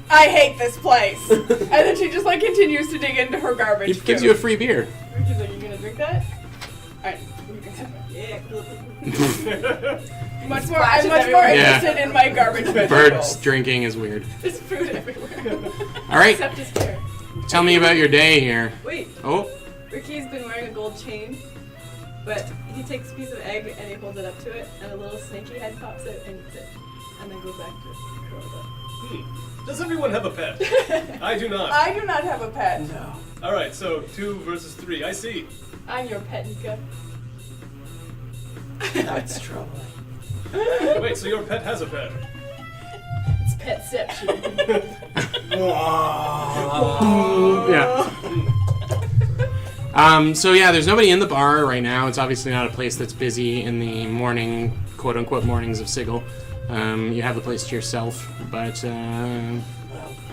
[SPEAKER 4] I hate this place. And then she just like continues to dig into her garbage.
[SPEAKER 2] He gives you a free beer.
[SPEAKER 6] Ricky's like, you gonna drink that?
[SPEAKER 4] Alright.
[SPEAKER 6] Yeah, cool.
[SPEAKER 4] I'm much more
[SPEAKER 2] Yeah.
[SPEAKER 4] interested in my garbage vegetables.
[SPEAKER 2] Birds drinking is weird.
[SPEAKER 6] There's food everywhere.
[SPEAKER 2] All right,
[SPEAKER 6] Except his hair.
[SPEAKER 2] tell me about your day here.
[SPEAKER 6] Wait,
[SPEAKER 2] Oh,
[SPEAKER 6] Ricky's been wearing a gold chain, but he takes a piece of egg and he holds it up to it, and a little snaky head pops out and eats it, and then goes back to curls up.
[SPEAKER 5] Does everyone have a pet? I do not.
[SPEAKER 4] I do not have a pet.
[SPEAKER 1] No.
[SPEAKER 5] Alright, so 2 versus 3. I see.
[SPEAKER 6] I'm your pet, Nika.
[SPEAKER 1] That's troubling.
[SPEAKER 5] Wait, so your pet has a pet?
[SPEAKER 6] It's petception.
[SPEAKER 2] yeah. So yeah, there's nobody in the bar right now. It's obviously not a place that's busy in the morning, quote unquote, mornings of Sigil. You have the place to yourself, but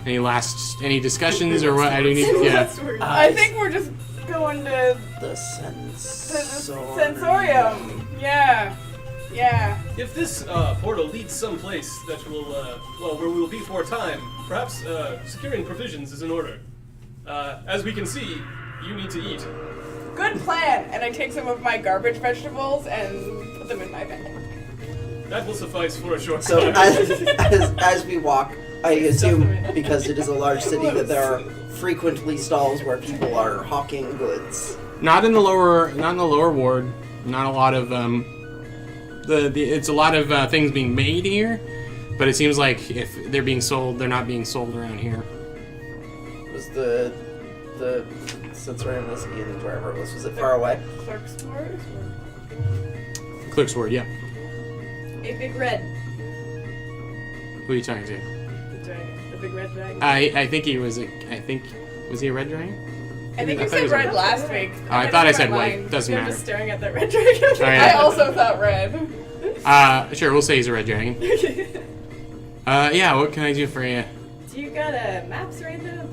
[SPEAKER 2] any discussions or what? I do need, yeah.
[SPEAKER 4] I think we're just going to
[SPEAKER 1] The
[SPEAKER 4] the
[SPEAKER 1] sensorium.
[SPEAKER 4] sensorium. Yeah.
[SPEAKER 5] If this portal leads someplace that will, where we will be for a time, perhaps securing provisions is in order. As we can see, you need to eat.
[SPEAKER 4] Good plan. And I take some of my garbage vegetables and put them in my bag.
[SPEAKER 5] That will suffice for a short
[SPEAKER 1] So
[SPEAKER 5] time.
[SPEAKER 1] as we walk, I assume because it is a large city that there are frequently stalls where people are hawking goods.
[SPEAKER 2] Not in the lower ward. Not a lot of it's a lot of things being made here, but it seems like if they're being sold, they're not being sold around here.
[SPEAKER 1] Was the sensorium was in wherever it was it far away?
[SPEAKER 4] Clerk's ward?
[SPEAKER 2] Clerk's ward, yeah.
[SPEAKER 6] A big red.
[SPEAKER 2] Who are you talking to?
[SPEAKER 6] The dragon. The big red dragon.
[SPEAKER 2] I think he was was he a red dragon?
[SPEAKER 4] I think
[SPEAKER 2] I
[SPEAKER 4] you
[SPEAKER 2] thought it
[SPEAKER 4] said
[SPEAKER 2] was
[SPEAKER 4] red
[SPEAKER 2] red.
[SPEAKER 4] last week.
[SPEAKER 2] I thought I said white. Doesn't
[SPEAKER 6] I'm
[SPEAKER 2] matter.
[SPEAKER 6] just staring at that red dragon.
[SPEAKER 2] yeah.
[SPEAKER 4] I also thought red.
[SPEAKER 2] Sure, we'll say he's a red dragon. Yeah, what can I do for you?
[SPEAKER 6] Do you got maps or anything?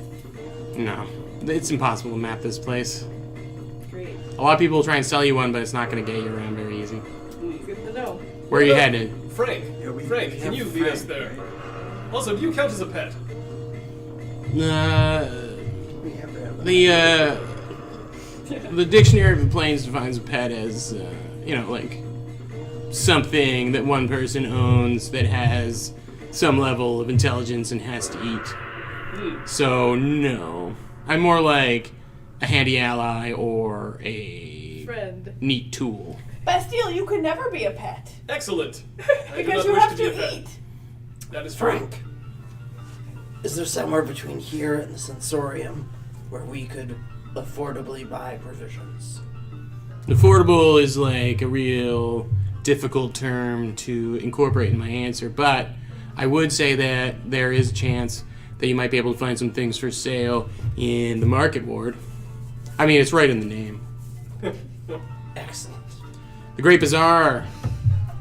[SPEAKER 2] No, it's impossible to map this place.
[SPEAKER 6] Great.
[SPEAKER 2] A lot of people will try and sell you one, but it's not going to get you around very easy.
[SPEAKER 6] Good to know.
[SPEAKER 2] Where are you headed?
[SPEAKER 5] Frank,
[SPEAKER 3] we
[SPEAKER 5] Frank, can
[SPEAKER 3] have
[SPEAKER 5] you lead us
[SPEAKER 3] Frank,
[SPEAKER 5] there?
[SPEAKER 3] right?
[SPEAKER 5] Also, do you count as a pet?
[SPEAKER 2] The dictionary of the plains defines a pet as, like something that one person owns that has some level of intelligence and has to eat. So, no. I'm more like a handy ally or a
[SPEAKER 4] Friend.
[SPEAKER 2] neat tool.
[SPEAKER 4] Bastille, you could never be a pet.
[SPEAKER 5] Excellent. I do
[SPEAKER 4] Because
[SPEAKER 5] not
[SPEAKER 4] you
[SPEAKER 5] wish
[SPEAKER 4] have
[SPEAKER 5] be a
[SPEAKER 4] to
[SPEAKER 5] pet.
[SPEAKER 4] eat.
[SPEAKER 5] That is true.
[SPEAKER 1] Frank, is there somewhere between here and the sensorium where we could affordably buy provisions?
[SPEAKER 2] Affordable is like a real difficult term to incorporate in my answer, but I would say that there is a chance that you might be able to find some things for sale in the market ward. I mean, it's right in the name.
[SPEAKER 1] Excellent.
[SPEAKER 2] The Great Bazaar.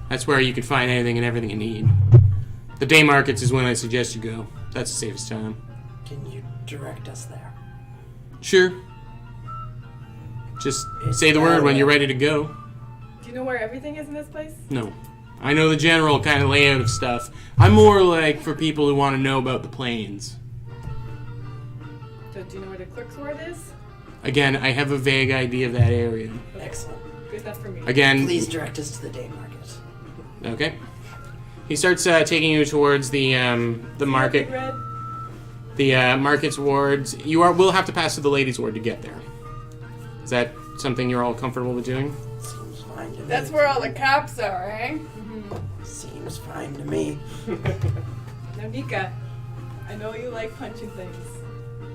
[SPEAKER 2] That's where you can find anything and everything you need. The day markets is when I suggest you go. That's the safest time.
[SPEAKER 1] Can you direct us there?
[SPEAKER 2] Sure. Just
[SPEAKER 1] It's
[SPEAKER 2] say the
[SPEAKER 1] that
[SPEAKER 2] word when
[SPEAKER 1] way.
[SPEAKER 2] you're ready to go.
[SPEAKER 4] Do you know where everything is in this place?
[SPEAKER 2] No. I know the general kind of layout of stuff. I'm more like for people who want to know about the planes.
[SPEAKER 4] So do you know where the clerk's ward is?
[SPEAKER 2] Again, I have a vague idea of that area.
[SPEAKER 1] Excellent.
[SPEAKER 4] Good enough for me.
[SPEAKER 2] Again,
[SPEAKER 1] Please direct us to the day market.
[SPEAKER 2] okay. He starts taking you towards the market,
[SPEAKER 4] Big Red?
[SPEAKER 2] the markets wards. Will have to pass through the ladies' ward to get there. Is that something you're all comfortable with doing?
[SPEAKER 1] Seems fine to me.
[SPEAKER 4] That's where all the cops are, eh?
[SPEAKER 1] Seems fine to me.
[SPEAKER 4] Now, Nika, I know you like punching things.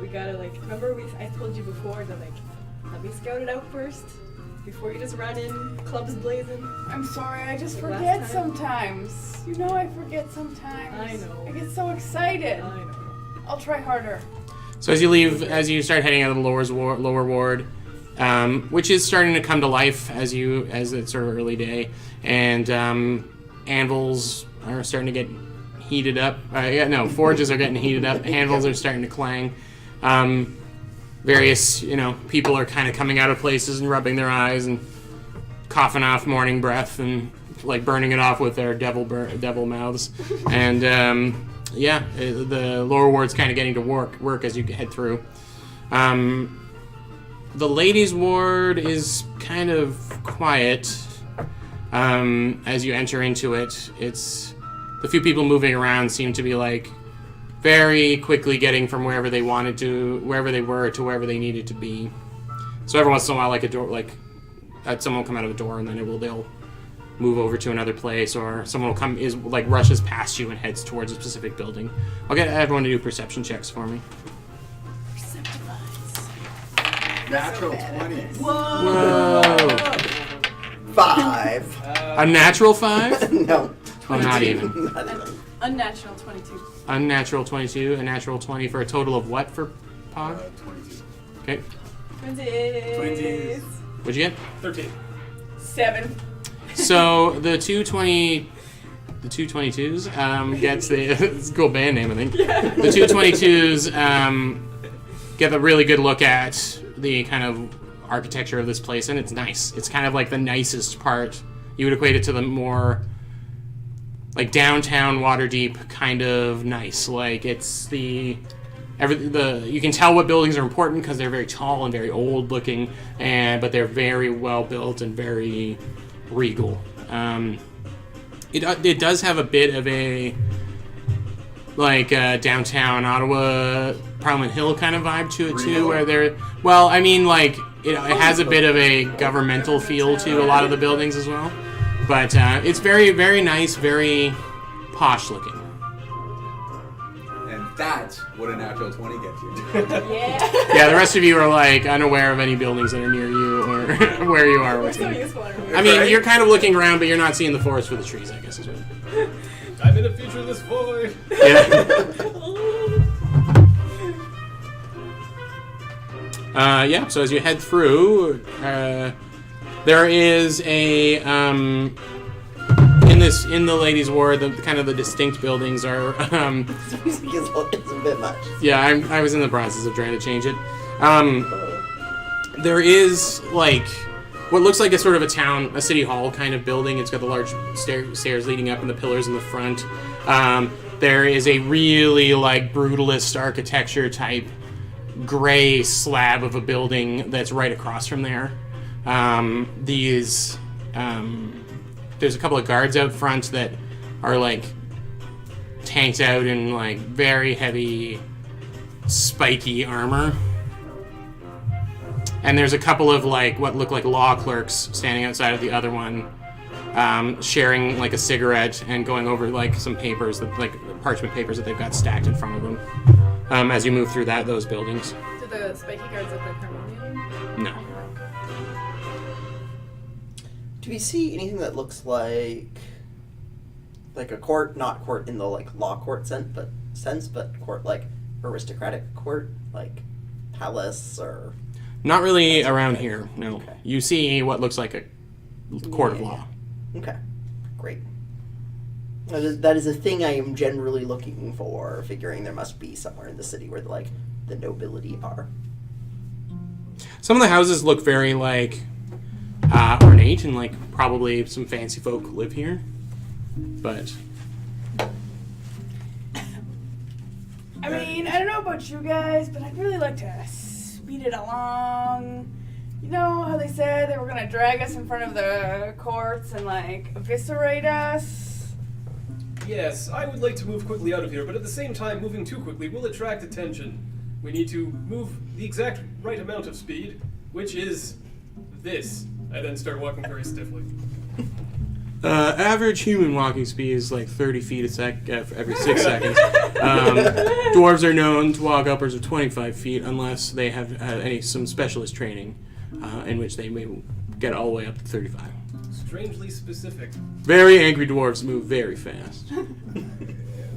[SPEAKER 4] We gotta, remember I told you before to, let me scout it out first? Before you just run in, clubs blazing.
[SPEAKER 7] I'm sorry, I just
[SPEAKER 4] Like
[SPEAKER 7] forget
[SPEAKER 4] last time?
[SPEAKER 7] sometimes. You know I forget sometimes.
[SPEAKER 4] I know.
[SPEAKER 7] I get so excited.
[SPEAKER 4] I know.
[SPEAKER 7] I'll try harder.
[SPEAKER 2] So as you start heading out of the lower ward, which is starting to come to life as it's sort of early day, and anvils are starting to get heated up. Forges are getting heated up. Anvils are starting to clang. Various, people are kind of coming out of places and rubbing their eyes and coughing off morning breath and burning it off with their devil mouths. And the lower ward's kind of getting to work as you head through. The ladies' ward is kind of quiet as you enter into it. It's the few people moving around seem to be very quickly getting from wherever they were to wherever they needed to be. So every once in a while, a door, someone will come out of a door and then they'll move over to another place, or someone will come rushes past you and heads towards a specific building. I'll get everyone to do perception checks for me.
[SPEAKER 3] Natural 20.
[SPEAKER 2] Whoa!
[SPEAKER 1] 5.
[SPEAKER 2] A natural 5?
[SPEAKER 1] No.
[SPEAKER 2] Oh, not even.
[SPEAKER 1] Not even.
[SPEAKER 6] Unnatural 22.
[SPEAKER 2] Unnatural 22, a natural 20 for a total of what for Pog?
[SPEAKER 3] 22.
[SPEAKER 2] Okay.
[SPEAKER 4] 20s.
[SPEAKER 2] What'd you get?
[SPEAKER 5] 13.
[SPEAKER 4] 7.
[SPEAKER 2] So the 222s gets the it's a cool band name, I think. The 222s get a really good look at the kind of architecture of this place, and it's nice. It's kind of the nicest part. You would equate it to the more downtown Waterdeep kind of nice. It's you can tell what buildings are important because they're very tall and very old looking, but they're very well built and very regal. It does have a bit of a downtown Ottawa, Parliament Hill kind of vibe to it too, where it has a bit of a governmental feel to a lot of the buildings as well. But it's very, very nice, very posh looking.
[SPEAKER 3] And that's what a natural 20 gets you.
[SPEAKER 4] Yeah.
[SPEAKER 2] Yeah, the rest of you are unaware of any buildings that are near you or where you are.
[SPEAKER 4] We're so useful. aren't we?
[SPEAKER 2] I mean, you're kind of looking around, but you're not seeing the forest for the trees, I guess is what.
[SPEAKER 5] I'm in a featureless void.
[SPEAKER 2] Yeah. So as you head through, there is a in the ladies' ward. The kind of the distinct buildings are.
[SPEAKER 1] This music is a bit much.
[SPEAKER 2] Yeah, I was in the process of trying to change it. There is what looks like a sort of a city hall kind of building. It's got the large stairs leading up and the pillars in the front. There is a really brutalist architecture type gray slab of a building that's right across from there. These there's a couple of guards out front that are like tanked out in like very heavy, spiky armor. And there's a couple of like what look like law clerks standing outside of the other one, sharing like a cigarette and going over like some papers, that, like parchment papers that they've got stacked in front of them. As you move through those buildings.
[SPEAKER 6] Do the spiky guards look like Harmonium?
[SPEAKER 2] No.
[SPEAKER 1] Do we see anything that looks like a court, not court in the like law court sense, but court like aristocratic court, like palace or?
[SPEAKER 2] Not really around here. No.
[SPEAKER 1] Okay.
[SPEAKER 2] You see what looks like a court of law.
[SPEAKER 1] Okay, great. That is a thing I am generally looking for, figuring there must be somewhere in the city where the nobility are.
[SPEAKER 2] Some of the houses look very like ornate and like probably some fancy folk live here, but
[SPEAKER 4] I mean, I don't know about you guys, but I'd really like to speed it along. You know how they said they were gonna drag us in front of the courts and like eviscerate us?
[SPEAKER 5] Yes, I would like to move quickly out of here, but at the same time, moving too quickly will attract attention. We need to move the exact right amount of speed, which is this. I then start walking very stiffly.
[SPEAKER 2] average human walking speed is like 30 feet every 6 seconds. Dwarves are known to walk upwards of 25 feet unless they have some specialist training, in which they may get all the way up to 35.
[SPEAKER 5] Strangely specific.
[SPEAKER 2] Very angry dwarves move very fast.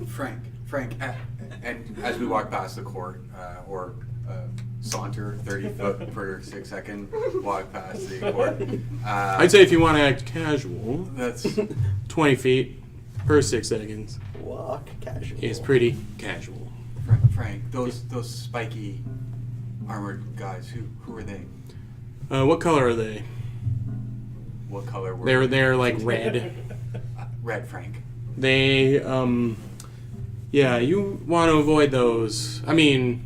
[SPEAKER 3] Frank, and as we walk past the court, or saunter 30 foot per 6 second, walk past the court.
[SPEAKER 2] I'd say if you want to act casual,
[SPEAKER 3] That's
[SPEAKER 2] 20 feet per 6 seconds
[SPEAKER 1] Walk casual.
[SPEAKER 2] is pretty casual.
[SPEAKER 3] Frank. Those spiky armored guys. Who are they?
[SPEAKER 2] What color are they?
[SPEAKER 3] What color were
[SPEAKER 2] They're like red.
[SPEAKER 3] Red, Frank.
[SPEAKER 2] They yeah, you want to avoid those. I mean,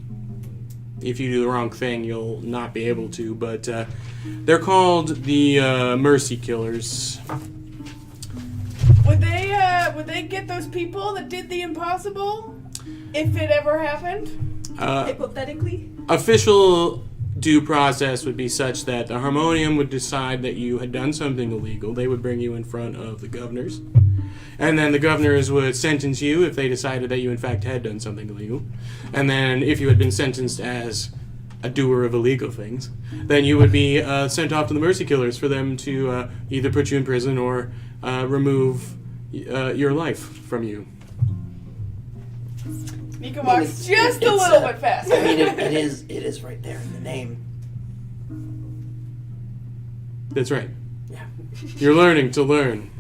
[SPEAKER 2] if you do the wrong thing, you'll not be able to, but they're called the Mercy Killers.
[SPEAKER 4] Would they get those people that did the impossible? If it ever happened?
[SPEAKER 6] Hypothetically?
[SPEAKER 2] Official due process would be such that the Harmonium would decide that you had done something illegal. They would bring you in front of the governors. And then the governors would sentence you if they decided that you in fact had done something illegal. And then if you had been sentenced as a doer of illegal things, then you would be sent off to the Mercy Killers for them to either put you in prison or remove your life from you.
[SPEAKER 4] Nika walks just a little bit faster.
[SPEAKER 1] I mean, it is right there in the name.
[SPEAKER 2] That's right.
[SPEAKER 1] Yeah.
[SPEAKER 2] You're learning to learn.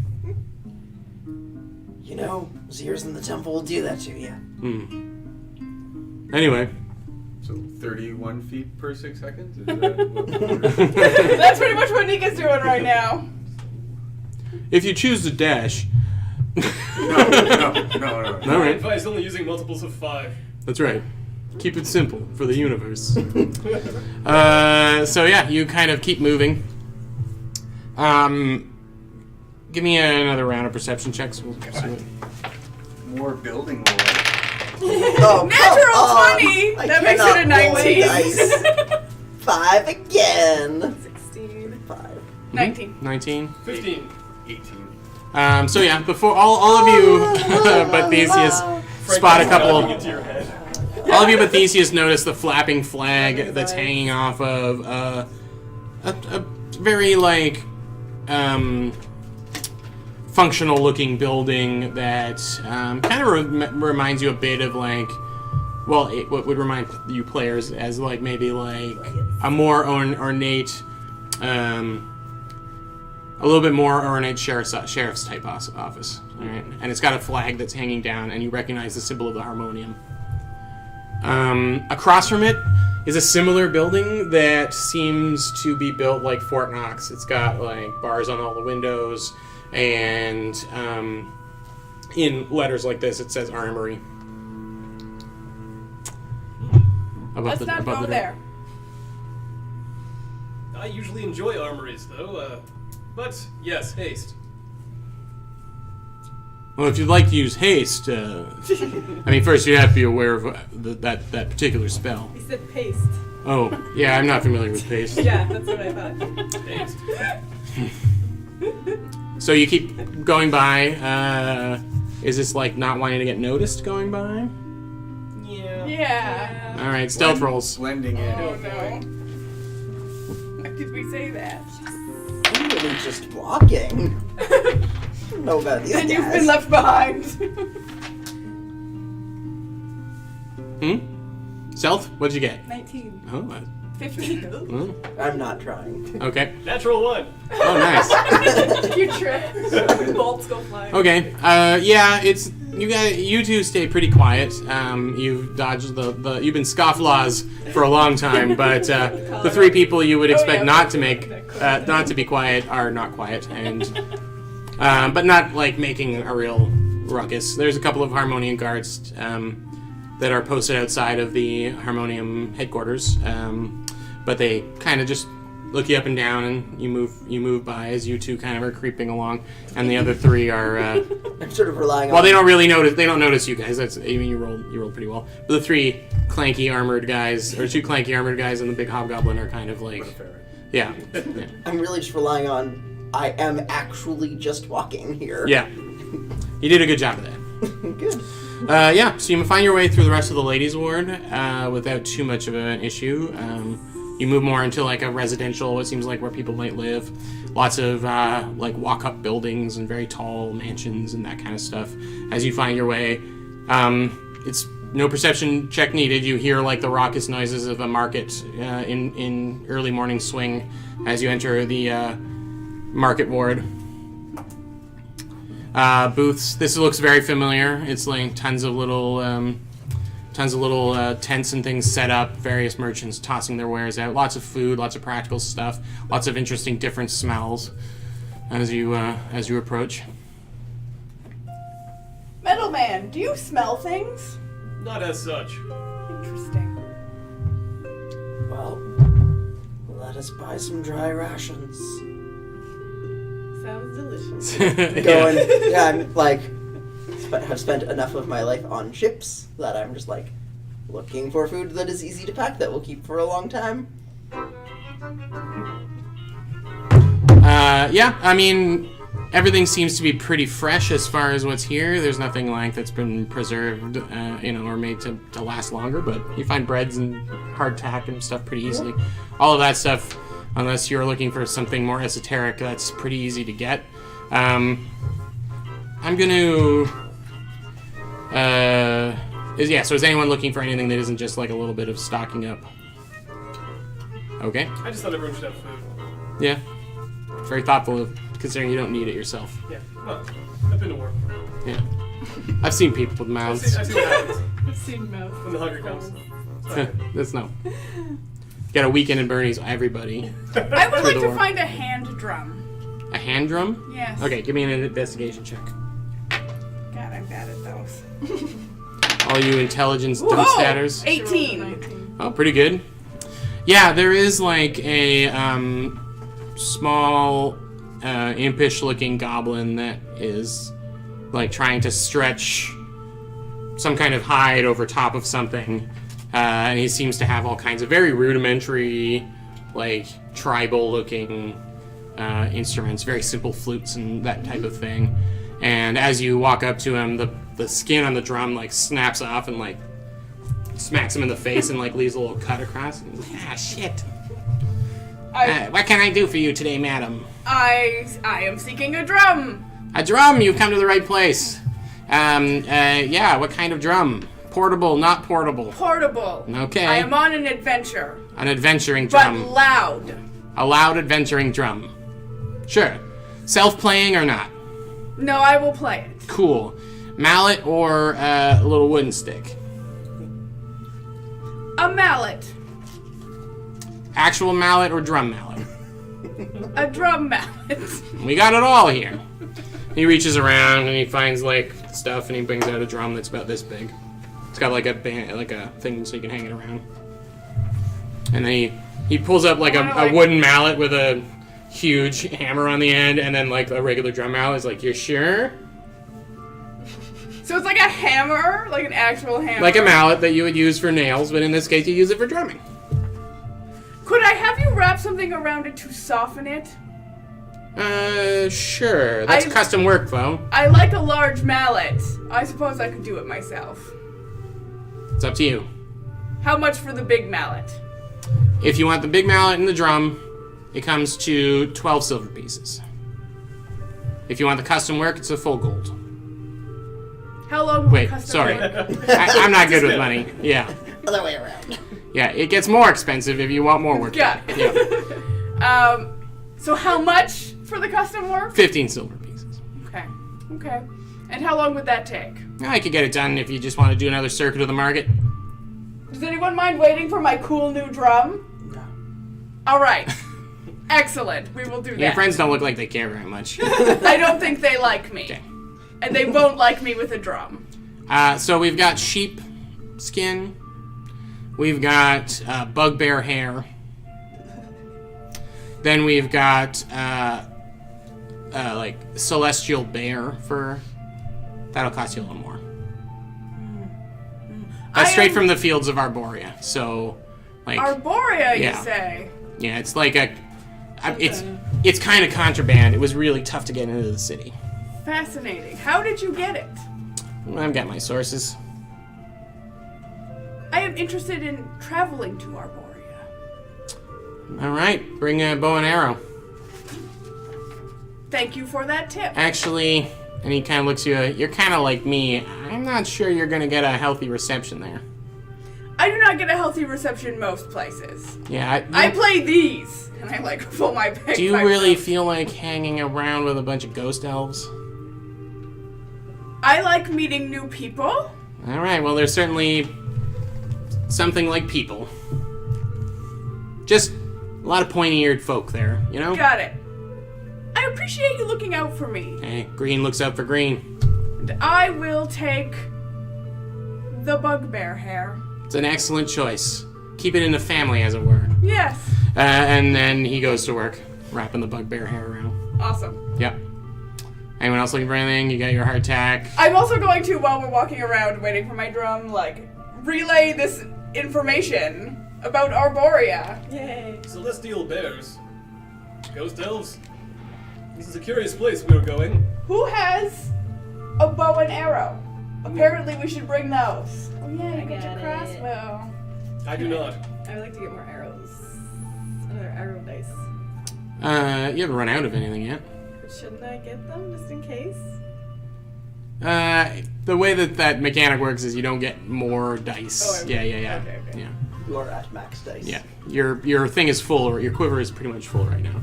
[SPEAKER 1] You know, Zeers in the temple will do that to you.
[SPEAKER 2] Anyway.
[SPEAKER 3] So 31 feet per 6 seconds? Is that
[SPEAKER 4] That's pretty much what Nika's doing right now.
[SPEAKER 2] If you choose to dash...
[SPEAKER 3] No.
[SPEAKER 2] All
[SPEAKER 5] I
[SPEAKER 2] right.
[SPEAKER 5] advise only using multiples of 5.
[SPEAKER 2] That's right. Keep it simple for the universe. So yeah, you kind of keep moving. Give me another round of perception checks. We'll see what...
[SPEAKER 3] more building world?
[SPEAKER 1] Oh,
[SPEAKER 4] Natural 20!
[SPEAKER 1] I
[SPEAKER 4] That makes it a
[SPEAKER 1] cannot roll
[SPEAKER 4] 19.
[SPEAKER 1] dice. 5 again.
[SPEAKER 6] 16.
[SPEAKER 1] 5.
[SPEAKER 4] 19.
[SPEAKER 2] 19.
[SPEAKER 5] 15.
[SPEAKER 3] 18.
[SPEAKER 2] So yeah, before all of you, but Theseus spot a couple.
[SPEAKER 5] Nothing into your head.
[SPEAKER 2] All of you but Theseus notice the flapping flag that's hanging off of a very like functional looking building that kind of reminds you a bit of like, well, what would remind you players as like maybe like a more ornate, a little bit more ornate sheriff's type office. All right, and it's got a flag that's hanging down, and you recognize the symbol of the Harmonium. Across from it is a similar building that seems to be built like Fort Knox. It's got like bars on all the windows, and in letters like this it says Armory.
[SPEAKER 4] Let's not go there.
[SPEAKER 5] I usually enjoy armories, though. But yes, haste.
[SPEAKER 2] Well, if you'd like to use haste, I mean, first you have to be aware of that particular spell.
[SPEAKER 6] He said paste.
[SPEAKER 2] Oh, yeah, I'm not familiar with haste.
[SPEAKER 6] Yeah, that's what I thought.
[SPEAKER 5] Thanks.
[SPEAKER 2] So you keep going by. Is this like not wanting to get noticed going by?
[SPEAKER 5] Yeah.
[SPEAKER 4] Yeah.
[SPEAKER 2] All right, stealth rolls.
[SPEAKER 3] Blending in.
[SPEAKER 4] Oh no. Why did we say that?
[SPEAKER 1] I'm really just walking. I don't know about these
[SPEAKER 4] And
[SPEAKER 1] guys.
[SPEAKER 4] you've been left behind.
[SPEAKER 2] Stealth? What'd you get?
[SPEAKER 6] 19.
[SPEAKER 2] Oh,
[SPEAKER 4] 15.
[SPEAKER 1] I'm not trying.
[SPEAKER 2] okay.
[SPEAKER 5] Natural 1.
[SPEAKER 2] Oh, nice.
[SPEAKER 6] You trip. Bolts go flying.
[SPEAKER 2] Okay. Yeah, it's you two stay pretty quiet. You've dodged the you've been scofflaws for a long time, but the three people you would expect not to be quiet are not quiet, and but not like making a real ruckus. There's a couple of Harmonium guards that are posted outside of the Harmonium headquarters, but they kind of just look you up and down, and you move by as you two kind of are creeping along, and the other three are.
[SPEAKER 1] I'm sort of relying on.
[SPEAKER 2] Well, they don't really notice. They don't notice you guys. That's. I mean, you rolled pretty well. But the three clanky armored guys, or two clanky armored guys, and the big hobgoblin are kind of like. Yeah. Yeah.
[SPEAKER 1] I'm really just relying on. I am actually just walking here.
[SPEAKER 2] Yeah. You did a good job of that.
[SPEAKER 1] Good.
[SPEAKER 2] Yeah. So you find your way through the rest of the ladies' ward without too much of an issue. You move more into like a residential, what seems like where people might live. Lots of like walk-up buildings and very tall mansions and that kind of stuff. As you find your way, it's no perception check needed. You hear like the raucous noises of a market in early morning swing as you enter the market ward. Booths. This looks very familiar. It's like tons of little tents and things set up, various merchants tossing their wares out, lots of food, lots of practical stuff, lots of interesting different smells as you approach.
[SPEAKER 4] Metal Man, do you smell things?
[SPEAKER 5] Not as such.
[SPEAKER 4] Interesting.
[SPEAKER 1] Well, let us buy some dry rations.
[SPEAKER 6] Sounds delicious.
[SPEAKER 1] Yeah, I'm like, have spent enough of my life on ships that I'm just like looking for food that is easy to pack that will keep for a long time.
[SPEAKER 2] Yeah, I mean, everything seems to be pretty fresh as far as what's here. There's nothing like that's been preserved, or made to last longer. But you find breads and hardtack and stuff pretty easily. All of that stuff, unless you're looking for something more esoteric, that's pretty easy to get. I'm gonna. So is anyone looking for anything that isn't just like a little bit of stocking up? Okay.
[SPEAKER 5] I just thought everyone should have food.
[SPEAKER 2] Yeah. Very thoughtful of considering you don't need it yourself.
[SPEAKER 5] Yeah. Well, I've been to war.
[SPEAKER 2] Yeah. I've seen people with mouths.
[SPEAKER 5] I see what happens
[SPEAKER 6] I've seen mouth.
[SPEAKER 5] when the hunger comes. Sorry.
[SPEAKER 2] That's no. Got a weekend in Bernie's, everybody.
[SPEAKER 4] I would like
[SPEAKER 2] the
[SPEAKER 4] to
[SPEAKER 2] war.
[SPEAKER 4] find a hand drum.
[SPEAKER 2] A hand drum?
[SPEAKER 4] Yes.
[SPEAKER 2] Okay, give me an investigation check.
[SPEAKER 4] God, I'm bad at those.
[SPEAKER 2] All you intelligence
[SPEAKER 4] Whoa!
[SPEAKER 2] dumpstatters.
[SPEAKER 4] 18.
[SPEAKER 2] Oh, pretty good. Yeah, there is like a small, impish-looking goblin that is like trying to stretch some kind of hide over top of something, and he seems to have all kinds of very rudimentary, like tribal-looking instruments, very simple flutes and that type of thing. And as you walk up to him, the skin on the drum like snaps off and like smacks him in the face and like leaves a little cut across. And he's like, shit. What can I do for you today, madam?
[SPEAKER 4] I am seeking a drum.
[SPEAKER 2] A drum? You've come to the right place. Yeah, what kind of drum? Portable, not portable.
[SPEAKER 4] Portable.
[SPEAKER 2] Okay.
[SPEAKER 4] I am on an adventure.
[SPEAKER 2] An adventuring
[SPEAKER 4] But
[SPEAKER 2] drum.
[SPEAKER 4] loud.
[SPEAKER 2] A loud adventuring drum. Sure. Self-playing or not?
[SPEAKER 4] No, I will play it.
[SPEAKER 2] Cool. Mallet or a little wooden stick?
[SPEAKER 4] A mallet.
[SPEAKER 2] Actual mallet or drum mallet?
[SPEAKER 4] A drum mallet.
[SPEAKER 2] We got it all here. He reaches around and he finds like stuff and he brings out a drum that's about this big. It's got like a thing so you can hang it around. And then he pulls up like a wooden mallet with a huge hammer on the end, and then like a regular drum mallet. Is like, you're sure?
[SPEAKER 4] So it's like a hammer, like an actual hammer.
[SPEAKER 2] Like a mallet that you would use for nails, but in this case you use it for drumming.
[SPEAKER 4] Could I have you wrap something around it to soften it?
[SPEAKER 2] Sure. That's custom work, though.
[SPEAKER 4] I like a large mallet. I suppose I could do it myself.
[SPEAKER 2] It's up to you.
[SPEAKER 4] How much for the big mallet?
[SPEAKER 2] If you want the big mallet and the drum, it comes to 12 silver pieces. If you want the custom work, it's a full gold.
[SPEAKER 4] How long will
[SPEAKER 2] Wait,
[SPEAKER 4] custom
[SPEAKER 2] sorry.
[SPEAKER 4] work?
[SPEAKER 2] I'm not good with money. Yeah.
[SPEAKER 1] Other way around.
[SPEAKER 2] Yeah, it gets more expensive if you want more work.
[SPEAKER 4] Got it.
[SPEAKER 2] Yeah.
[SPEAKER 4] So how much for the custom work?
[SPEAKER 2] 15 silver pieces.
[SPEAKER 4] Okay. Okay. And how long would that take?
[SPEAKER 2] I could get it done if you just want to do another circuit of the market.
[SPEAKER 4] Does anyone mind waiting for my cool new drum?
[SPEAKER 1] No.
[SPEAKER 4] All right. Excellent. We will do that.
[SPEAKER 2] Your friends don't look like they care very much.
[SPEAKER 4] I don't think they like me.
[SPEAKER 2] Okay.
[SPEAKER 4] And they won't like me with a drum.
[SPEAKER 2] So we've got sheep skin. We've got bugbear hair. Then we've got like celestial bear fur. That'll cost you a little more. That's straight from the fields of Arborea. So, like
[SPEAKER 4] Arborea,
[SPEAKER 2] yeah.
[SPEAKER 4] you say?
[SPEAKER 2] Yeah, it's like it's kind of contraband. It was really tough to get into the city.
[SPEAKER 4] Fascinating. How did you get it?
[SPEAKER 2] I've got my sources.
[SPEAKER 4] I am interested in traveling to Arborea.
[SPEAKER 2] All right, bring a bow and arrow.
[SPEAKER 4] Thank you for that tip.
[SPEAKER 2] Actually, and he kind of looks at you. You're kind of like me. I'm not sure you're gonna get a healthy reception there.
[SPEAKER 4] I do not get a healthy reception most places.
[SPEAKER 2] Yeah,
[SPEAKER 4] I play these, and I like pull my back.
[SPEAKER 2] do you really feel like hanging around with a bunch of ghost elves?
[SPEAKER 4] I like meeting new people.
[SPEAKER 2] All right, well, there's certainly something like people. Just a lot of pointy-eared folk there, you know?
[SPEAKER 4] Got it. I appreciate you looking out for me.
[SPEAKER 2] Hey, green looks out for green.
[SPEAKER 4] And I will take the bugbear hair.
[SPEAKER 2] It's an excellent choice. Keep it in the family, as it were.
[SPEAKER 4] Yes.
[SPEAKER 2] And then he goes to work, wrapping the bugbear hair around.
[SPEAKER 4] Awesome.
[SPEAKER 2] Yep. Anyone else looking for anything? You got your hardtack.
[SPEAKER 4] I'm also going to, while we're walking around waiting for my drum, like, relay this information about Arborea.
[SPEAKER 6] Yay.
[SPEAKER 5] Celestial bears. Ghost elves. This is a curious place we are going.
[SPEAKER 4] Who has a bow and arrow? Apparently we should bring those. Oh yeah,
[SPEAKER 6] I
[SPEAKER 4] you get your
[SPEAKER 6] got it.
[SPEAKER 4] crossbow.
[SPEAKER 5] I do not.
[SPEAKER 6] I would like to get more arrows. Another arrow dice.
[SPEAKER 2] You haven't run out of anything yet.
[SPEAKER 6] But shouldn't I get them just in case?
[SPEAKER 2] The way that mechanic works is you don't get more dice.
[SPEAKER 4] Oh,
[SPEAKER 2] Yeah.
[SPEAKER 4] okay.
[SPEAKER 2] Yeah.
[SPEAKER 1] You are at max dice.
[SPEAKER 2] Yeah. Your thing is full, or your quiver is pretty much full right now.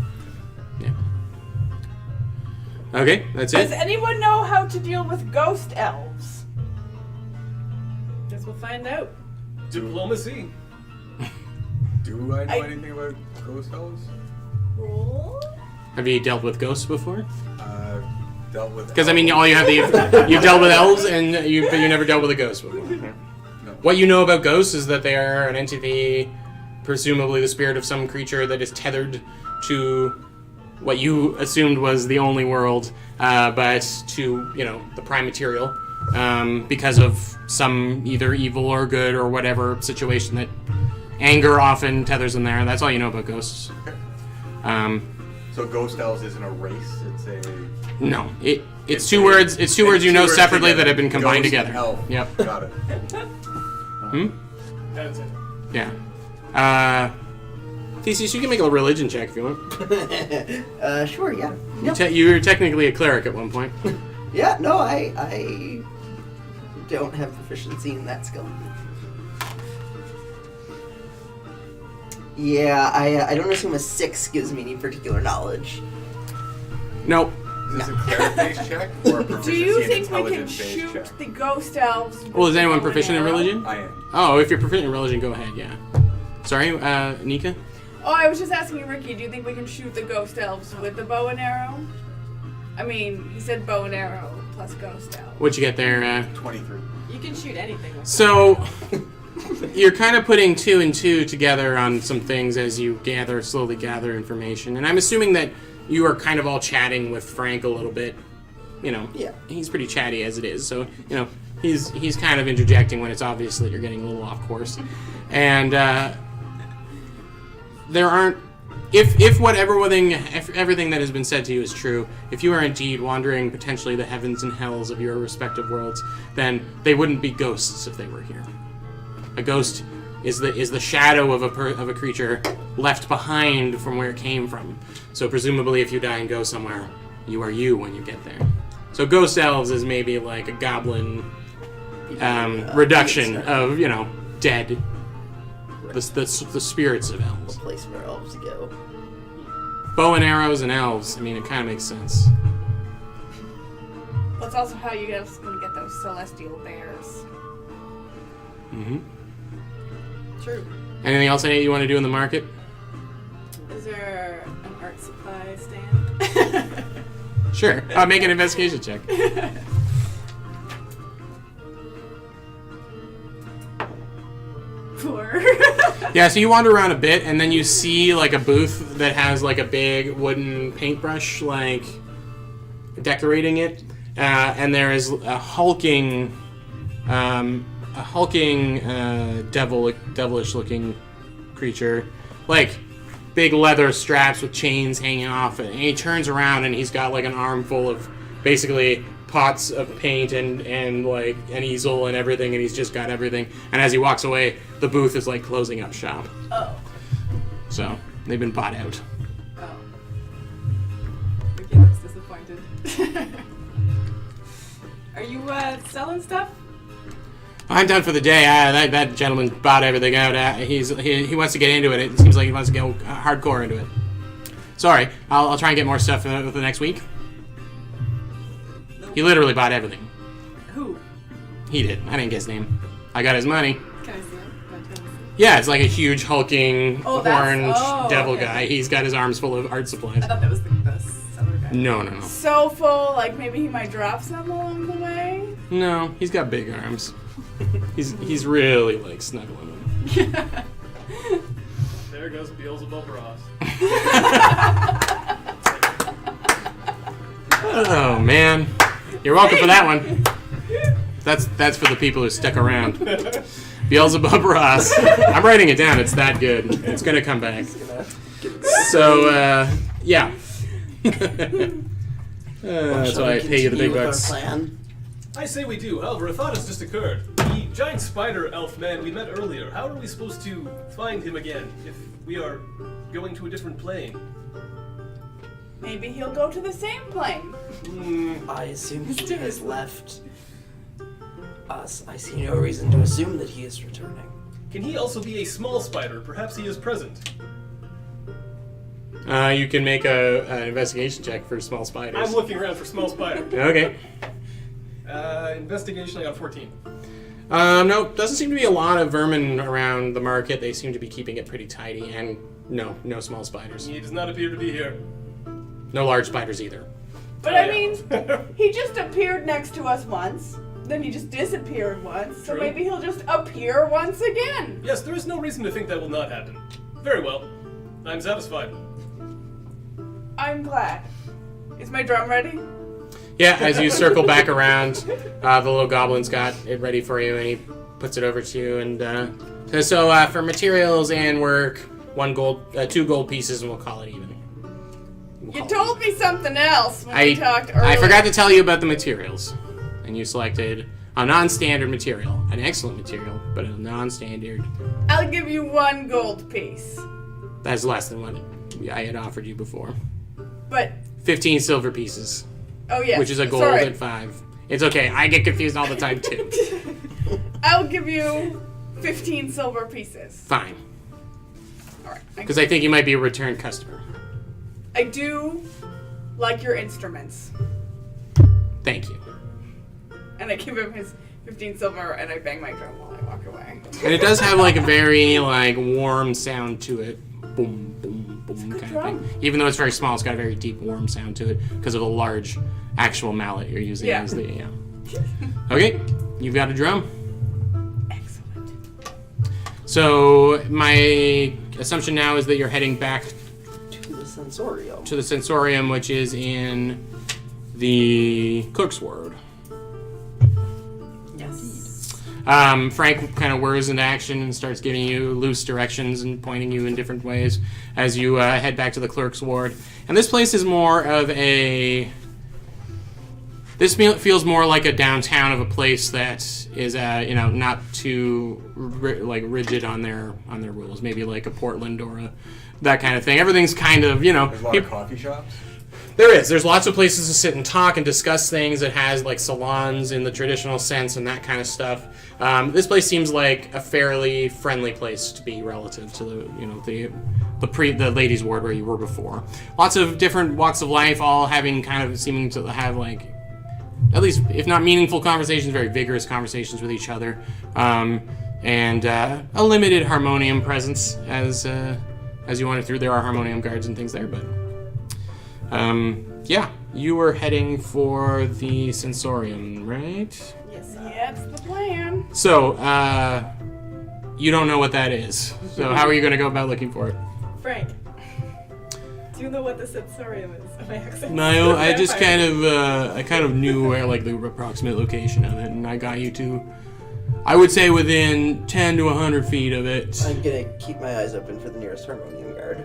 [SPEAKER 2] Yeah. Okay, that's
[SPEAKER 4] Does
[SPEAKER 2] it.
[SPEAKER 4] anyone know how to deal with ghost elves?
[SPEAKER 6] Guess we'll find out.
[SPEAKER 5] Diplomacy.
[SPEAKER 3] Do I know anything about ghost elves?
[SPEAKER 6] Roll.
[SPEAKER 2] Have you dealt with ghosts before?
[SPEAKER 3] Dealt with.
[SPEAKER 2] Because I mean, all you have you've dealt with elves, but you never dealt with a ghost before.
[SPEAKER 3] No.
[SPEAKER 2] What you know about ghosts is that they are an entity, presumably the spirit of some creature that is tethered to what you assumed was the only world, but to the prime material, because of some either evil or good or whatever situation that anger often tethers them there. That's all you know about ghosts.
[SPEAKER 3] Okay. So ghost elves isn't a race. It's a.
[SPEAKER 2] No, it's two words. It's two words you know
[SPEAKER 3] words
[SPEAKER 2] separately
[SPEAKER 3] together.
[SPEAKER 2] that have been combined
[SPEAKER 3] Ghost
[SPEAKER 2] together.
[SPEAKER 3] Elf.
[SPEAKER 2] Yep.
[SPEAKER 3] Got it.
[SPEAKER 5] That's it.
[SPEAKER 2] Yeah. Theseus, you can make a religion check if you want.
[SPEAKER 1] Sure, yeah. Yep.
[SPEAKER 2] You were technically a cleric at one point.
[SPEAKER 1] Yeah, no, I don't have proficiency in that skill. Yeah, I don't assume a 6 gives me any particular knowledge.
[SPEAKER 2] Nope.
[SPEAKER 3] Is this a cleric-based check or a
[SPEAKER 4] Do
[SPEAKER 3] proficiency
[SPEAKER 4] you
[SPEAKER 3] and
[SPEAKER 4] think we can
[SPEAKER 3] intelligence-based
[SPEAKER 4] shoot
[SPEAKER 3] check?
[SPEAKER 4] the ghost elves? with
[SPEAKER 2] Well, is
[SPEAKER 4] the
[SPEAKER 2] anyone
[SPEAKER 4] bow and
[SPEAKER 2] proficient in
[SPEAKER 4] arrow?
[SPEAKER 2] religion?
[SPEAKER 3] I am.
[SPEAKER 2] Oh, if you're proficient in religion, go ahead, yeah. Sorry, Nika?
[SPEAKER 4] Oh, I was just asking Ricky, do you think we can shoot the ghost elves with the bow and arrow? I mean, he said bow and arrow plus ghost elf.
[SPEAKER 2] What'd you get there?
[SPEAKER 3] 23.
[SPEAKER 6] You can shoot anything.
[SPEAKER 2] So, you're kind of putting 2 and 2 together on some things as you slowly gather information. And I'm assuming that you are kind of all chatting with Frank a little bit you know,
[SPEAKER 1] Yeah.
[SPEAKER 2] he's pretty chatty as it is. So, you know, he's kind of interjecting when it's obvious that you're getting a little off course. And there aren't... If everything that has been said to you is true, if you are indeed wandering potentially the heavens and hells of your respective worlds, then they wouldn't be ghosts if they were here. A ghost is the shadow of a creature left behind from where it came from. So presumably, if you die and go somewhere, you are you when you get there. So ghost elves is maybe like a goblin reduction of, you know, dead. The spirits of elves.
[SPEAKER 1] A place for elves to go.
[SPEAKER 2] Bow and arrows and elves. I mean, it kind of makes sense.
[SPEAKER 4] That's also how you guys going to get those celestial bears.
[SPEAKER 2] Mm-hmm.
[SPEAKER 6] True.
[SPEAKER 2] Anything else you want to do in the market?
[SPEAKER 6] Is there an art supply stand?
[SPEAKER 2] Sure. Make an investigation check.
[SPEAKER 6] 4.
[SPEAKER 2] Yeah, so you wander around a bit, and then you see like a booth that has like a big wooden paintbrush, like decorating it, and there is a hulking devilish-looking creature, like big leather straps with chains hanging off it. And he turns around, and he's got like an armful of basically pots of paint and like an easel and everything, and he's just got everything. And as he walks away, the booth is like closing up shop.
[SPEAKER 6] Oh.
[SPEAKER 2] So they've been bought out.
[SPEAKER 6] Oh. Ricky looks disappointed. Are you selling stuff?
[SPEAKER 2] I'm done for the day. That gentleman bought everything out. He wants to get into it. It seems like he wants to go hardcore into it. Sorry, I'll try and get more stuff for the next week. He literally bought everything.
[SPEAKER 6] Who?
[SPEAKER 2] He did. I didn't get his name. I got his money.
[SPEAKER 6] Can I see him? Can I try to see?
[SPEAKER 2] Yeah, it's like a huge hulking
[SPEAKER 6] Oh, that's-
[SPEAKER 2] orange
[SPEAKER 6] oh,
[SPEAKER 2] devil
[SPEAKER 6] okay.
[SPEAKER 2] guy. He's got his arms full of art supplies.
[SPEAKER 6] I thought that was the seller guy.
[SPEAKER 2] No.
[SPEAKER 4] So full, like maybe he might drop some along the way.
[SPEAKER 2] No, he's got big arms. He's really like snuggling them.
[SPEAKER 5] There goes Beelzebub Ross.
[SPEAKER 2] Oh man, you're welcome for that one. That's for the people who stuck around. Beelzebub Ross. I'm writing it down. It's that good. It's gonna come back. So yeah. That's why I pay you the big bucks.
[SPEAKER 5] I say we do. However, a thought has just occurred. The giant spider elf man we met earlier, how are we supposed to find him again if we are going to a different plane?
[SPEAKER 4] Maybe he'll go to the same plane.
[SPEAKER 1] I assume he has left us. I see no reason to assume that he is returning.
[SPEAKER 5] Can he also be a small spider? Perhaps he is present.
[SPEAKER 2] You can make an investigation check for small spiders.
[SPEAKER 5] I'm looking around for small spider.
[SPEAKER 2] Okay.
[SPEAKER 5] Investigation, I got 14.
[SPEAKER 2] No, doesn't seem to be a lot of vermin around the market. They seem to be keeping it pretty tidy, and no small spiders.
[SPEAKER 5] He does not appear to be here.
[SPEAKER 2] No large spiders either.
[SPEAKER 4] But I mean, he just appeared next to us once. Then he just disappeared once. So
[SPEAKER 5] True.
[SPEAKER 4] maybe he'll just appear once again.
[SPEAKER 5] Yes, there is no reason to think that will not happen. Very well. I'm satisfied.
[SPEAKER 4] I'm glad. Is my drum ready?
[SPEAKER 2] Yeah, as you circle back around, the little goblin's got it ready for you, and he puts it over to you. And so for materials and work, 2 gold pieces, and we'll call it even.
[SPEAKER 4] You told me something else when we talked earlier.
[SPEAKER 2] I forgot to tell you about the materials, and you selected a non-standard material, an excellent material, but a non-standard.
[SPEAKER 4] I'll give you 1 gold piece.
[SPEAKER 2] That's less than what I had offered you before.
[SPEAKER 4] But
[SPEAKER 2] 15 silver pieces.
[SPEAKER 4] oh yeah,
[SPEAKER 2] Which is a gold at 5. It's okay. I get confused all the time too.
[SPEAKER 4] I'll give you 15 silver pieces.
[SPEAKER 2] Fine.
[SPEAKER 4] All right.
[SPEAKER 2] Because I think you might be a return customer.
[SPEAKER 4] I do like your instruments,
[SPEAKER 2] Thank you.
[SPEAKER 4] and I give him his 15 silver, and I bang my drum while I walk away.
[SPEAKER 2] And it does have like a very like warm sound to it. Boom, boom, boom kind of
[SPEAKER 4] drum.
[SPEAKER 2] thing. Even though it's very small, it's got a very deep, warm sound to it because of a large actual mallet you're using.
[SPEAKER 4] Yeah.
[SPEAKER 2] As the, Okay, you've got a drum.
[SPEAKER 4] Excellent.
[SPEAKER 2] So my assumption now is that you're heading back
[SPEAKER 1] To the sensorium.
[SPEAKER 2] to the sensorium, which is in the clerk's ward.
[SPEAKER 6] Yes.
[SPEAKER 2] Frank kind of whirs into action and starts giving you loose directions and pointing you in different ways as you head back to the clerk's ward. And this place is more of a... This feels more like a downtown of a place that is, not too rigid on their rules. Maybe like a Portland or that kind of thing. Everything's kind of,
[SPEAKER 3] There's a lot of coffee shops.
[SPEAKER 2] There is. There's lots of places to sit and talk and discuss things. It has like salons in the traditional sense and that kind of stuff. This place seems like a fairly friendly place to be relative to the ladies' ward where you were before. Lots of different walks of life, all seeming to have like, at least if not meaningful conversations, very vigorous conversations with each other, and a limited harmonium presence as you wander through. There are harmonium guards and things there, but. You were heading for the sensorium, right?
[SPEAKER 6] Yes.
[SPEAKER 4] That's the plan.
[SPEAKER 2] So, you don't know what that is. So how are you going to go about looking for it?
[SPEAKER 6] Frank, do you know what the sensorium is? Am I accent?
[SPEAKER 2] No, I just kind of knew where like the approximate location of it, and I got you to, I would say within 10 to 100 feet of it.
[SPEAKER 1] I'm gonna keep my eyes open for the nearest harmonium guard.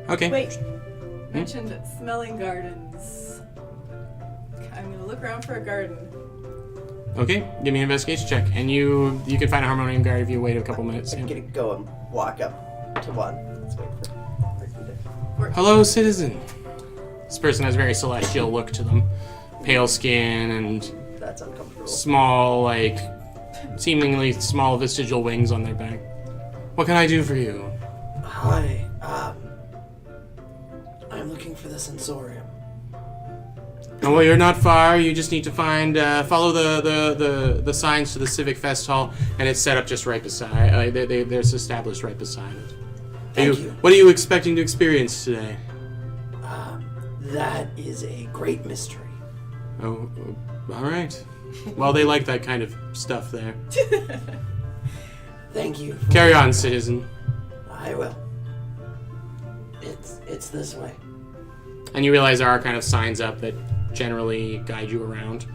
[SPEAKER 2] Okay.
[SPEAKER 6] Wait. Mentioned smelling gardens. I'm gonna look around for a garden.
[SPEAKER 2] Okay, give me an investigation check, and you can find a harmonium guard if you wait a couple minutes.
[SPEAKER 1] I'm gonna go and walk up to one. Let's wait for
[SPEAKER 2] Hello, citizen. This person has a very celestial look to them. Pale skin and
[SPEAKER 1] That's uncomfortable.
[SPEAKER 2] small, like, seemingly small vestigial wings on their back. What can I do for you?
[SPEAKER 1] Hi, I'm looking for the sensorium.
[SPEAKER 2] Oh, well, you're not far. You just need to follow the signs to the Civic Fest Hall, and it's set up just right beside. They're established right beside it.
[SPEAKER 1] Thank you.
[SPEAKER 2] What are you expecting to experience today?
[SPEAKER 1] That is a great mystery.
[SPEAKER 2] Oh, all right. Well, they like that kind of stuff there.
[SPEAKER 1] Thank you.
[SPEAKER 2] Carry on, citizen.
[SPEAKER 1] I will. It's this way.
[SPEAKER 2] And you realize there are kind of signs up that generally guide you around.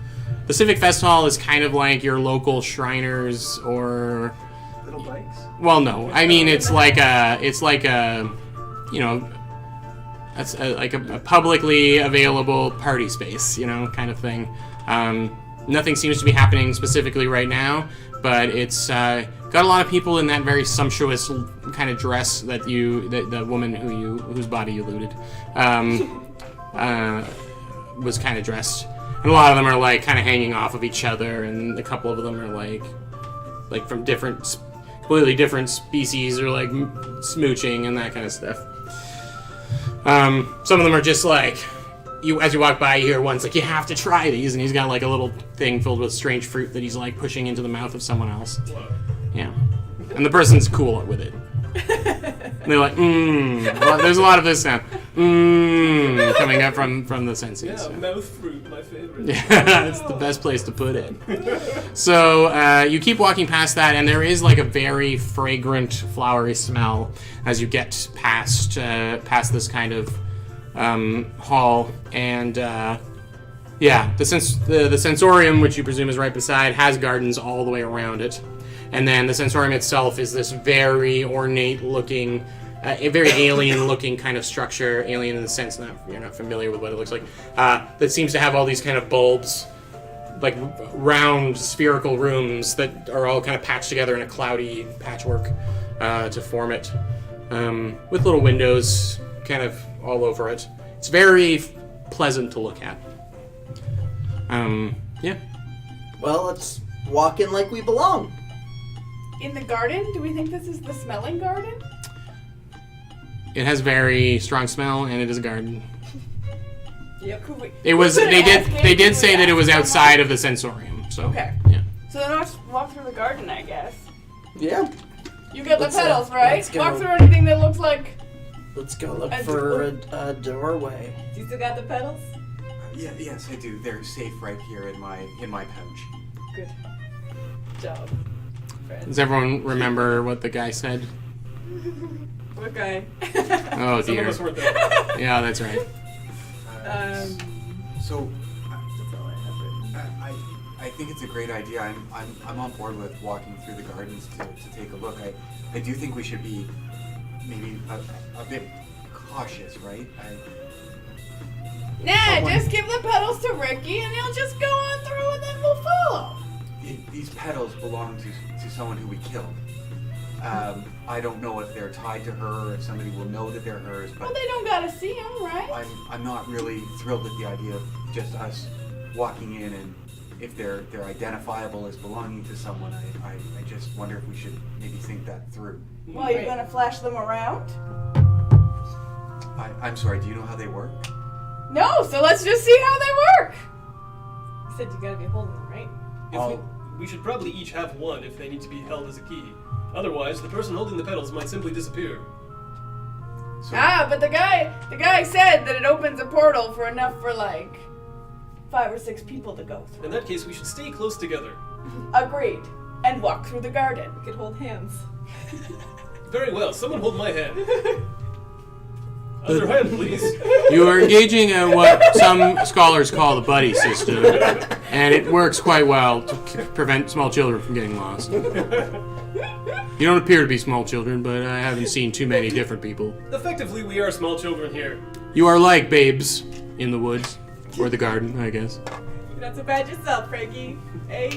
[SPEAKER 2] The Civic Fest Hall is kind of like your local Shriners or...
[SPEAKER 3] Little bikes.
[SPEAKER 2] Well, no. I mean, it's like a publicly available party space, kind of thing. Nothing seems to be happening specifically right now, but it's got a lot of people in that very sumptuous kind of dress that the woman whose body you looted was kind of dressed, and a lot of them are like kind of hanging off of each other, and a couple of them are like from completely different species, or like smooching and that kind of stuff. Some of them are just like, as you walk by, you hear one's like, you have to try these, and he's got like a little thing filled with strange fruit that he's like pushing into the mouth of someone else. Yeah. And the person's cool with it. And they're like, Well, there's a lot of this sound. Coming up from the senses.
[SPEAKER 5] Yeah,
[SPEAKER 2] So.
[SPEAKER 5] mouth fruit, my favorite.
[SPEAKER 2] Yeah, it's the best place to put it. So you keep walking past that, and there is like a very fragrant, flowery smell as you get past this kind of hall. And the sensorium, which you presume is right beside, has gardens all the way around it. And then the sensorium itself is this very ornate-looking, a very alien-looking kind of structure. Alien in the sense that you're not familiar with what it looks like. That seems to have all these kind of bulbs, like round spherical rooms that are all kind of patched together in a cloudy patchwork to form it, with little windows kind of all over it. It's very pleasant to look at. Yeah.
[SPEAKER 1] Well, let's walk in like we belong.
[SPEAKER 4] In the garden? Do we think this is the smelling garden?
[SPEAKER 2] It has very strong smell, and it is a garden.
[SPEAKER 6] Yep.
[SPEAKER 4] Could we?
[SPEAKER 2] It was.
[SPEAKER 4] Could
[SPEAKER 2] They
[SPEAKER 4] ask
[SPEAKER 2] did.
[SPEAKER 4] him?
[SPEAKER 2] They did
[SPEAKER 4] Could
[SPEAKER 2] say
[SPEAKER 4] we
[SPEAKER 2] that it was
[SPEAKER 4] ask
[SPEAKER 2] outside
[SPEAKER 4] someone?
[SPEAKER 2] of the sensorium. So.
[SPEAKER 4] Okay.
[SPEAKER 2] Yeah.
[SPEAKER 4] So then let's walk through the garden, I guess.
[SPEAKER 1] Yeah.
[SPEAKER 4] You get the
[SPEAKER 1] Let's,
[SPEAKER 4] petals, right?
[SPEAKER 1] let's go.
[SPEAKER 4] Walk through anything that looks like.
[SPEAKER 1] Let's go look
[SPEAKER 4] A
[SPEAKER 1] for a doorway.
[SPEAKER 6] Do you still got the petals?
[SPEAKER 3] Yes, I do. They're safe right here in my pouch.
[SPEAKER 6] Good job, friend.
[SPEAKER 2] Does everyone remember what the guy said?
[SPEAKER 6] What guy?
[SPEAKER 2] Oh
[SPEAKER 5] Some of
[SPEAKER 2] dear.
[SPEAKER 5] us weren't there.
[SPEAKER 2] Yeah, that's right.
[SPEAKER 3] So, I think it's a great idea. I'm on board with walking through the gardens to take a look. I do think we should be maybe a bit cautious, right?
[SPEAKER 4] Just give the petals to Ricky and he'll just go on through and then we'll follow.
[SPEAKER 3] These petals belong to someone who we killed. I don't know if they're tied to her or if somebody will know that they're hers, but
[SPEAKER 4] Well, they don't gotta see them, right?
[SPEAKER 3] I'm not really thrilled with the idea of just us walking in, and if they're identifiable as belonging to someone, I just wonder if we should maybe think that through.
[SPEAKER 4] Well, you're gonna flash them around?
[SPEAKER 3] I'm sorry, do you know how they work?
[SPEAKER 4] No, so let's just see how they work.
[SPEAKER 6] You said you gotta be holding them, right?
[SPEAKER 5] We should probably each have one if they need to be held as a key. Otherwise, the person holding the petals might simply disappear.
[SPEAKER 3] So,
[SPEAKER 4] But the guy said that it opens a portal for enough for like 5 or 6 people to go through.
[SPEAKER 5] In that case, we should stay close together.
[SPEAKER 4] Agreed. And walk through the garden.
[SPEAKER 6] We could hold hands.
[SPEAKER 5] Very well, someone hold my hand. Other hand, please.
[SPEAKER 2] You are engaging in what some scholars call the buddy system, and it works quite well to prevent small children from getting lost. You don't appear to be small children, but I haven't seen too many different people.
[SPEAKER 5] Effectively, we are small children here.
[SPEAKER 2] You are like babes in the woods, or the garden, I guess.
[SPEAKER 6] You're not so bad yourself, Frankie. Hey.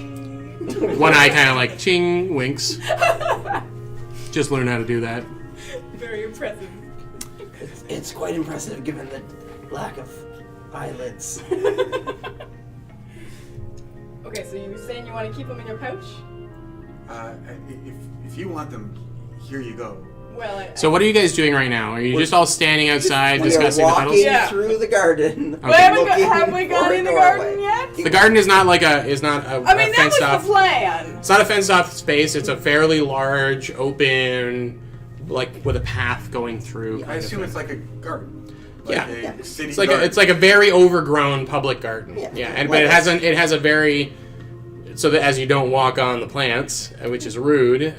[SPEAKER 2] One eye kind of like ching winks. Just learn how to do that.
[SPEAKER 6] Very impressive.
[SPEAKER 1] It's quite impressive given the lack of eyelids.
[SPEAKER 6] Okay, so you were saying you want to keep them in your pouch?
[SPEAKER 3] if you want them, here you go.
[SPEAKER 6] Well,
[SPEAKER 2] So what are you guys doing right now? Are you just all standing outside
[SPEAKER 1] We are
[SPEAKER 2] discussing the
[SPEAKER 1] walking
[SPEAKER 2] petals?
[SPEAKER 4] Yeah.
[SPEAKER 1] through the garden.
[SPEAKER 2] Okay.
[SPEAKER 4] Have we gone in the garden yet?
[SPEAKER 2] The garden is not like a
[SPEAKER 4] I mean, that was
[SPEAKER 2] fenced
[SPEAKER 4] the
[SPEAKER 2] off.
[SPEAKER 4] plan.
[SPEAKER 2] It's not a fenced off space. It's a fairly large, open, like with a path going through.
[SPEAKER 3] I
[SPEAKER 2] kind of
[SPEAKER 3] assume
[SPEAKER 2] thing.
[SPEAKER 3] it's like a garden.
[SPEAKER 2] Yeah.
[SPEAKER 3] A city
[SPEAKER 2] It's like
[SPEAKER 3] garden.
[SPEAKER 2] it's like a very overgrown public garden.
[SPEAKER 1] Yeah.
[SPEAKER 2] And but it has a very so that as you don't walk on the plants, which is rude,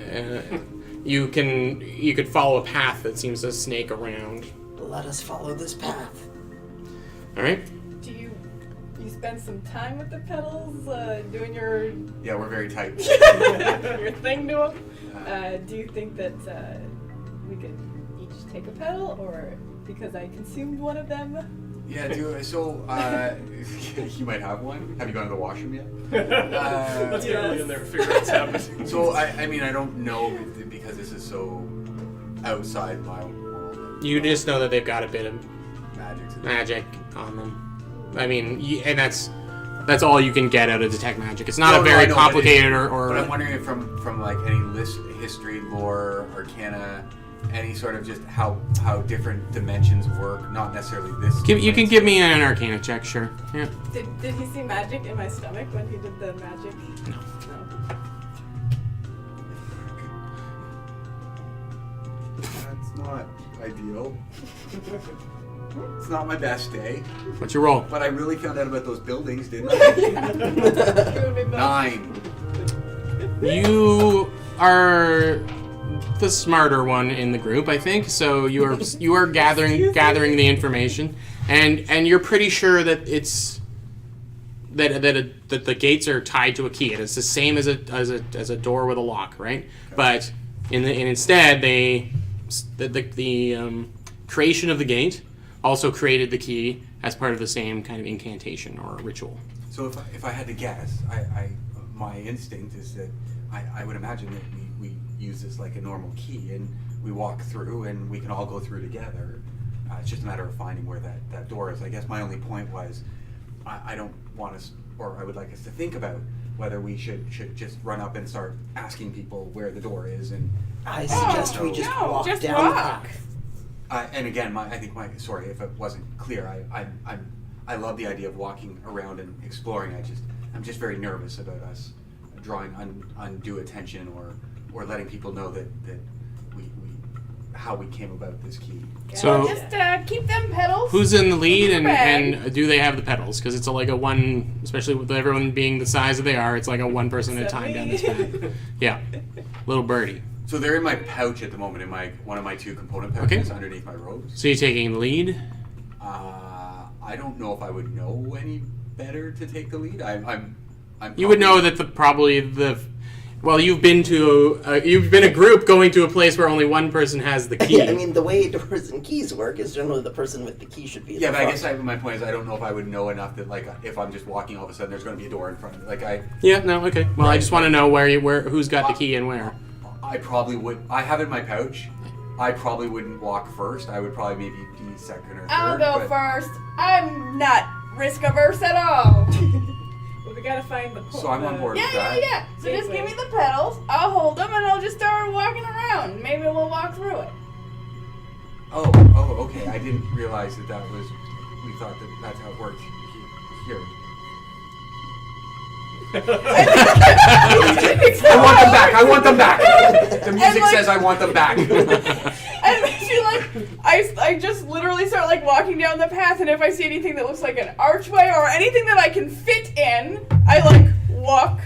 [SPEAKER 2] you could follow a path that seems to snake around.
[SPEAKER 1] Let us follow this path.
[SPEAKER 2] All right.
[SPEAKER 6] do you spend some time with the petals, doing your
[SPEAKER 3] Yeah, we're very tight.
[SPEAKER 6] your thing to them? Do you think that we could each take a petal, or because I consumed one of them?
[SPEAKER 3] Yeah, so you might have one. Have you gone to the washroom yet?
[SPEAKER 5] Let's get early in there and figure out what's happening.
[SPEAKER 3] So I mean I don't know because this is so outside my own world.
[SPEAKER 2] You just know that they've got a bit of
[SPEAKER 3] Magic.
[SPEAKER 2] magic on them. I mean, and that's all you can get out of detect magic. It's not
[SPEAKER 3] No,
[SPEAKER 2] a very
[SPEAKER 3] I know,
[SPEAKER 2] complicated
[SPEAKER 3] But I'm
[SPEAKER 2] or
[SPEAKER 3] wondering if from like any history, lore, arcana, any sort of just how different dimensions work. Not necessarily this.
[SPEAKER 2] you can give me an Arcana check, sure. Yeah.
[SPEAKER 6] Did he see magic in my stomach when he did the magic?
[SPEAKER 2] No.
[SPEAKER 3] That's not ideal. It's not my best day,
[SPEAKER 2] What's your roll?
[SPEAKER 3] but I really found out about those buildings, didn't I?
[SPEAKER 6] You and me both.
[SPEAKER 3] 9.
[SPEAKER 2] You are the smarter one in the group, I think. So you are gathering the information, and you're pretty sure that it's that the gates are tied to a key. It's the same as a door with a lock, right? But instead the creation of the gate also created the key as part of the same kind of incantation or ritual.
[SPEAKER 3] So if I had to guess, my instinct is that I would imagine that we use this like a normal key and we walk through and we can all go through together. It's just a matter of finding where that door is. I guess my only point was I don't want us, or I would like us to think about whether we should just run up and start asking people where the door is. And
[SPEAKER 1] I suggest we just
[SPEAKER 4] no,
[SPEAKER 1] walk
[SPEAKER 4] just
[SPEAKER 1] down the
[SPEAKER 4] walk.
[SPEAKER 1] path.
[SPEAKER 3] and again, sorry if it wasn't clear. I love the idea of walking around and exploring. I'm just very nervous about us drawing undue attention or letting people know that we how we came about this key.
[SPEAKER 2] So
[SPEAKER 4] Just keep them petals.
[SPEAKER 2] who's in the lead,
[SPEAKER 4] Bag.
[SPEAKER 2] and do they have the pedals? Because it's like a one, especially with everyone being the size that they are, it's like a one person at a time down this path. Yeah, little birdie.
[SPEAKER 3] So they're in my pouch at the moment, in one of my 2 component pouches
[SPEAKER 2] Okay.
[SPEAKER 3] underneath my robes.
[SPEAKER 2] So you're taking the lead.
[SPEAKER 3] I don't know if I would know any better to take the lead.
[SPEAKER 2] You would know that well, you've been a group going to a place where only one person has the key.
[SPEAKER 1] Yeah, I mean, the way doors and keys work is generally the person with the key should be.
[SPEAKER 3] Yeah, but I guess my point is I don't know if I would know enough that like if I'm just walking, all of a sudden there's going to be a door in front of me. Like
[SPEAKER 2] Yeah. No. Okay. Well, I just want to know who's got the key and where.
[SPEAKER 3] I probably would. I have it in my pouch. I probably wouldn't walk first. I would probably maybe be second or third.
[SPEAKER 4] I'll go first. I'm not risk averse at all.
[SPEAKER 6] Well, we gotta find the.
[SPEAKER 3] So I'm on board with that.
[SPEAKER 4] Yeah. So just give me the pedals. I'll hold them and I'll just start walking around. Maybe we'll walk through it.
[SPEAKER 3] Oh, okay. I didn't realize that was. We thought that's how it worked here. I want them back. The music says I want them back.
[SPEAKER 4] And she I just literally start like walking down the path, and if I see anything that looks like an archway or anything that I can fit in, I like walk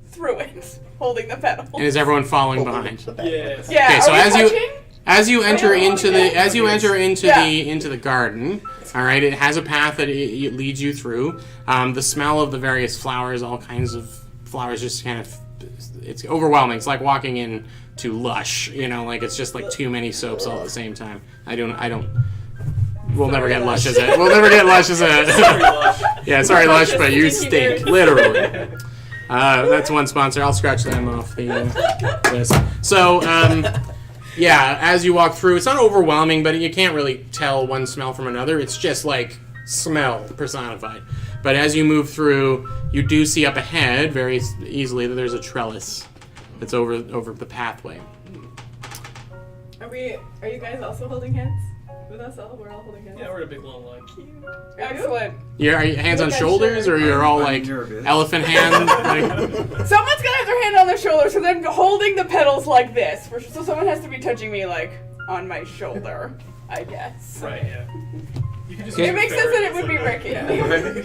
[SPEAKER 4] through it, holding the pedals.
[SPEAKER 2] And is everyone following behind?
[SPEAKER 5] Yes.
[SPEAKER 4] Yeah.
[SPEAKER 2] Okay, so
[SPEAKER 4] are we touching?
[SPEAKER 2] as you enter into
[SPEAKER 4] Yeah.
[SPEAKER 2] the garden, all right, it has a path that it leads you through. The smell of the various flowers, all kinds of flowers, just kind of, it's overwhelming. It's like walking in to Lush, like it's just like too many soaps all at the same time. We'll never get Lush as it. We'll never get Lush as a.
[SPEAKER 5] Sorry, Lush.
[SPEAKER 2] Yeah, sorry Lush, but you stink, literally. That's one sponsor. I'll scratch them off the list. So, yeah, as you walk through, it's not overwhelming, but you can't really tell one smell from another. It's just like smell personified. But as you move through, you do see up ahead very easily that there's a trellis that's over the pathway.
[SPEAKER 6] Are you guys also holding hands with us all? We're all holding hands.
[SPEAKER 5] Yeah, we're in a big long line.
[SPEAKER 4] Excellent.
[SPEAKER 2] Are you hands on shoulders, or you're all
[SPEAKER 3] I'm
[SPEAKER 2] like
[SPEAKER 3] nervous.
[SPEAKER 2] elephant hand? Like,
[SPEAKER 4] Someone's gonna have their hand on their shoulder, so then holding the pedals like this. So someone has to be touching me like on my shoulder, I guess.
[SPEAKER 5] Right, yeah. You can just
[SPEAKER 4] It
[SPEAKER 5] use
[SPEAKER 4] makes
[SPEAKER 5] a
[SPEAKER 4] sense that
[SPEAKER 5] ferret
[SPEAKER 4] it would be
[SPEAKER 5] as
[SPEAKER 4] Ricky.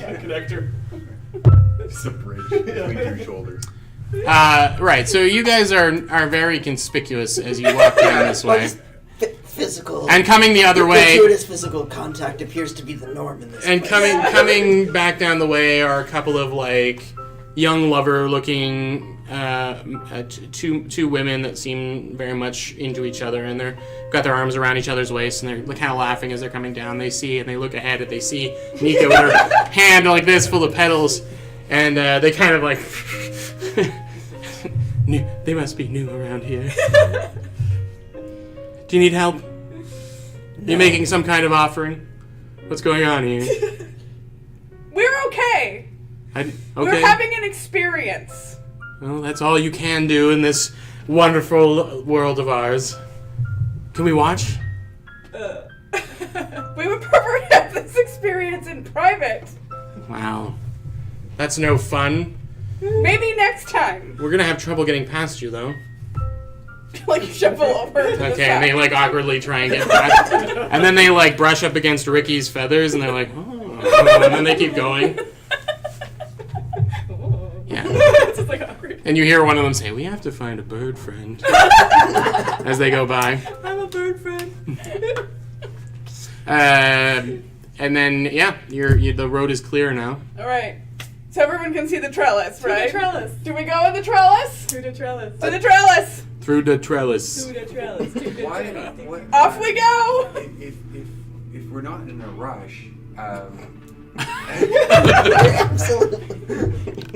[SPEAKER 5] a connector.
[SPEAKER 3] It's a bridge between two shoulders.
[SPEAKER 2] right. So you guys are very conspicuous as you walk down this way,
[SPEAKER 1] Physical
[SPEAKER 2] and coming the other way.
[SPEAKER 1] gratuitous physical contact appears to be the norm in this.
[SPEAKER 2] And
[SPEAKER 1] place.
[SPEAKER 2] coming back down the way are a couple of like young lover-looking two women that seem very much into each other, and they're got their arms around each other's waist, and they're kind of laughing as they're coming down. They look ahead, and they see Nika with her hand like this, full of petals, and they kind of like, they must be new around here. Do you need help? You making some kind of offering? What's going on here?
[SPEAKER 4] We're okay.
[SPEAKER 2] Okay.
[SPEAKER 4] We're having an experience.
[SPEAKER 2] Well, that's all you can do in this wonderful world of ours. Can we watch?
[SPEAKER 4] We would prefer to have this experience in private.
[SPEAKER 2] Wow. That's no fun.
[SPEAKER 4] Maybe next time.
[SPEAKER 2] We're gonna have trouble getting past you, though.
[SPEAKER 4] Like shuffle over to the
[SPEAKER 2] Okay, and they
[SPEAKER 4] side.
[SPEAKER 2] like awkwardly try and get past. And then they like brush up against Ricky's feathers, and they're like, oh. And then they keep going. Yeah.
[SPEAKER 6] It's just like awkward.
[SPEAKER 2] And you hear one of them say, "We have to find a bird friend," as they go by.
[SPEAKER 6] I'm a bird friend.
[SPEAKER 2] And then, yeah, the road is clear now.
[SPEAKER 4] All right. So everyone can see the trellis, right?
[SPEAKER 6] The trellis.
[SPEAKER 4] Do we go in the trellis?
[SPEAKER 6] Through the trellis.
[SPEAKER 4] To the trellis.
[SPEAKER 2] Through the trellis.
[SPEAKER 6] Through the trellis. To the
[SPEAKER 3] Why?
[SPEAKER 6] trellis.
[SPEAKER 4] Off we go.
[SPEAKER 3] If we're not in a rush,
[SPEAKER 1] Absolutely.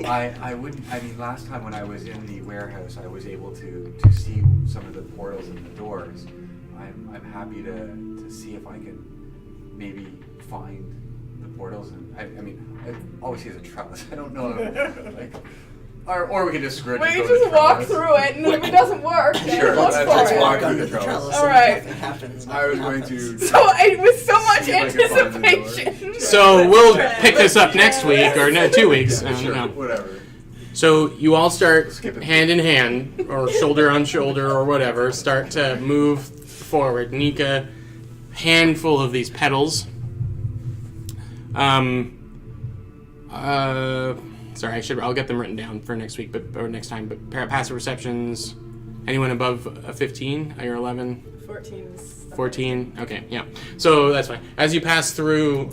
[SPEAKER 3] I wouldn't. I mean, last time when I was in the warehouse, I was able to see some of the portals and the doors. I'm happy to see if I can maybe find the portals. And I mean, I always see as a trellis. I don't know, like, or we can just screw it.
[SPEAKER 4] We
[SPEAKER 3] go to
[SPEAKER 4] just
[SPEAKER 3] the
[SPEAKER 4] walk
[SPEAKER 3] trellis.
[SPEAKER 4] through it, and if it doesn't work, then
[SPEAKER 3] Sure,
[SPEAKER 4] look
[SPEAKER 3] let's
[SPEAKER 4] for
[SPEAKER 3] walk
[SPEAKER 4] it.
[SPEAKER 3] through
[SPEAKER 1] under
[SPEAKER 3] the
[SPEAKER 1] the
[SPEAKER 3] trellis.
[SPEAKER 1] trellis.
[SPEAKER 4] All
[SPEAKER 1] and
[SPEAKER 4] right.
[SPEAKER 1] Nothing happens.
[SPEAKER 3] I was
[SPEAKER 1] nothing
[SPEAKER 3] going
[SPEAKER 1] happens.
[SPEAKER 3] to.
[SPEAKER 4] So with so much
[SPEAKER 3] See if I can find the door.
[SPEAKER 4] anticipation.
[SPEAKER 2] So we'll pick this up next week, or no, 2 weeks. I don't
[SPEAKER 3] Sure,
[SPEAKER 2] know.
[SPEAKER 3] whatever.
[SPEAKER 2] So you all start
[SPEAKER 3] Skip it.
[SPEAKER 2] hand in hand, or shoulder on shoulder, or whatever, start to move forward. Nika, handful of these petals. Sorry, I'll get them written down for next week, or next time. But passive perceptions, anyone above a 15? You're 11.
[SPEAKER 6] 14.
[SPEAKER 2] 14. Okay, yeah. So that's fine. As you pass through,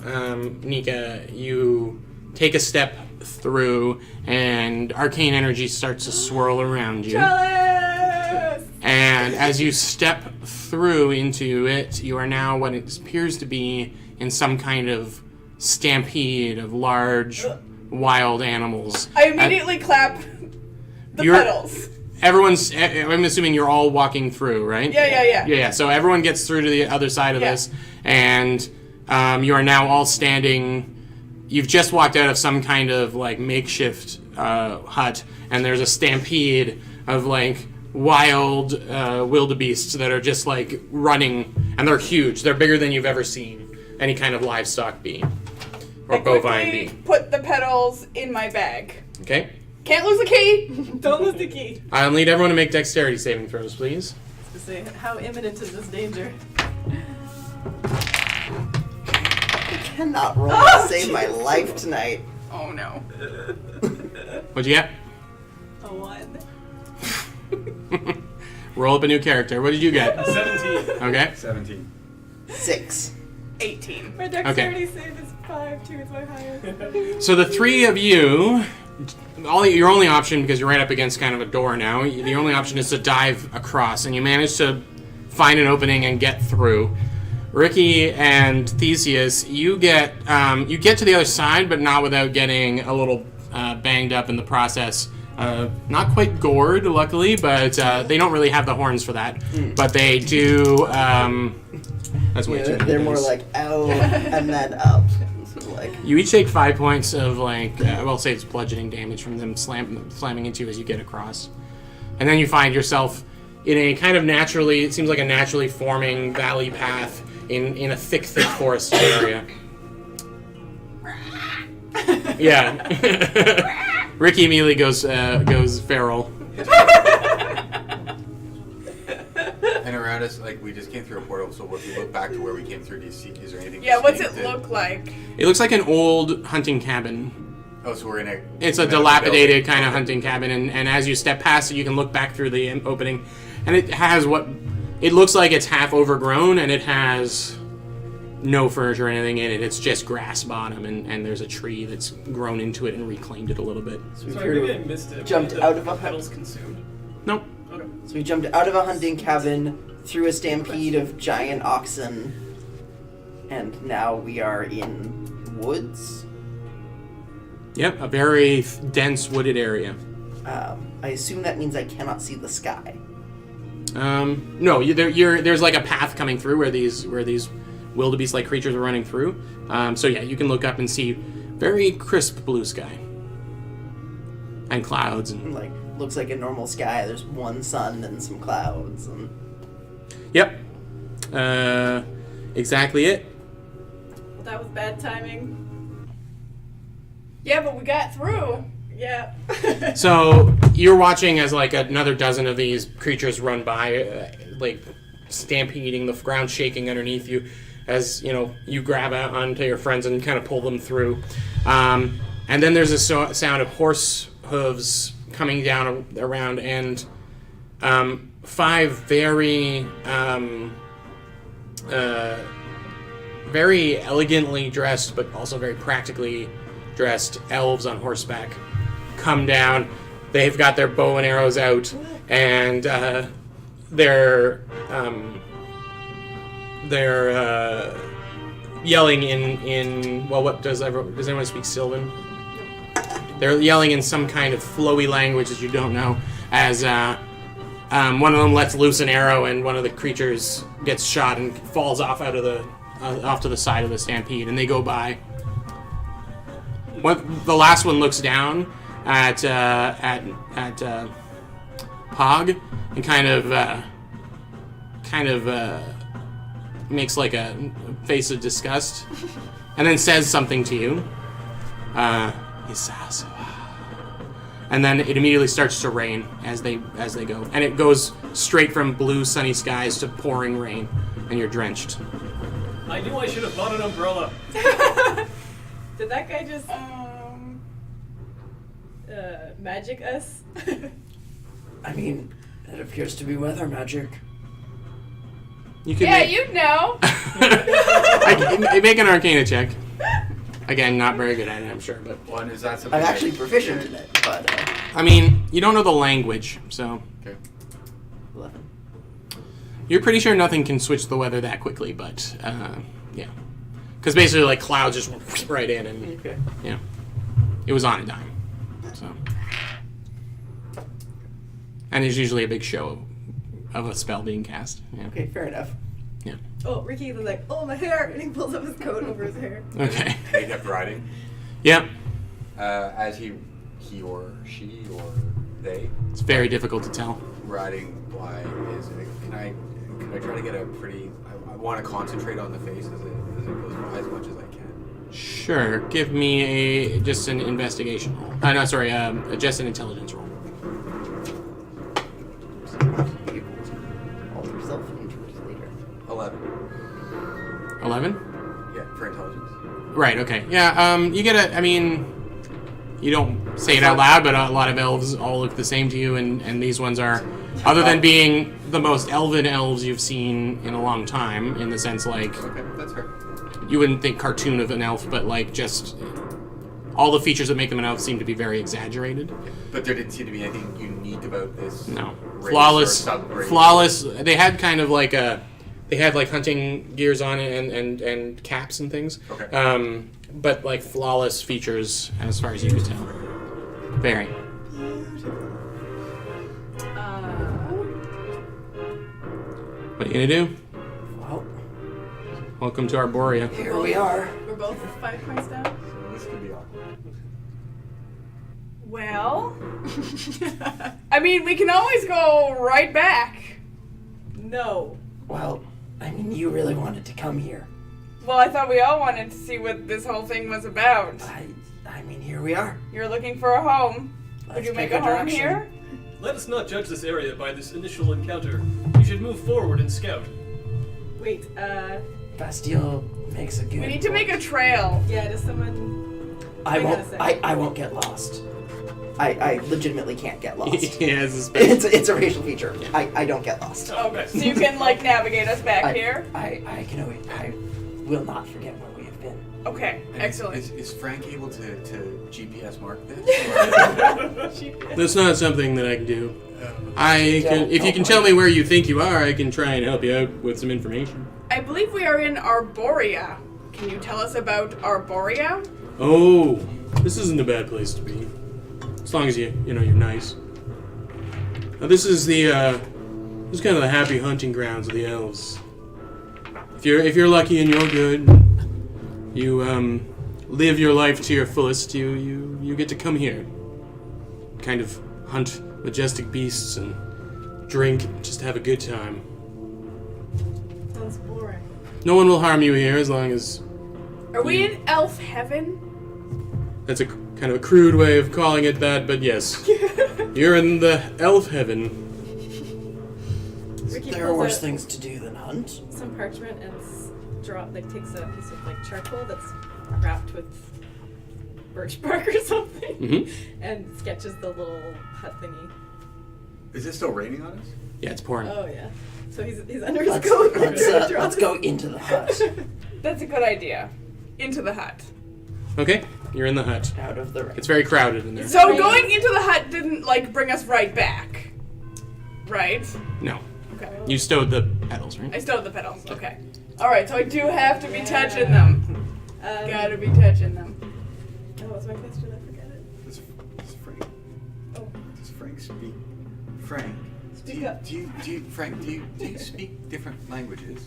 [SPEAKER 2] Nika, you take a step through, and arcane energy starts to swirl around you.
[SPEAKER 6] Jealous!
[SPEAKER 2] And as you step through into it, you are now what it appears to be in some kind of stampede of large, wild animals.
[SPEAKER 4] I immediately clap the
[SPEAKER 2] You're-
[SPEAKER 4] petals.
[SPEAKER 2] I'm assuming you're all walking through, right?
[SPEAKER 4] Yeah.
[SPEAKER 2] Yeah, so everyone gets through to the other side of
[SPEAKER 4] Yeah.
[SPEAKER 2] this, and you are now all standing. You've just walked out of some kind of like makeshift hut, and there's a stampede of like wild wildebeests that are just like running, and they're huge. They're bigger than you've ever seen any kind of livestock be or
[SPEAKER 4] I
[SPEAKER 2] bovine
[SPEAKER 4] quickly
[SPEAKER 2] be.
[SPEAKER 4] put the petals in my bag.
[SPEAKER 2] Okay,
[SPEAKER 4] Can't lose the key.
[SPEAKER 6] Don't lose the key.
[SPEAKER 2] I'll need everyone to make dexterity saving throws, please.
[SPEAKER 6] To say, how imminent is this danger?
[SPEAKER 1] I cannot roll to save my life tonight.
[SPEAKER 6] Oh no.
[SPEAKER 2] What'd you get?
[SPEAKER 6] A 1.
[SPEAKER 2] Roll up a new character. What did you get?
[SPEAKER 5] 17.
[SPEAKER 2] Okay.
[SPEAKER 3] 17.
[SPEAKER 1] 6.
[SPEAKER 4] 18.
[SPEAKER 6] My dexterity save is 5 too. It's my highest.
[SPEAKER 2] So the three of you, your only option, because you're right up against kind of a door now, the only option is to dive across, and you manage to find an opening and get through. Ricky and Theseus, you get to the other side, but not without getting a little banged up in the process. Not quite gored, luckily, but they don't really have the horns for that. But they do. That's way too many
[SPEAKER 1] They're more
[SPEAKER 2] dice.
[SPEAKER 1] like ow and then up. So like
[SPEAKER 2] You each take 5 points of like, well, say it's bludgeoning damage from them slamming into you as you get across, and then you find yourself in a kind of naturally, it seems like a naturally forming valley path in a thick forest area. Yeah. Ricky immediately goes feral.
[SPEAKER 3] And around us, like, we just came through a portal, so if we look back to where we came through, do you see, is there anything
[SPEAKER 4] Yeah, what's it
[SPEAKER 3] distinct
[SPEAKER 4] look like?
[SPEAKER 2] It looks like an old hunting cabin.
[SPEAKER 3] Oh, so we're in a...
[SPEAKER 2] It's a
[SPEAKER 3] another
[SPEAKER 2] dilapidated
[SPEAKER 3] building.
[SPEAKER 2] kind of hunting cabin, and as you step past it, you can look back through the opening, and it has what it looks like it's half overgrown, and it has no furniture or anything in it. It's just grass bottom, and there's a tree that's grown into it and reclaimed it a little bit.
[SPEAKER 1] so we
[SPEAKER 5] Sorry, maybe I missed it.
[SPEAKER 1] Jumped
[SPEAKER 5] Were
[SPEAKER 1] out of a
[SPEAKER 5] petals consumed.
[SPEAKER 2] Nope.
[SPEAKER 5] Okay.
[SPEAKER 1] So we jumped out of a hunting cabin, through a stampede of giant oxen, and now we are in woods.
[SPEAKER 2] Yep, a very dense wooded area.
[SPEAKER 1] I assume that means I cannot see the sky.
[SPEAKER 2] No, there's like a path coming through where these wildebeest-like creatures are running through. So yeah, you can look up and see very crisp blue sky and clouds and.
[SPEAKER 1] Like, looks like a normal sky. There's one sun and some clouds. And
[SPEAKER 2] Yep. Exactly it.
[SPEAKER 6] Well, that was bad timing.
[SPEAKER 4] Yeah, but we got through.
[SPEAKER 6] Yeah.
[SPEAKER 2] So you're watching as like another dozen of these creatures run by, like stampeding, the ground shaking underneath you, as you grab onto your friends and kind of pull them through. And then there's a sound of horse hooves coming down around, and 5 very very elegantly dressed, but also very practically dressed elves on horseback come down. They've got their bow and arrows out, and they're yelling in well, what does anyone speak Sylvan? They're yelling in some kind of flowy language that you don't know, as one of them lets loose an arrow, and one of the creatures gets shot and falls off out of off to the side of the stampede, and they go by. The last one looks down at Pog and kind of makes like a face of disgust, and then says something to you. And then it immediately starts to rain as they go, and it goes straight from blue sunny skies to pouring rain, and you're drenched.
[SPEAKER 5] I knew I should have bought an umbrella.
[SPEAKER 6] Did that guy just magic us?
[SPEAKER 1] I mean, it appears to be weather magic.
[SPEAKER 2] You can
[SPEAKER 4] Yeah, you'd know.
[SPEAKER 2] make an Arcana check. Again, not very good at it, I'm sure, but
[SPEAKER 3] One, is that something
[SPEAKER 1] I'm actually
[SPEAKER 3] that-
[SPEAKER 1] proficient in it, but
[SPEAKER 2] I mean, you don't know the language, so
[SPEAKER 1] 11.
[SPEAKER 2] you're pretty sure nothing can switch the weather that quickly. But yeah, because basically, like clouds just went right in, and
[SPEAKER 1] Okay.
[SPEAKER 2] yeah, it was on a dime. So, and there's usually a big show of a spell being cast. Yeah.
[SPEAKER 1] Okay, fair enough.
[SPEAKER 6] Oh, Ricky was like, oh, my hair! And he pulls up his coat over his hair.
[SPEAKER 2] Okay.
[SPEAKER 3] They kept riding.
[SPEAKER 2] Yep.
[SPEAKER 3] As he or she or they
[SPEAKER 2] It's very difficult to tell.
[SPEAKER 3] riding by is can I try to get a pretty I want to concentrate on the face as it goes by as much as I can.
[SPEAKER 2] Sure. Give me just an investigation roll. No, sorry. Just an intelligence roll.
[SPEAKER 1] Alter self-interest later.
[SPEAKER 3] 11.
[SPEAKER 2] 11.
[SPEAKER 3] Yeah, for intelligence.
[SPEAKER 2] Right. Okay. Yeah. You get a. I mean, you don't say it out loud, but a lot of elves all look the same to you, and these ones are, other than being the most elven elves you've seen in a long time, in the sense like
[SPEAKER 3] Okay, that's fair.
[SPEAKER 2] you wouldn't think cartoon of an elf, but like just all the features that make them an elf seem to be very exaggerated.
[SPEAKER 3] But there didn't seem to be anything unique about this.
[SPEAKER 2] No.
[SPEAKER 3] race
[SPEAKER 2] Flawless.
[SPEAKER 3] or sub-race.
[SPEAKER 2] Flawless. They had kind of like a. They had like hunting gears on it and caps and things.
[SPEAKER 3] Okay.
[SPEAKER 2] But like flawless features as far as you could tell. Very. What are you gonna do?
[SPEAKER 1] Well,
[SPEAKER 2] Welcome to Arborea.
[SPEAKER 1] here we are.
[SPEAKER 6] We're both 5 points down.
[SPEAKER 3] So this could be awkward.
[SPEAKER 4] Well, I mean, we can always go right back.
[SPEAKER 6] No.
[SPEAKER 1] Well, I mean, you really wanted to come here.
[SPEAKER 4] Well, I thought we all wanted to see what this whole thing was about.
[SPEAKER 1] I mean, here we are.
[SPEAKER 4] You're looking for a home. Would
[SPEAKER 1] Let's
[SPEAKER 4] you make
[SPEAKER 1] pick
[SPEAKER 4] a
[SPEAKER 1] a
[SPEAKER 4] home
[SPEAKER 1] direction.
[SPEAKER 4] here?
[SPEAKER 5] Let us not judge this area by this initial encounter. You should move forward and scout.
[SPEAKER 6] Wait,
[SPEAKER 1] Bastille makes a good.
[SPEAKER 4] We need to make a trail.
[SPEAKER 6] yeah, does someone...
[SPEAKER 1] I
[SPEAKER 6] I
[SPEAKER 1] won't.
[SPEAKER 6] gotta say.
[SPEAKER 1] I won't get lost. I legitimately can't get lost.
[SPEAKER 2] Yeah, it's
[SPEAKER 1] It's a racial feature. I don't get lost.
[SPEAKER 4] Okay, so you can like navigate us back here.
[SPEAKER 1] I can always. I will not forget where we have been.
[SPEAKER 4] Okay,
[SPEAKER 3] And
[SPEAKER 4] excellent.
[SPEAKER 3] Is Frank able to GPS mark this?
[SPEAKER 2] That's not something that I can do. I can, if you can tell me where you think you are, I can try and help you out with some information.
[SPEAKER 4] I believe we are in Arborea. Can you tell us about Arborea?
[SPEAKER 2] Oh, this isn't a bad place to be, as long as you're nice. Now this is this is kind of the happy hunting grounds of the elves. If you're lucky and you're good, you live your life to your fullest. You get to come here, kind of hunt majestic beasts and drink, just have a good time.
[SPEAKER 6] Sounds boring.
[SPEAKER 2] No one will harm you here as long as.
[SPEAKER 4] Are we in elf heaven?
[SPEAKER 2] That's a kind of a crude way of calling it that, but yes, you're in the elf heaven.
[SPEAKER 6] Ricky
[SPEAKER 1] There are
[SPEAKER 6] pulls
[SPEAKER 1] worse
[SPEAKER 6] out
[SPEAKER 1] things to do than hunt.
[SPEAKER 6] some parchment and takes a piece of like charcoal that's wrapped with birch bark or something,
[SPEAKER 2] Mhm.
[SPEAKER 6] and sketches the little hut thingy.
[SPEAKER 3] Is it still raining on us?
[SPEAKER 2] Yeah, it's pouring.
[SPEAKER 6] Oh yeah. So he's under his
[SPEAKER 1] Let's
[SPEAKER 6] coat.
[SPEAKER 1] let's go into the hut.
[SPEAKER 4] That's a good idea. Into the hut.
[SPEAKER 2] Okay, you're in the hut.
[SPEAKER 1] Out of the rain.
[SPEAKER 2] It's very crowded in there.
[SPEAKER 4] So
[SPEAKER 6] Right.
[SPEAKER 4] going into the hut didn't like bring us right back, right?
[SPEAKER 2] No,
[SPEAKER 4] Okay.
[SPEAKER 2] you stowed the petals,
[SPEAKER 4] I
[SPEAKER 2] right?
[SPEAKER 4] still have the petals. Okay. All right. So I do have to be touching them. Gotta be touching them.
[SPEAKER 6] Oh, what's my question? I forget it.
[SPEAKER 3] Does Frank?
[SPEAKER 6] Oh.
[SPEAKER 3] Does Frank speak? Frank.
[SPEAKER 6] Speak up.
[SPEAKER 3] Frank? Do you speak different languages?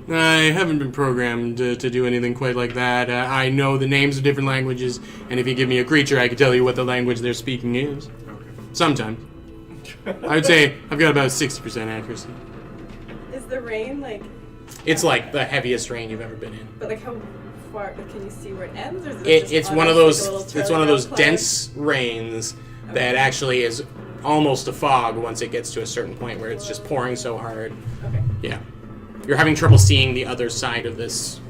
[SPEAKER 2] I haven't been programmed to do anything quite like that. I know the names of different languages, and if you give me a creature, I can tell you what the language they're speaking is.
[SPEAKER 3] Okay.
[SPEAKER 2] Sometimes. I would say I've got about 60% accuracy.
[SPEAKER 6] Is the rain like?
[SPEAKER 2] It's like the heaviest rain you've ever been in.
[SPEAKER 6] But like how far? Like, can you see where it ends? Or is it just
[SPEAKER 2] It's
[SPEAKER 6] on
[SPEAKER 2] one of
[SPEAKER 6] us, like,
[SPEAKER 2] those.
[SPEAKER 6] a little
[SPEAKER 2] It's one of
[SPEAKER 6] Charlie
[SPEAKER 2] those
[SPEAKER 6] Brown cloud?
[SPEAKER 2] dense rains that actually is almost a fog once it gets to a certain point where it's just pouring so hard.
[SPEAKER 6] Okay.
[SPEAKER 2] Yeah, you're having trouble seeing the other side of this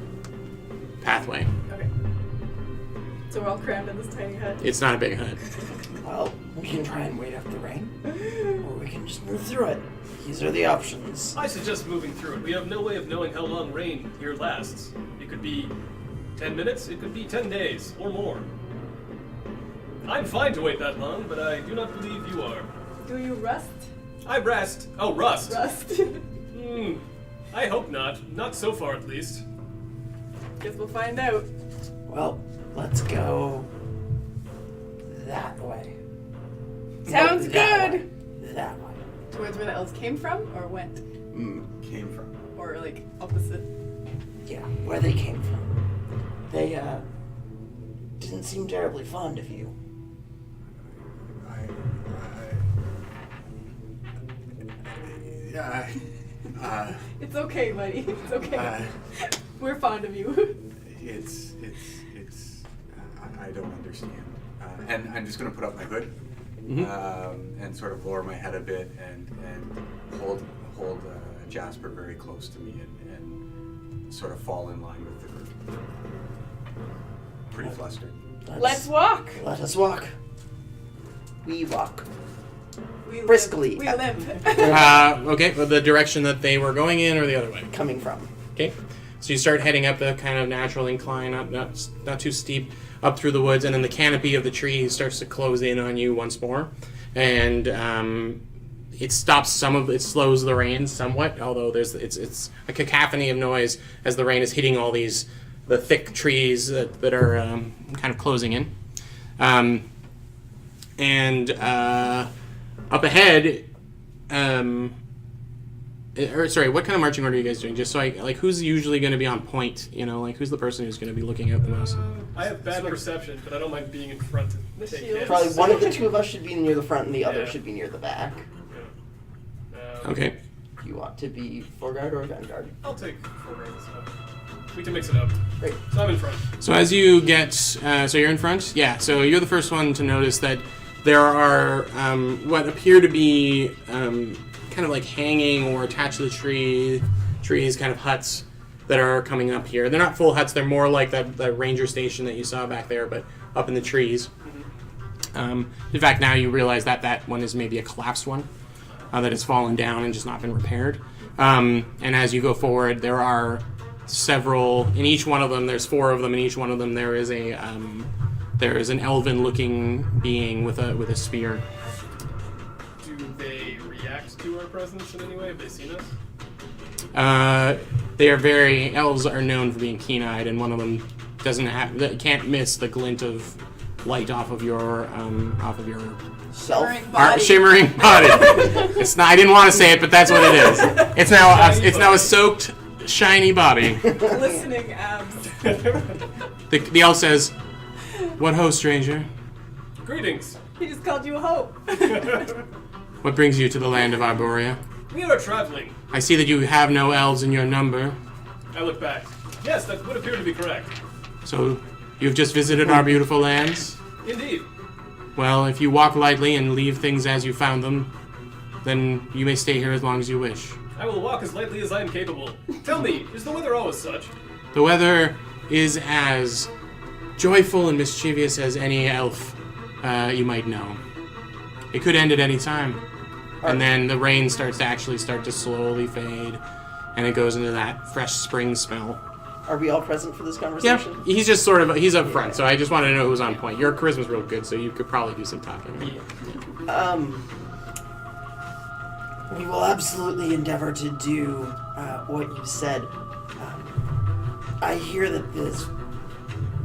[SPEAKER 2] pathway.
[SPEAKER 6] Okay. So we're all crammed in this tiny hut.
[SPEAKER 2] It's not a big hut.
[SPEAKER 1] Well, we can try and wait out the rain, or we can just move through it. These are the options.
[SPEAKER 5] I suggest moving through it. We have no way of knowing how long rain here lasts. It could be 10 minutes, it could be 10 days, or more. I'm fine to wait that long, but I do not believe you are.
[SPEAKER 4] Do you rust?
[SPEAKER 5] I rest. Oh, rust.
[SPEAKER 4] Rust.
[SPEAKER 5] I hope not. Not so far, at least.
[SPEAKER 4] Guess we'll find out.
[SPEAKER 1] Well, let's go that way.
[SPEAKER 4] Sounds
[SPEAKER 1] No, that
[SPEAKER 4] good.
[SPEAKER 1] way. That way.
[SPEAKER 6] Towards where the elves came from, or went,
[SPEAKER 3] Came from.
[SPEAKER 6] or like opposite.
[SPEAKER 1] Yeah, where they came from. They, didn't seem terribly fond of you.
[SPEAKER 6] It's okay, buddy. It's okay. We're fond of you.
[SPEAKER 3] It's I don't understand. And I'm just gonna put up my hood, and sort of lower my head a bit and hold Jasper very close to me and sort of fall in line with the group. Pretty flustered.
[SPEAKER 4] Let's walk.
[SPEAKER 1] Let us walk. We walk.
[SPEAKER 6] We
[SPEAKER 1] Briskly.
[SPEAKER 6] We limp.
[SPEAKER 2] Okay, well, the direction that they were going in or the other way?
[SPEAKER 1] Coming from.
[SPEAKER 2] Okay. So you start heading up the kind of natural incline, up not too steep, up through the woods, and then the canopy of the tree starts to close in on you once more. And it slows the rain somewhat, although it's a cacophony of noise as the rain is hitting all the thick trees that are kind of closing in. And up ahead, what kind of marching order are you guys doing? Just so who's usually going to be on point? Who's the person who's going to be looking out the most?
[SPEAKER 5] I have bad perception, but I don't mind being in front to take hits.
[SPEAKER 1] Probably one of the two of us should be near the front and the other should be near the back.
[SPEAKER 2] Okay.
[SPEAKER 1] Do you want to be foreguard or vanguard?
[SPEAKER 5] I'll take forward. So we can mix it up.
[SPEAKER 1] Great.
[SPEAKER 5] So I'm in front.
[SPEAKER 2] So as you get, so you're in front? Yeah, so you're the first one to notice that there are what appear to be kind of like hanging or attached to the trees, kind of huts that are coming up here. They're not full huts, they're more like that ranger station that you saw back there, but up in the trees. In fact, now you realize that one is maybe a collapsed one, that has fallen down and just not been repaired. And as you go forward, there are several, in each one of them, there's 4 of them, in each one of them there is an elven-looking being with a spear.
[SPEAKER 5] Do they react to our presence in any way? Have they seen us?
[SPEAKER 2] Elves are known for being keen-eyed, and one of them can't miss the glint of light off of your
[SPEAKER 1] Self.
[SPEAKER 2] shimmering body. It's not. I didn't want to say it, but that's what it is. It's now a soaked, shiny body.
[SPEAKER 6] Glistening abs.
[SPEAKER 2] The elf says, "What ho, stranger?
[SPEAKER 5] Greetings.
[SPEAKER 6] He just called you a hoe.
[SPEAKER 2] What brings you to the land of Arborea?
[SPEAKER 5] We are traveling.
[SPEAKER 2] I see that you have no elves in your number,
[SPEAKER 5] I look back. Yes, that would appear to be correct.
[SPEAKER 2] so you've just visited our beautiful lands?
[SPEAKER 5] Indeed.
[SPEAKER 2] Well, if you walk lightly and leave things as you found them, then you may stay here as long as you wish.
[SPEAKER 5] I will walk as lightly as I am capable. Tell me, is the weather always such?
[SPEAKER 2] The weather is as joyful and mischievous as any elf you might know. It could end at any time. And then the rain starts to slowly fade, and it goes into that fresh spring smell.
[SPEAKER 1] Are we all present for this
[SPEAKER 2] Yeah,
[SPEAKER 1] conversation?
[SPEAKER 2] he's up front, so I just wanted to know who's on point. Your charisma's real good, so you could probably do some talking.
[SPEAKER 1] We will absolutely endeavor to do what you said. I hear that this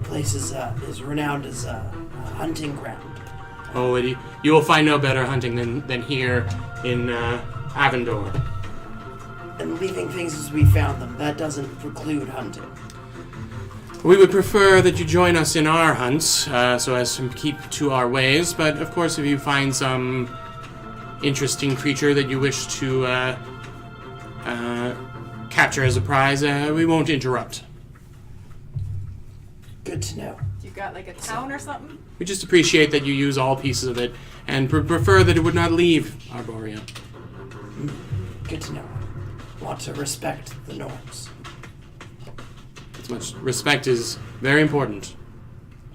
[SPEAKER 1] place is renowned as a hunting ground.
[SPEAKER 2] Oh, you will find no better hunting than here in Avendor.
[SPEAKER 1] And leaving things as we found them, that doesn't preclude hunting.
[SPEAKER 2] We would prefer that you join us in our hunts, so as to keep to our ways, but of course if you find some interesting creature that you wish to capture as a prize, we won't interrupt.
[SPEAKER 1] Good to know.
[SPEAKER 6] You got like a town or something?
[SPEAKER 2] We just appreciate that you use all pieces of it, and prefer that it would not leave Arborea.
[SPEAKER 1] Good to know. Want to respect the norms.
[SPEAKER 2] As much respect is very important.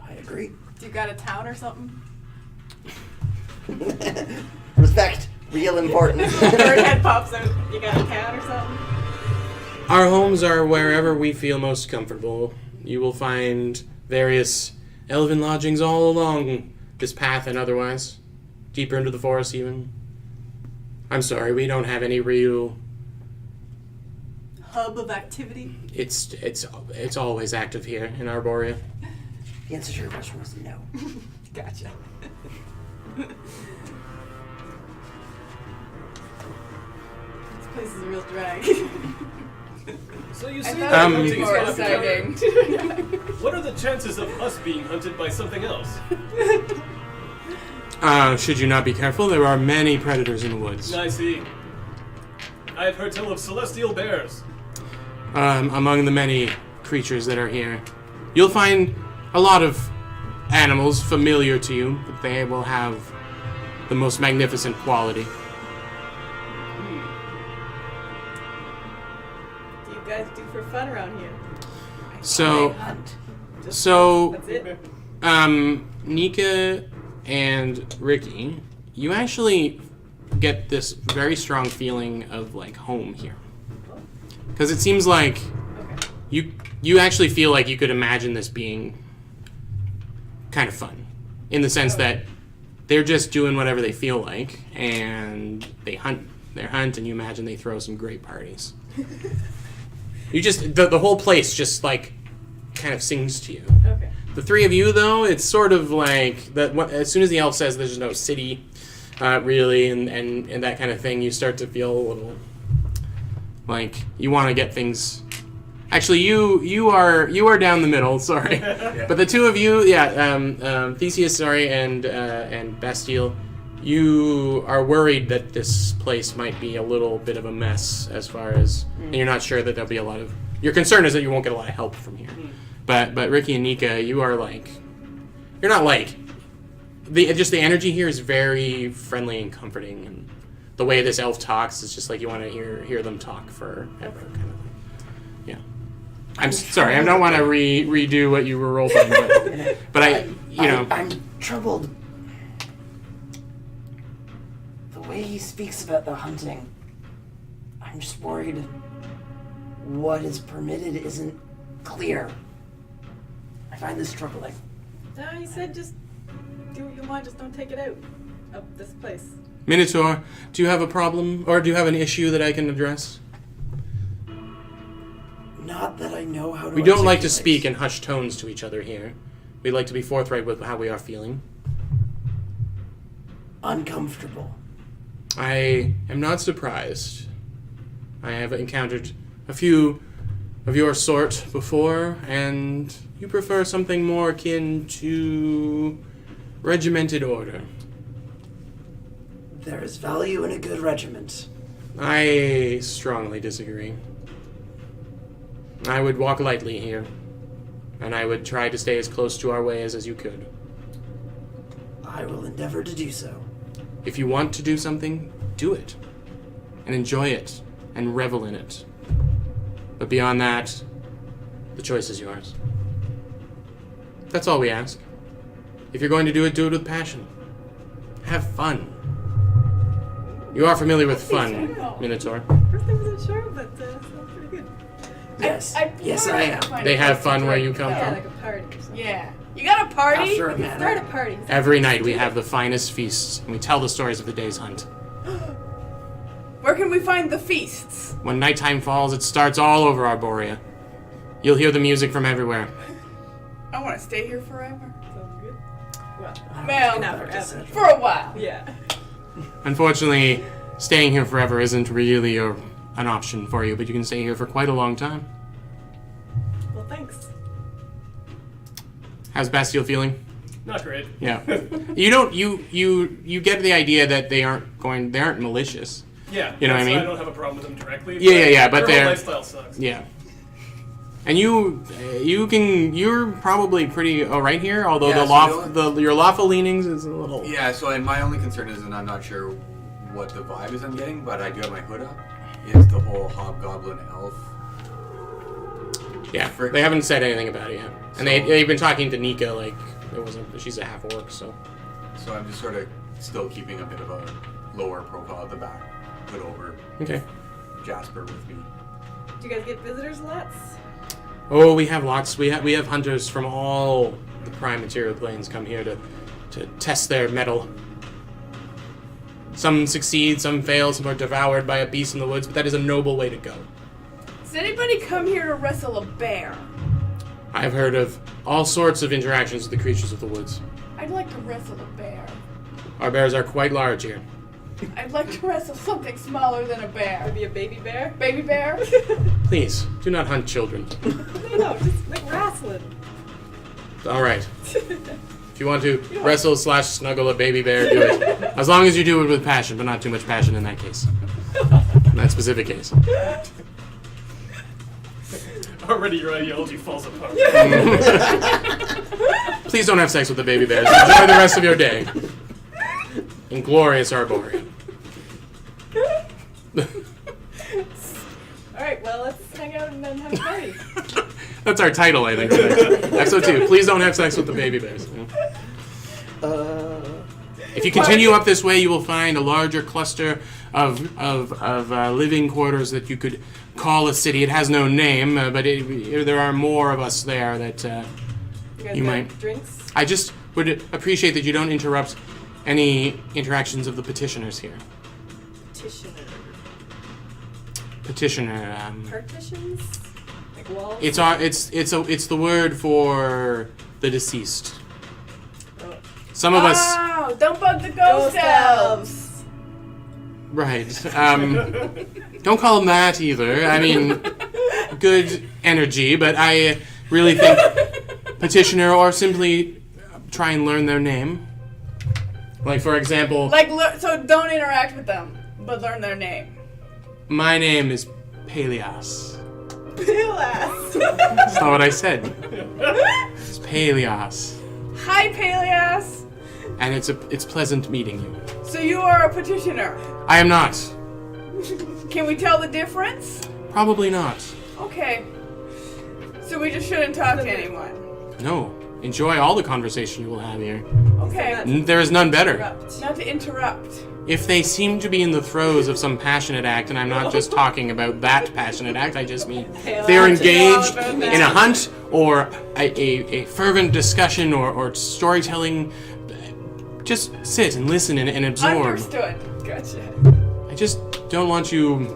[SPEAKER 1] I agree.
[SPEAKER 6] You got a town or something?
[SPEAKER 1] Respect, real important.
[SPEAKER 6] Bird head pops out. You got a town or something?
[SPEAKER 2] Our homes are wherever we feel most comfortable. You will find various elven lodgings all along this path and otherwise. Deeper into the forest even. I'm sorry, we don't have any real...
[SPEAKER 6] Hub of activity.
[SPEAKER 2] It's always active here in Arborea.
[SPEAKER 1] The answer to your question was no.
[SPEAKER 6] Gotcha. This place is a real drag.
[SPEAKER 5] So you
[SPEAKER 4] I
[SPEAKER 5] see
[SPEAKER 4] thought
[SPEAKER 5] that
[SPEAKER 4] it would
[SPEAKER 5] hunting
[SPEAKER 4] be
[SPEAKER 5] is
[SPEAKER 4] more
[SPEAKER 5] popular.
[SPEAKER 4] exciting.
[SPEAKER 5] What are the chances of us being hunted by something else?
[SPEAKER 2] Should you not be careful, there are many predators in the woods.
[SPEAKER 5] I see. I've heard tell of celestial bears.
[SPEAKER 2] Among the many creatures that are here. You'll find a lot of animals familiar to you, but they will have the most magnificent quality.
[SPEAKER 6] What do you guys do for fun around here?
[SPEAKER 2] So,
[SPEAKER 1] Hunt.
[SPEAKER 6] That's it?
[SPEAKER 2] Nika and Ricky, you actually get this very strong feeling of like home here. Because it seems like
[SPEAKER 6] Okay.
[SPEAKER 2] you actually feel like you could imagine this being kind of fun. In the sense that they're just doing whatever they feel like and they hunt their hunt and you imagine they throw some great parties. You just the whole place just like kind of sings to you.
[SPEAKER 6] Okay.
[SPEAKER 2] The three of you, though, it's sort of like that. As soon as the elf says there's no city, really, and that kind of thing, you start to feel a little like you want to get things. Actually, you are down the middle. Sorry, but the two of you, Theseus, sorry, and Bastille, you are worried that this place might be a little bit of a mess as far as, and you're not sure that there'll be a lot of. Your concern is that you won't get a lot of help from here. But Ricky and Nika, you are like, you're not like, the energy here is very friendly and comforting, and the way this elf talks is just like you want to hear them talk forever, kind of thing. Yeah. I'm sorry, I don't want to redo what you were role-playing, but
[SPEAKER 1] I'm troubled. The way he speaks about the hunting, I'm just worried what is permitted isn't clear. I find this troubling.
[SPEAKER 6] No, he said just do what you want, just don't take it out of this place.
[SPEAKER 2] Minotaur, do you have a problem, or do you have an issue that I can address?
[SPEAKER 1] Not that I know how to.
[SPEAKER 2] We don't like to
[SPEAKER 1] articulate.
[SPEAKER 2] speak in hushed tones to each other here. We like to be forthright with how we are feeling.
[SPEAKER 1] Uncomfortable.
[SPEAKER 2] I am not surprised. I have encountered a few of your sort before, and you prefer something more akin to regimented order.
[SPEAKER 1] There is value in a good regiment.
[SPEAKER 2] I strongly disagree. I would walk lightly here, and I would try to stay as close to our ways as you could.
[SPEAKER 1] I will endeavor to do so.
[SPEAKER 2] If you want to do something, do it. And enjoy it, and revel in it. But beyond that, the choice is yours. That's all we ask. If you're going to do it with passion. Have fun. You are familiar with fun, Minotaur.
[SPEAKER 6] First I wasn't sure, but it sounds pretty good.
[SPEAKER 1] Yes.
[SPEAKER 4] I
[SPEAKER 1] Yes, I am.
[SPEAKER 2] They have fun where you come
[SPEAKER 6] Yeah,
[SPEAKER 2] from.
[SPEAKER 6] like a party or something.
[SPEAKER 4] Yeah. You got a party?
[SPEAKER 1] After a
[SPEAKER 6] Start a
[SPEAKER 1] manner.
[SPEAKER 6] party.
[SPEAKER 2] Every night we have the finest feasts, and we tell the stories of the day's hunt.
[SPEAKER 4] Where can we find the feasts?
[SPEAKER 2] When nighttime falls, it starts all over Arborea. You'll hear the music from everywhere.
[SPEAKER 4] I want to stay here forever.
[SPEAKER 6] Sounds good. Well,
[SPEAKER 4] Well,
[SPEAKER 6] not
[SPEAKER 1] Back to
[SPEAKER 6] forever.
[SPEAKER 1] Central.
[SPEAKER 4] for a while.
[SPEAKER 6] Yeah.
[SPEAKER 2] Unfortunately, staying here forever isn't really an option for you, but you can stay here for quite a long time.
[SPEAKER 6] Well, thanks.
[SPEAKER 2] How's Bastille feeling?
[SPEAKER 5] Not great.
[SPEAKER 2] Yeah. You get the idea that they aren't malicious.
[SPEAKER 5] Yeah.
[SPEAKER 2] You know what I
[SPEAKER 5] so
[SPEAKER 2] mean?
[SPEAKER 5] I don't have a problem with them directly.
[SPEAKER 2] Yeah, but
[SPEAKER 5] their
[SPEAKER 2] they're-
[SPEAKER 5] whole lifestyle sucks.
[SPEAKER 2] Yeah. And you're probably pretty alright here, although
[SPEAKER 3] Yeah,
[SPEAKER 2] your lawful leanings is a little.
[SPEAKER 3] Yeah, so and my only concern is, and I'm not sure what the vibe is I'm getting, but I do have my hood up, is the whole hobgoblin elf.
[SPEAKER 2] Yeah, they haven't said anything about it yet, and they've been talking to Nika like she's a half orc, so.
[SPEAKER 3] So I'm just sort of still keeping a bit of a lower profile at the back, put over
[SPEAKER 2] Okay.
[SPEAKER 3] Jasper with me.
[SPEAKER 6] Do you guys get visitors lots?
[SPEAKER 2] Oh, we have lots. We have hunters from all the prime material planes come here to test their mettle. Some succeed, some fail, some are devoured by a beast in the woods, but that is a noble way to go.
[SPEAKER 4] Does anybody come here to wrestle a bear?
[SPEAKER 2] I've heard of all sorts of interactions with the creatures of the woods.
[SPEAKER 4] I'd like to wrestle a bear.
[SPEAKER 2] Our bears are quite large here.
[SPEAKER 4] I'd like to wrestle something smaller than a bear.
[SPEAKER 6] Maybe a baby bear?
[SPEAKER 4] Baby bear?
[SPEAKER 2] Please, do not hunt children.
[SPEAKER 6] No, just like wrestling.
[SPEAKER 2] All right. If you want to wrestle / snuggle a baby bear, do it. As long as you do it with passion, but not too much passion in that case. In that specific case.
[SPEAKER 5] Already your ideology falls apart.
[SPEAKER 2] Please don't have sex with the baby bears. Enjoy the rest of your day. In glorious Arboretum.
[SPEAKER 6] Alright, well, let's hang out and then have a party.
[SPEAKER 2] That's our title, I think. Episode 2. Please don't have sex with the baby bears. If you continue up this way, you will find a larger cluster of living quarters that you could call a city. It has no name, but there are more of us there that
[SPEAKER 6] You
[SPEAKER 2] might.
[SPEAKER 6] Drinks?
[SPEAKER 2] I just would appreciate that you don't interrupt any interactions of the petitioners here. Petitioner.
[SPEAKER 6] Partitions? Like walls?
[SPEAKER 2] It's the word for the deceased.
[SPEAKER 6] Oh.
[SPEAKER 2] Some of us.
[SPEAKER 4] Oh, don't bug the ghost elves.
[SPEAKER 2] Right. Don't call them that either. I mean, good energy, but I really think petitioner or simply try and learn their name. Like, for example,
[SPEAKER 4] So don't interact with them, but learn their name.
[SPEAKER 2] my name is Peleas.
[SPEAKER 4] Peleas.
[SPEAKER 2] That's not what I said. It's Peleas.
[SPEAKER 4] Hi, Peleas.
[SPEAKER 2] And it's pleasant meeting you.
[SPEAKER 4] So you are a petitioner.
[SPEAKER 2] I am not.
[SPEAKER 4] Can we tell the difference?
[SPEAKER 2] Probably not.
[SPEAKER 4] Okay. So we just shouldn't talk to anyone.
[SPEAKER 2] No. Enjoy all the conversation you will have here.
[SPEAKER 4] Okay.
[SPEAKER 2] There is none better.
[SPEAKER 4] Not to interrupt.
[SPEAKER 2] If they seem to be in the throes of some passionate act, and I'm not just talking about that passionate act, I just mean they're engaged in a hunt or a fervent discussion or storytelling, just sit and listen and absorb.
[SPEAKER 4] Understood.
[SPEAKER 6] Gotcha.
[SPEAKER 2] I just don't want you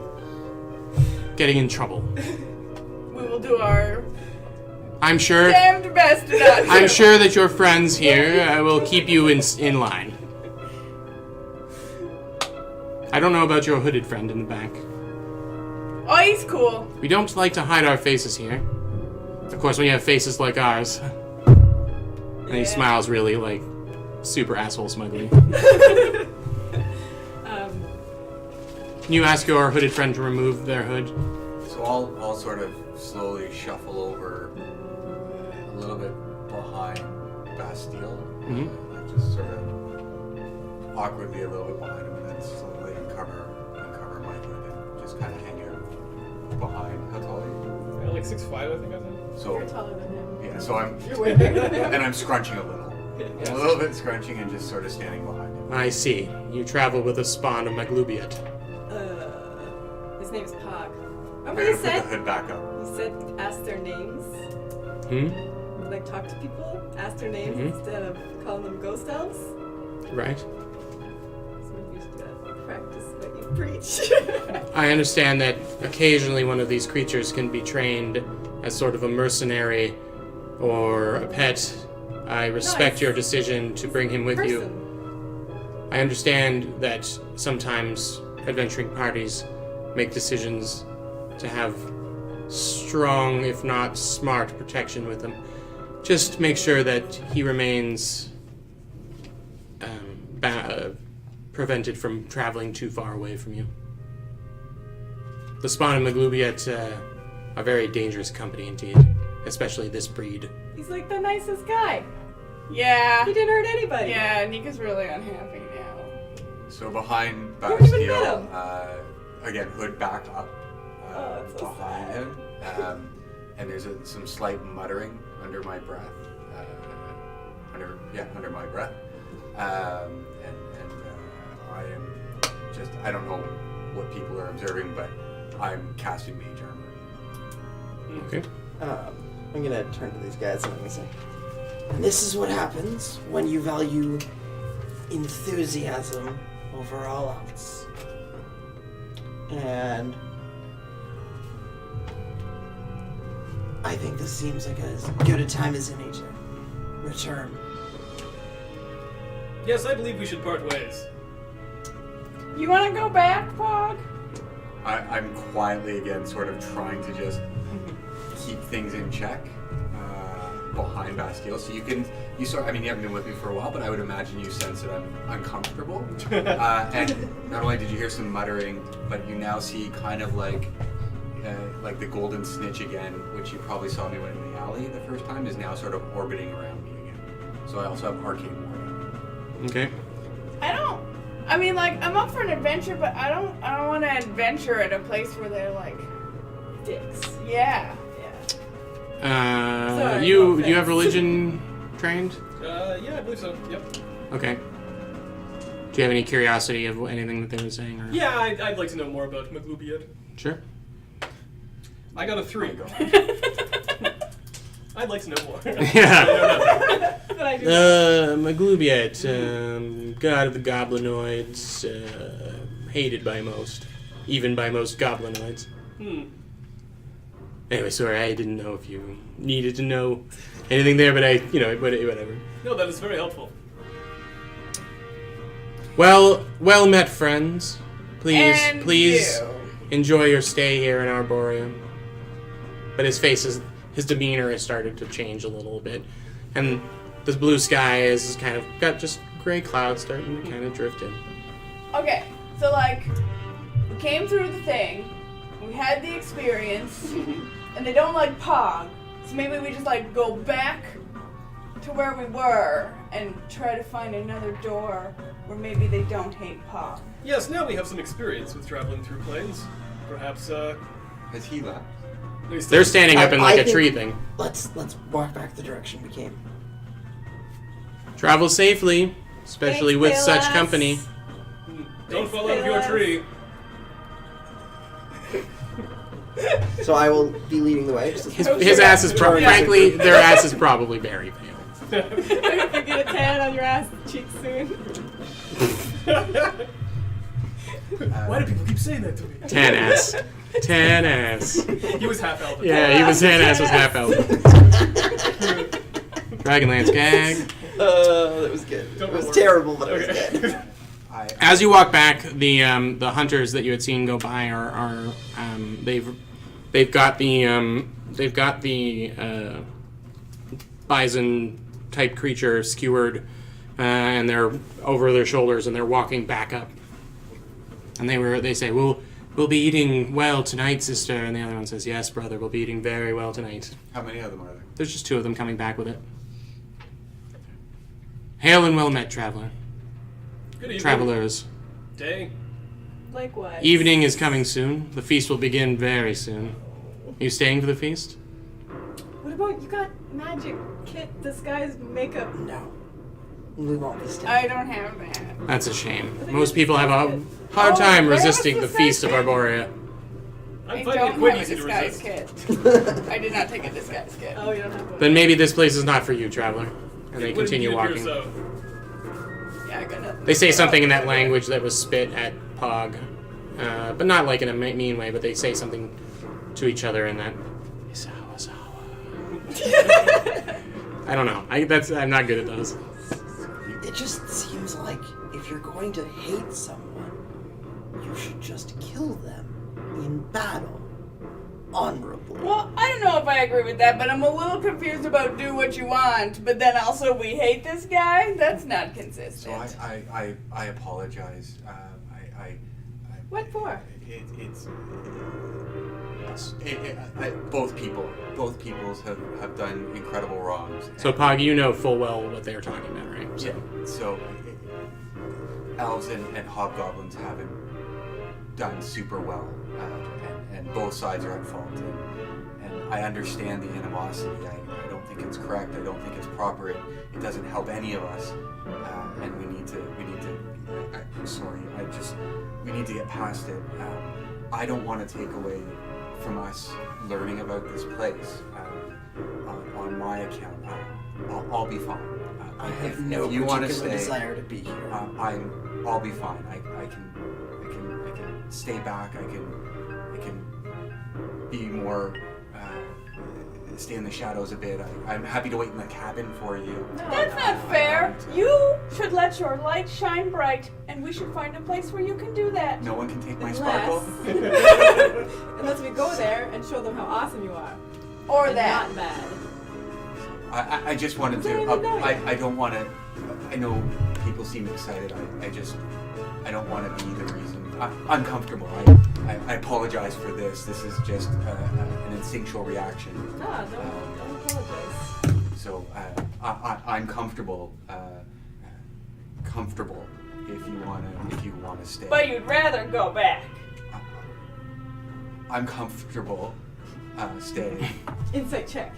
[SPEAKER 2] getting in trouble.
[SPEAKER 4] We will do our
[SPEAKER 2] I'm sure
[SPEAKER 4] damned best to not.
[SPEAKER 2] I'm sure that your friends here will keep you in line. I don't know about your hooded friend in the back.
[SPEAKER 4] Oh, he's cool.
[SPEAKER 2] We don't like to hide our faces here. Of course, when you have faces like ours. And he smiles really, like, super asshole smugly. Can you ask your hooded friend to remove their hood?
[SPEAKER 3] So I'll sort of slowly shuffle over a little bit behind Bastille.
[SPEAKER 2] Mhm.
[SPEAKER 3] Just sort of awkwardly a little bit behind him, and then slowly uncover my hood and just kind of hang out behind. How tall are you?
[SPEAKER 5] Yeah, like 6'5", I think I said.
[SPEAKER 3] So
[SPEAKER 6] You're taller than him.
[SPEAKER 3] yeah, so I'm
[SPEAKER 6] You're way bigger than him.
[SPEAKER 3] and I'm scrunching a little. A little bit scrunching and just sort of standing behind him.
[SPEAKER 2] I see. You travel with a spawn of Maglubiat.
[SPEAKER 6] His name's Pog.
[SPEAKER 3] I'm
[SPEAKER 6] Remember
[SPEAKER 3] gonna
[SPEAKER 6] you
[SPEAKER 3] put the
[SPEAKER 6] said?
[SPEAKER 3] hood back up.
[SPEAKER 6] You said ask their names? Like talk to people? Ask their names instead of calling them ghost elves?
[SPEAKER 2] Right?
[SPEAKER 6] So maybe you should practice what you preach.
[SPEAKER 2] I understand that occasionally one of these creatures can be trained as sort of a mercenary or a pet. I respect
[SPEAKER 6] Nice.
[SPEAKER 2] your decision to bring him with you.
[SPEAKER 6] Person.
[SPEAKER 2] I understand that sometimes adventuring parties make decisions to have strong, if not smart, protection with him. Just make sure that he remains prevented from traveling too far away from you. The spawn of Maglubiat are very dangerous company indeed, especially this breed.
[SPEAKER 6] He's like the nicest guy.
[SPEAKER 4] Yeah.
[SPEAKER 6] He didn't hurt anybody.
[SPEAKER 4] Yeah, Nika's really unhappy now.
[SPEAKER 3] So behind
[SPEAKER 6] You haven't even met
[SPEAKER 3] Bastille,
[SPEAKER 6] him.
[SPEAKER 3] again, hood back up
[SPEAKER 6] that's so
[SPEAKER 3] behind
[SPEAKER 6] sad.
[SPEAKER 3] him, and there's some slight muttering under my breath, under my breath, and I am just, I don't know what people are observing, but I'm casting mage armor.
[SPEAKER 2] Okay.
[SPEAKER 1] I'm gonna turn to these guys and I'm gonna say, and this is what happens when you value enthusiasm over all else. And I think this seems like as good a time as any to return.
[SPEAKER 5] Yes, I believe we should part ways.
[SPEAKER 4] You want to go back, Pog?
[SPEAKER 3] I'm quietly again sort of trying to just keep things in check behind Bastille. So you haven't been with me for a while, but I would imagine you sense that I'm uncomfortable. And not only did you hear some muttering, but you now see kind of like the golden snitch again, which you probably saw me when in the alley the first time, is now sort of orbiting around me again. So I also have arcane warning.
[SPEAKER 2] Okay.
[SPEAKER 4] I'm up for an adventure, but I don't want to adventure at a place where they're like
[SPEAKER 6] Dicks.
[SPEAKER 4] Yeah. Sorry,
[SPEAKER 2] You
[SPEAKER 4] no
[SPEAKER 2] have
[SPEAKER 4] offense.
[SPEAKER 2] religion trained?
[SPEAKER 5] Yeah, I believe so. Yep.
[SPEAKER 2] Okay. Do you have any curiosity of anything that they were saying? Or?
[SPEAKER 5] Yeah, I'd like to know more about Maglubiad.
[SPEAKER 2] Sure.
[SPEAKER 5] I got a 3. I'd like to know more.
[SPEAKER 2] Yeah.
[SPEAKER 6] But I do.
[SPEAKER 2] Maglubiet, god of the goblinoids, hated by most, even by most goblinoids. Anyway, sorry, I didn't know if you needed to know anything there, but whatever.
[SPEAKER 5] No, that is very helpful.
[SPEAKER 2] Well met, friends. Please
[SPEAKER 4] And
[SPEAKER 2] please
[SPEAKER 4] you.
[SPEAKER 2] enjoy your stay here in Arboreum. But his demeanor has started to change a little bit, and this blue sky is kind of got just gray clouds starting to kind of drift in.
[SPEAKER 4] Okay, so we came through the thing, we had the experience, and they don't like Pog, so maybe we just go back to where we were and try to find another door where maybe they don't hate Pog.
[SPEAKER 5] Yes, now we have some experience with traveling through planes. Perhaps,
[SPEAKER 3] Has he left?
[SPEAKER 2] They're standing up in
[SPEAKER 1] I
[SPEAKER 2] a
[SPEAKER 1] think-
[SPEAKER 2] tree thing.
[SPEAKER 1] Let's walk back the direction we came.
[SPEAKER 2] Travel safely, especially
[SPEAKER 4] Thanks,
[SPEAKER 2] with such
[SPEAKER 4] Silas.
[SPEAKER 2] company.
[SPEAKER 5] Don't fall out of your tree.
[SPEAKER 1] So I will be leading the way.
[SPEAKER 2] His ass is frankly, their ass is probably very pale.
[SPEAKER 6] You're gonna get a tan on your ass cheek soon.
[SPEAKER 5] Why do people keep saying that to me?
[SPEAKER 2] Tan ass. Tan ass.
[SPEAKER 5] He was half elf.
[SPEAKER 2] Yeah, he was tan ass was half elf. Dragonlance gag.
[SPEAKER 1] That was good.
[SPEAKER 5] Don't
[SPEAKER 1] It was
[SPEAKER 5] worry.
[SPEAKER 1] terrible, but it was
[SPEAKER 5] Okay.
[SPEAKER 1] good.
[SPEAKER 2] As you walk back, the hunters that you had seen go by are they've got the bison type creature skewered, and they're over their shoulders and they're walking back up. And they say, we'll be eating well tonight, sister. And the other one says, yes, brother, we'll be eating very well tonight.
[SPEAKER 3] How many of them are there?
[SPEAKER 2] There's just 2 of them coming back with it. Hail and well met, traveler.
[SPEAKER 5] Good evening.
[SPEAKER 2] Travelers.
[SPEAKER 5] Day.
[SPEAKER 6] Likewise.
[SPEAKER 2] Evening is coming soon. The feast will begin very soon. Are you staying for the feast?
[SPEAKER 6] What about you got magic kit disguise makeup?
[SPEAKER 1] No. We won't be staying.
[SPEAKER 4] I don't have that.
[SPEAKER 2] That's a shame. Most people have a hard time
[SPEAKER 4] where was
[SPEAKER 2] resisting
[SPEAKER 4] the
[SPEAKER 2] the feast of
[SPEAKER 4] second?
[SPEAKER 2] Arborea.
[SPEAKER 5] I'm
[SPEAKER 4] I
[SPEAKER 5] finding it
[SPEAKER 4] don't
[SPEAKER 5] quite
[SPEAKER 4] have a
[SPEAKER 5] easy to
[SPEAKER 4] disguise
[SPEAKER 5] resist.
[SPEAKER 4] kit. I did not take a disguise kit.
[SPEAKER 6] Oh, you don't have one.
[SPEAKER 2] Then maybe this place is not for you, traveler. And they
[SPEAKER 5] It wouldn't
[SPEAKER 2] continue
[SPEAKER 5] appear
[SPEAKER 2] walking.
[SPEAKER 5] So.
[SPEAKER 4] Yeah, I got nothing.
[SPEAKER 2] They say something in that language that was spit at Pog, but not like in a mean way. But they say something to each other in that. Isawa, Isawa. I don't know. I'm not good at those.
[SPEAKER 1] It just seems like if you're going to hate someone, you should just kill them in battle, honorably.
[SPEAKER 4] Well, I don't know if I agree with that, but I'm a little confused about do what you want, but then also we hate this guy? That's not
[SPEAKER 3] So
[SPEAKER 4] consistent.
[SPEAKER 3] I apologize.
[SPEAKER 6] What for?
[SPEAKER 3] Both peoples have done incredible wrongs.
[SPEAKER 2] So Pog, you know full well what they're talking about, right? So.
[SPEAKER 3] Yeah. So elves and hobgoblins haven't done super well, and both sides are at fault. And I understand the animosity. I don't think it's correct. I don't think it's proper. It doesn't help any of us. And we need to. I'm sorry. We need to get past it. I don't want to take away from us learning about this place. my account. I'll be fine.
[SPEAKER 1] I have no
[SPEAKER 3] you want to
[SPEAKER 1] particular
[SPEAKER 3] stay,
[SPEAKER 1] desire to be here.
[SPEAKER 3] I'll be fine. I can stay back. I can be more. Stay in the shadows a bit. I'm happy to wait in the cabin for you.
[SPEAKER 4] That's not fair. You should let your light shine bright, and we should find a place where you can do that.
[SPEAKER 3] No one can take my sparkle.
[SPEAKER 6] Unless we go there and show them how awesome you are.
[SPEAKER 4] Or
[SPEAKER 6] And
[SPEAKER 4] that.
[SPEAKER 6] not bad.
[SPEAKER 3] I just wanted to.
[SPEAKER 6] Very nice.
[SPEAKER 3] I don't want to. I know people seem excited. I don't want to be the reason. I'm comfortable. I apologize for this. This is just an instinctual reaction.
[SPEAKER 6] No, don't apologize.
[SPEAKER 3] So I'm comfortable. Comfortable. If you wanna stay.
[SPEAKER 4] But you'd rather go back.
[SPEAKER 3] I'm comfortable. Staying.
[SPEAKER 6] Insight check.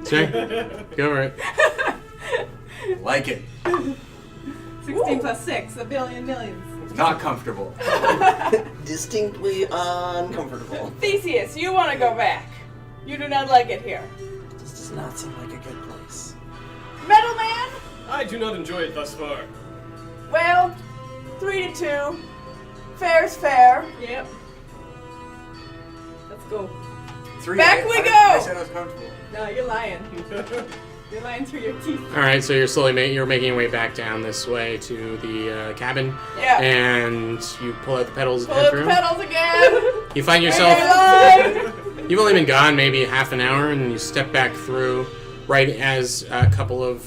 [SPEAKER 2] Sure. Go for it.
[SPEAKER 3] Like it.
[SPEAKER 6] 16 plus 6, a billion millions.
[SPEAKER 3] Not comfortable.
[SPEAKER 1] Distinctly uncomfortable.
[SPEAKER 4] Theseus, you want to go back. You do not like it here.
[SPEAKER 1] This does not seem like a good place.
[SPEAKER 4] Metal Man?
[SPEAKER 5] I do not enjoy it thus far.
[SPEAKER 4] Well, 3-2. Fair's fair.
[SPEAKER 6] Yep. Let's go.
[SPEAKER 3] 3.
[SPEAKER 4] Back we go!
[SPEAKER 3] I said I was comfortable.
[SPEAKER 6] No, you're lying. You're lying through your teeth.
[SPEAKER 2] All right, so you're making your way back down this way to the cabin,
[SPEAKER 4] Yeah.
[SPEAKER 2] and you pull out the pedals.
[SPEAKER 4] Pull up the pedals again.
[SPEAKER 2] You find yourself.
[SPEAKER 4] Line.
[SPEAKER 2] You've only been gone maybe half an hour, and you step back through right as a couple of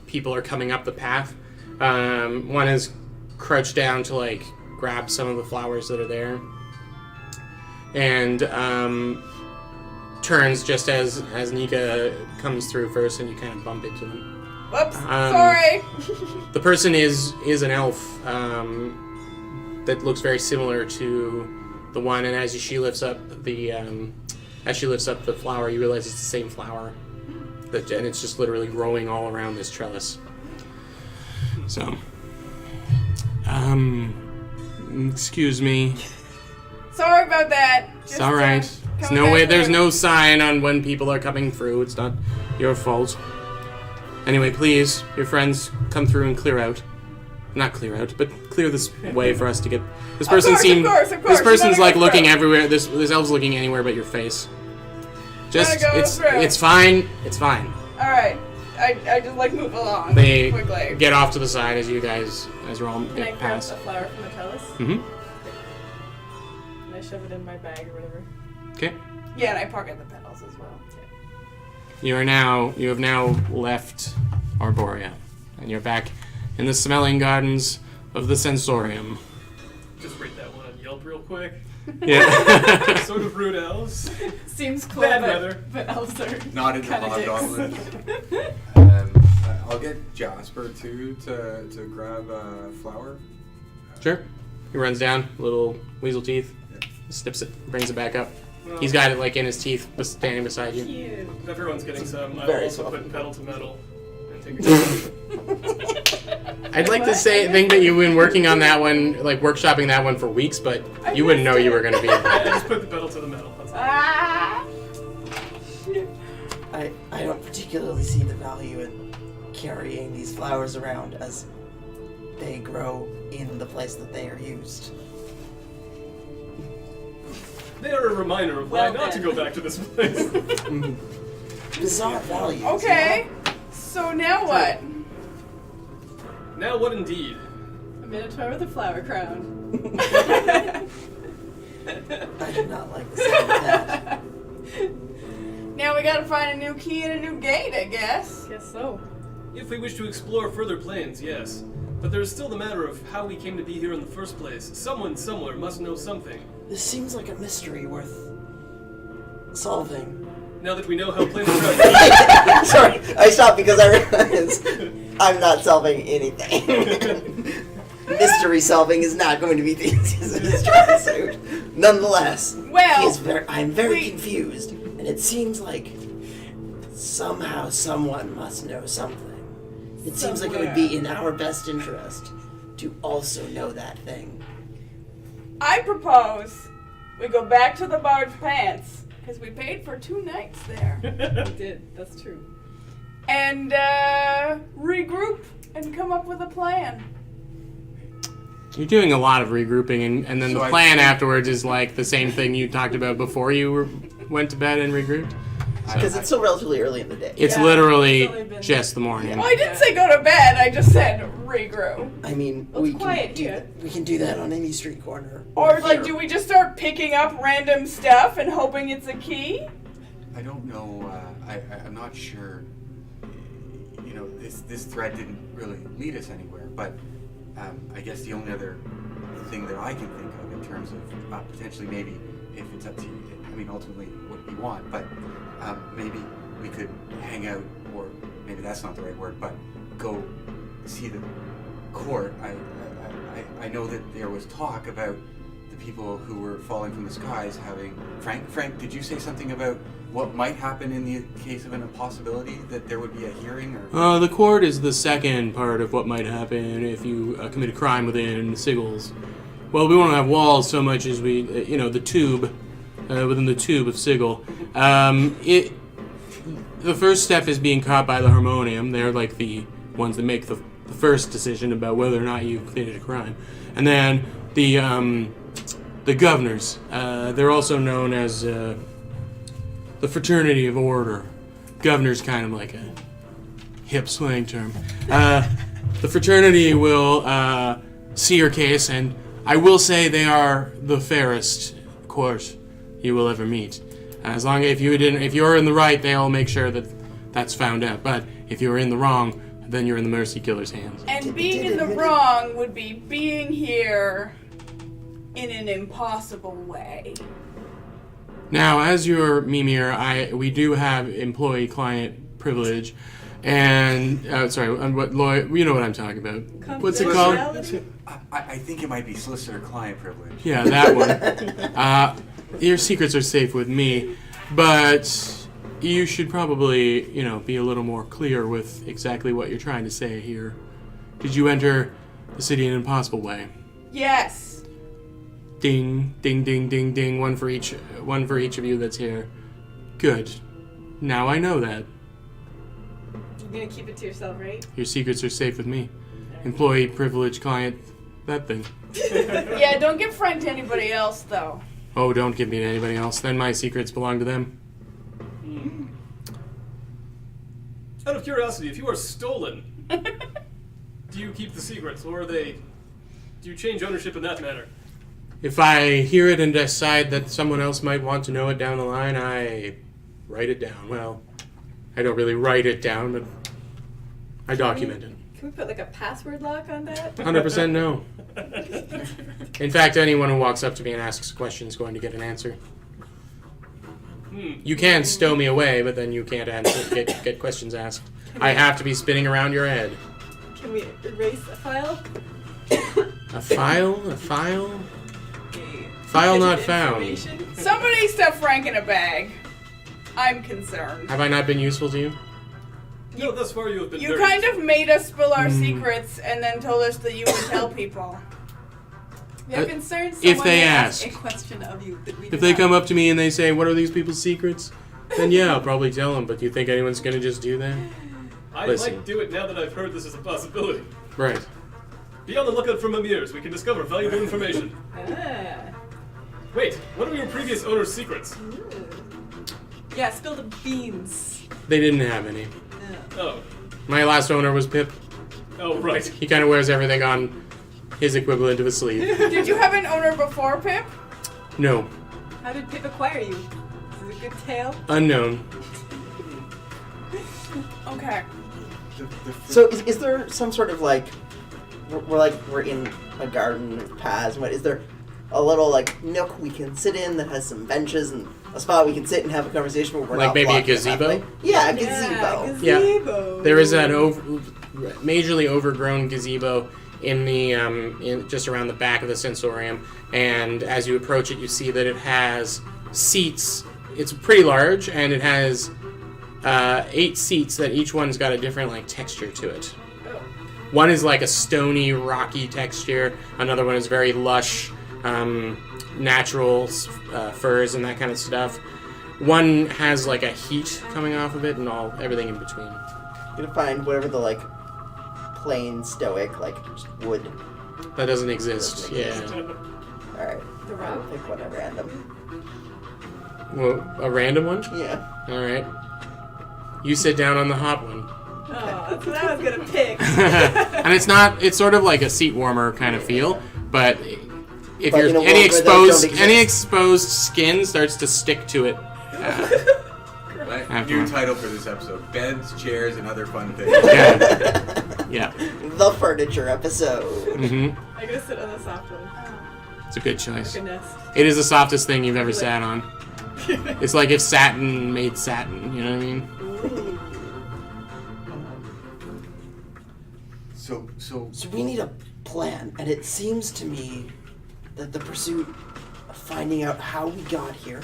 [SPEAKER 2] people are coming up the path. One is crouched down to like grab some of the flowers that are there, and turns just as Nika comes through first, and you kind of bump into them.
[SPEAKER 4] Whoops. Sorry.
[SPEAKER 2] The person is an elf that looks very similar to the one, and as she lifts up the flower, you realize it's the same flower, and it's just literally growing all around this trellis. So, excuse me.
[SPEAKER 4] Sorry about that.
[SPEAKER 2] It's all right. There's no way. There's no sign on when people are coming through. It's not your fault. Anyway, please, your friends, come through and clear out. Not clear out, but clear this way for us to get. This person seemed.
[SPEAKER 4] Of course.
[SPEAKER 2] This person's
[SPEAKER 4] You
[SPEAKER 2] like
[SPEAKER 4] wanna go
[SPEAKER 2] looking
[SPEAKER 4] through.
[SPEAKER 2] everywhere. This elf's looking anywhere but your face. Just
[SPEAKER 4] Wanna go
[SPEAKER 2] it's
[SPEAKER 4] through.
[SPEAKER 2] it's fine. It's fine.
[SPEAKER 4] All right. I just like move along
[SPEAKER 2] They
[SPEAKER 4] quickly.
[SPEAKER 2] get off to the side as you all
[SPEAKER 6] Can I
[SPEAKER 2] get
[SPEAKER 6] grab
[SPEAKER 2] past.
[SPEAKER 6] a flower from the trellis?
[SPEAKER 2] Mm-hmm.
[SPEAKER 6] And I shove it in my bag or whatever.
[SPEAKER 2] Okay.
[SPEAKER 4] Yeah, and I pocket the petals as well.
[SPEAKER 2] You have now left Arborea, and you're back in the smelling gardens of the Sensorium.
[SPEAKER 5] Just rate that one on Yelp real quick.
[SPEAKER 2] Yeah.
[SPEAKER 5] Sort of rude elves.
[SPEAKER 6] Seems cool,
[SPEAKER 5] Bad weather.
[SPEAKER 6] but elves are
[SPEAKER 3] Not in the
[SPEAKER 6] kinda
[SPEAKER 3] hobgoblin.
[SPEAKER 6] dicks.
[SPEAKER 3] I'll get Jasper too to grab a flower.
[SPEAKER 2] Sure. He runs down, little weasel teeth, snips it, brings it back up. He's got it like in his teeth, standing beside you.
[SPEAKER 6] Cute.
[SPEAKER 5] If everyone's getting some, I'll
[SPEAKER 1] Very
[SPEAKER 5] also
[SPEAKER 1] soft.
[SPEAKER 5] put pedal to metal and take a
[SPEAKER 2] I'd like to think that you've been working on that one, like workshopping that one for weeks, but you wouldn't know you were going to be.
[SPEAKER 5] I just put the pedal to the metal. That's all.
[SPEAKER 4] Ah!
[SPEAKER 1] I don't particularly see the value in carrying these flowers around as they grow in the place that they are used.
[SPEAKER 5] They are a reminder of why
[SPEAKER 6] Well
[SPEAKER 5] not to
[SPEAKER 6] then.
[SPEAKER 5] go back to this place.
[SPEAKER 1] Bizarre values.
[SPEAKER 4] Okay. So now what?
[SPEAKER 5] Now what indeed?
[SPEAKER 6] A minotaur with a flower crown.
[SPEAKER 1] I do not like the sound of that.
[SPEAKER 4] Now we gotta find a new key and a new gate, I guess.
[SPEAKER 6] Guess so.
[SPEAKER 5] If we wish to explore further planes, yes. But there's still the matter of how we came to be here in the first place. Someone somewhere must know something.
[SPEAKER 1] This seems like a mystery worth solving.
[SPEAKER 5] Now that we know how planes travel.
[SPEAKER 1] Sorry, I stopped because I realized I'm not solving anything. Mystery solving is not going to be Theseus' strong suit. Nonetheless,
[SPEAKER 4] Well,
[SPEAKER 1] I'm very
[SPEAKER 4] we-
[SPEAKER 1] confused, and it seems like somehow someone must know something. It seems like it would be in our best interest to also know that thing.
[SPEAKER 4] I propose we go back to the Bard's Pants because we paid for 2 nights there.
[SPEAKER 6] We did. That's true.
[SPEAKER 4] and regroup and come up with a plan.
[SPEAKER 2] You're doing a lot of regrouping, and then
[SPEAKER 3] So
[SPEAKER 2] the
[SPEAKER 3] I-
[SPEAKER 2] plan afterwards is like the same thing you talked about before went to bed and regrouped.
[SPEAKER 1] Because it's still relatively early in the day.
[SPEAKER 2] It's
[SPEAKER 6] Yeah,
[SPEAKER 2] literally
[SPEAKER 6] it's only been-
[SPEAKER 2] just the morning.
[SPEAKER 4] Well, I didn't say go to bed. I just said regroup.
[SPEAKER 1] I mean,
[SPEAKER 6] Well,
[SPEAKER 1] we
[SPEAKER 6] it's
[SPEAKER 1] can
[SPEAKER 6] quiet
[SPEAKER 1] do
[SPEAKER 6] here.
[SPEAKER 1] that. We can do that on any street corner.
[SPEAKER 4] Or like,
[SPEAKER 1] here.
[SPEAKER 4] do we just start picking up random stuff and hoping it's a key?
[SPEAKER 3] I don't know. I'm not sure. You know, this thread didn't really lead us anywhere. But I guess the only other thing that I can think of in terms of potentially maybe if it's up to you. I mean, ultimately what we want, but maybe we could hang out, or maybe that's not the right word, but go see the court. I know that there was talk about the people who were falling from the skies having. Frank, did you say something about what might happen in the case of an impossibility, that there would be a hearing, or?
[SPEAKER 2] The court is the second part of what might happen if you commit a crime within Sigil's. Well, we won't have walls so much as we, the tube, within the tube of Sigil. The first step is being caught by the harmonium. They're like the ones that make the first decision about whether or not you committed a crime. And then the governors. They're also known as the fraternity of order. Governor's kind of like a hip slang term. The fraternity will see your case, and I will say they are the fairest court you will ever meet. As long as if you're in the right, they'll make sure that that's found out. But if you're in the wrong, then you're in the mercy killer's hands.
[SPEAKER 4] And being in the wrong would be being here in an impossible way.
[SPEAKER 2] Now, as your Mimir, we do have employee-client privilege, and what lawyer? You know what I'm talking about. What's it called?
[SPEAKER 6] Confidentiality?
[SPEAKER 3] I think it might be solicitor-client privilege.
[SPEAKER 2] Yeah, that one. Your secrets are safe with me, but you should probably, be a little more clear with exactly what you're trying to say here. Did you enter the city in an impossible way?
[SPEAKER 4] Yes.
[SPEAKER 2] Ding, ding, ding, ding, ding. One for each of you that's here. Good. Now I know that.
[SPEAKER 6] You're gonna keep it to yourself, right?
[SPEAKER 2] Your secrets are safe with me. Employee, privilege, client, that thing.
[SPEAKER 4] Yeah, don't give friend to anybody else, though.
[SPEAKER 2] Oh, don't give me to anybody else. Then my secrets belong to them.
[SPEAKER 5] Out of curiosity, if you are stolen, do you keep the secrets, or do you change ownership in that manner?
[SPEAKER 2] If I hear it and decide that someone else might want to know it down the line, I write it down. Well, I don't really write it down, but I document it.
[SPEAKER 6] Can we put like a password lock on that?
[SPEAKER 2] 100% no. In fact, anyone who walks up to me and asks a question is going to get an answer. You can stow me away, but then you can't get questions asked. I have to be spinning around your head.
[SPEAKER 6] Can we erase a file?
[SPEAKER 2] A file? A file?
[SPEAKER 6] Okay.
[SPEAKER 2] File not
[SPEAKER 6] Information.
[SPEAKER 2] found.
[SPEAKER 4] Somebody stuff Frank in a bag. I'm concerned.
[SPEAKER 2] Have I not been useful to you?
[SPEAKER 5] No, thus far you have been
[SPEAKER 4] You
[SPEAKER 5] very
[SPEAKER 4] kind of made us spill our secrets and then told us that you would tell people.
[SPEAKER 6] We are concerned
[SPEAKER 2] if
[SPEAKER 6] someone
[SPEAKER 2] they
[SPEAKER 6] may
[SPEAKER 2] ask.
[SPEAKER 6] a question of you that we
[SPEAKER 2] If
[SPEAKER 6] do
[SPEAKER 2] they
[SPEAKER 6] not.
[SPEAKER 2] come up to me and they say, "What are these people's secrets?" then yeah, I'll probably tell them. But do you think anyone's going to just do that?
[SPEAKER 5] I
[SPEAKER 2] Listen.
[SPEAKER 5] might do it now that I've heard this is a possibility.
[SPEAKER 2] Right.
[SPEAKER 5] Be on the lookout for Mimirs. We can discover valuable information.
[SPEAKER 6] Ah.
[SPEAKER 5] Wait, what are your previous owner's secrets?
[SPEAKER 6] Yeah, spill the beans.
[SPEAKER 2] They didn't have any.
[SPEAKER 5] Oh.
[SPEAKER 2] My last owner was Pip.
[SPEAKER 5] Oh, right.
[SPEAKER 2] He kind of wears everything on his equivalent of a sleeve.
[SPEAKER 4] Did you have an owner before Pip?
[SPEAKER 2] No.
[SPEAKER 6] How did Pip acquire you? Is it a good tale?
[SPEAKER 2] Unknown.
[SPEAKER 4] Okay.
[SPEAKER 1] So is there some sort of we're in a garden with paths? What is there a little nook we can sit in that has some benches and a spot we can sit and have a conversation where we're
[SPEAKER 2] Like
[SPEAKER 1] not
[SPEAKER 2] maybe a
[SPEAKER 1] blocking the
[SPEAKER 2] gazebo?
[SPEAKER 1] pathway? Yeah, a gazebo.
[SPEAKER 2] Yeah.
[SPEAKER 6] Gazebo.
[SPEAKER 2] There is that majorly overgrown gazebo in the in just around the back of the sensorium, and as you approach it, you see that it has seats. It's pretty large, and it has 8 seats that each one's got a different texture to it. One is like a stony, rocky texture. Another one is very lush, natural furs and that kind of stuff. One has like a heat coming off of it, and everything in between.
[SPEAKER 1] Gonna find whatever the like plain stoic like just wood.
[SPEAKER 2] That doesn't exist.
[SPEAKER 1] Doesn't exist.
[SPEAKER 2] Yeah.
[SPEAKER 1] All right.
[SPEAKER 6] The
[SPEAKER 1] I'll
[SPEAKER 6] route?
[SPEAKER 1] pick one at random.
[SPEAKER 2] Well, a random one.
[SPEAKER 1] Yeah.
[SPEAKER 2] All right. You sit down on the hot one.
[SPEAKER 4] Oh, that's what I was gonna pick.
[SPEAKER 2] And it's sort of like a seat warmer kind of feel, but if
[SPEAKER 1] But in a
[SPEAKER 2] you're
[SPEAKER 1] world where those don't exist.
[SPEAKER 2] any exposed skin starts to stick to it.
[SPEAKER 3] New title for this episode: Beds, Chairs, and Other Fun Things.
[SPEAKER 2] Yeah.
[SPEAKER 1] The furniture episode.
[SPEAKER 2] Mm-hmm.
[SPEAKER 4] I gotta sit on the soft one.
[SPEAKER 2] It's a good choice.
[SPEAKER 4] Like a nest.
[SPEAKER 2] It is the softest thing you've ever sat on. It's like if satin made satin. You know what I mean?
[SPEAKER 3] So
[SPEAKER 1] So we need a plan, and it seems to me that the pursuit of finding out how we got here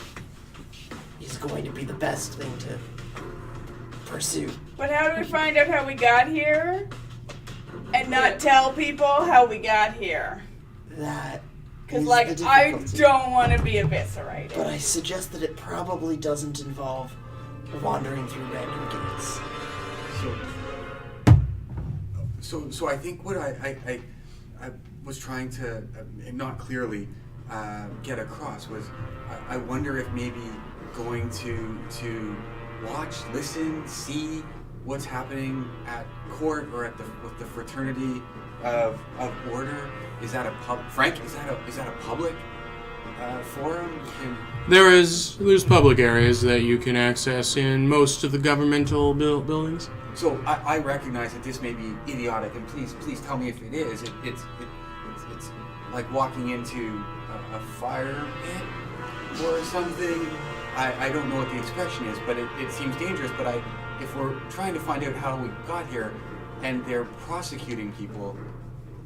[SPEAKER 1] is going to be the best thing to pursue.
[SPEAKER 4] But how do we find out how we got here? And not tell people how we got here?
[SPEAKER 1] That
[SPEAKER 4] Because,
[SPEAKER 1] is
[SPEAKER 4] like,
[SPEAKER 1] the
[SPEAKER 4] I
[SPEAKER 1] difficulty.
[SPEAKER 4] don't want to be eviscerated.
[SPEAKER 1] But I suggest that it probably doesn't involve wandering through random gates.
[SPEAKER 3] So I think what I was trying to not clearly get across was I wonder if maybe going to watch, listen, see what's happening at court or at with the fraternity of order. Is that a Frank? Is that a public forum?
[SPEAKER 2] There's public areas that you can access in most of the governmental buildings.
[SPEAKER 3] So I recognize that this may be idiotic, and please tell me if it is. It's like walking into a fire pit or something. I don't know what the expression is, but it seems dangerous. But if we're trying to find out how we got here, and they're prosecuting people,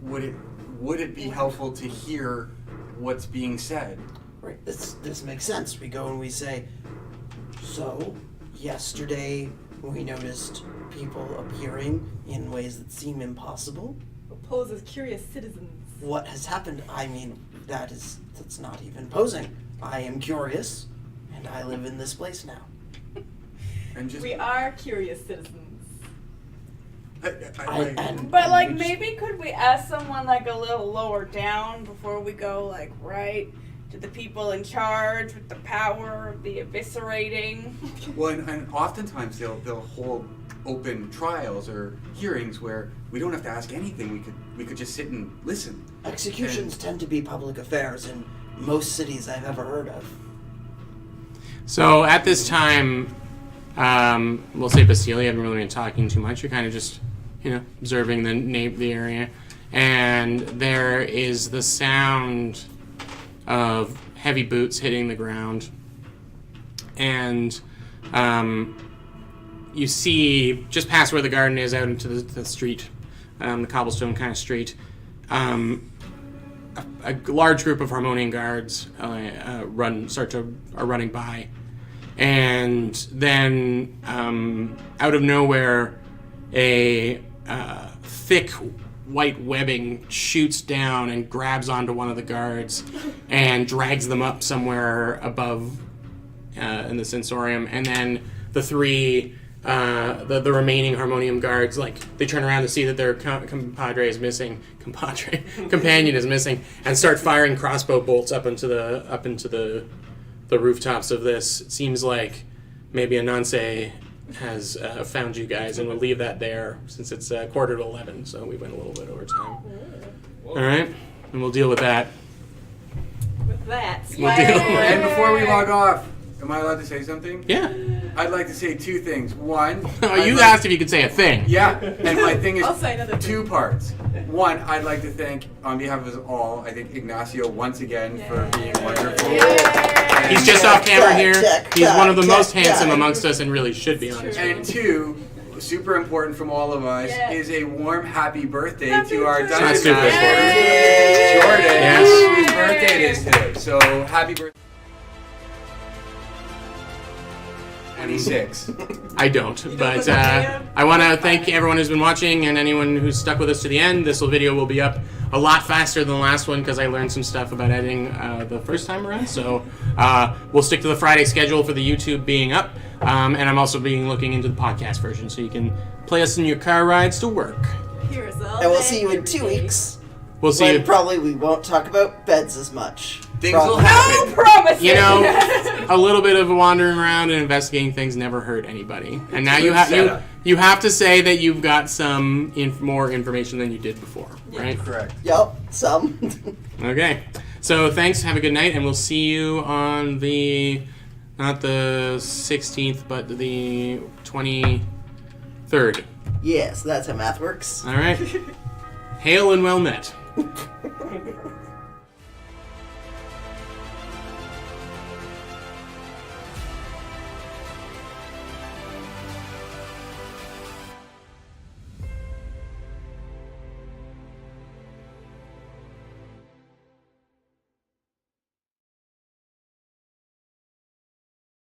[SPEAKER 3] would it be helpful to hear what's being said?
[SPEAKER 1] Right. This makes sense. We go and we say, so yesterday we noticed people appearing in ways that seem impossible.
[SPEAKER 6] Pose as curious citizens.
[SPEAKER 1] What has happened? I mean, that's not even posing. I am curious, and I live in this place now.
[SPEAKER 3] And just
[SPEAKER 6] We are curious citizens.
[SPEAKER 4] But, like, maybe could we ask someone, like, a little lower down before we go, like, right to the people in charge with the power of the eviscerating?
[SPEAKER 3] Well, and oftentimes they'll hold open trials or hearings where we don't have to ask anything. We could just sit and listen.
[SPEAKER 1] Executions tend to be public affairs in most cities I've ever heard of.
[SPEAKER 2] So at this time, we'll say Basile, you haven't really been talking too much. You're kind of just, observing the area. And there is the sound of heavy boots hitting the ground. And you see, just past where the garden is, out into the street, the cobblestone kind of street, a large group of Harmonian guards are running by. And then, out of nowhere, a thick white webbing shoots down and grabs onto one of the guards and drags them up somewhere above in the sensorium. And then the three, the remaining Harmonium guards, they turn around to see that their companion is missing, and start firing crossbow bolts up into the rooftops of this. It seems like maybe Ananse has found you guys, and we'll leave that there since it's 11:15, so we went a little bit over time. All right, and we'll deal with that.
[SPEAKER 6] With that.
[SPEAKER 2] We'll deal.
[SPEAKER 3] And before we log off, am I allowed to say something?
[SPEAKER 2] Yeah.
[SPEAKER 3] I'd like to say two things. One,
[SPEAKER 2] You asked if you could say a thing.
[SPEAKER 3] Yeah, and my thing is
[SPEAKER 6] I'll say another
[SPEAKER 3] two parts. One, I'd like to thank, on behalf of us all, I think Ignacio once again for being wonderful. And,
[SPEAKER 2] He's just off camera here. He's one of the most
[SPEAKER 1] check.
[SPEAKER 2] handsome amongst us, and really should be on his
[SPEAKER 3] And two, super important from all of us,
[SPEAKER 4] Yeah.
[SPEAKER 3] is a warm happy birthday
[SPEAKER 4] Happy
[SPEAKER 3] to our
[SPEAKER 4] birthday.
[SPEAKER 3] Dungeon
[SPEAKER 2] That's super
[SPEAKER 3] Master, Jordan,
[SPEAKER 2] Yes.
[SPEAKER 3] whose birthday it is today. So happy birthday. 26.
[SPEAKER 2] I don't, but
[SPEAKER 6] look like I am.
[SPEAKER 2] I want to thank everyone who's been watching and anyone who's stuck with us to the end. This video will be up a lot faster than the last one because I learned some stuff about editing the first time around. So we'll stick to the Friday schedule for the YouTube being up, and I'm also looking into the podcast version so you can play us in your car rides to work.
[SPEAKER 6] Here's all
[SPEAKER 1] And we'll
[SPEAKER 6] day,
[SPEAKER 1] see you in 2
[SPEAKER 6] every day.
[SPEAKER 1] weeks.
[SPEAKER 2] We'll see
[SPEAKER 1] When
[SPEAKER 2] you.
[SPEAKER 1] probably we won't talk about beds as much.
[SPEAKER 3] Things
[SPEAKER 1] Probably.
[SPEAKER 3] will happen.
[SPEAKER 4] Promise.
[SPEAKER 2] You know, a little bit of wandering around and investigating things never hurt anybody. And now you have
[SPEAKER 3] setup.
[SPEAKER 2] you have to say that you've got some more information than you did before, right?
[SPEAKER 3] Correct.
[SPEAKER 1] Yup, some.
[SPEAKER 2] Okay. So thanks. Have a good night, and we'll see you on the not the 16th, but the 23rd.
[SPEAKER 1] Yes, that's how math works.
[SPEAKER 2] All right. Hail and well met.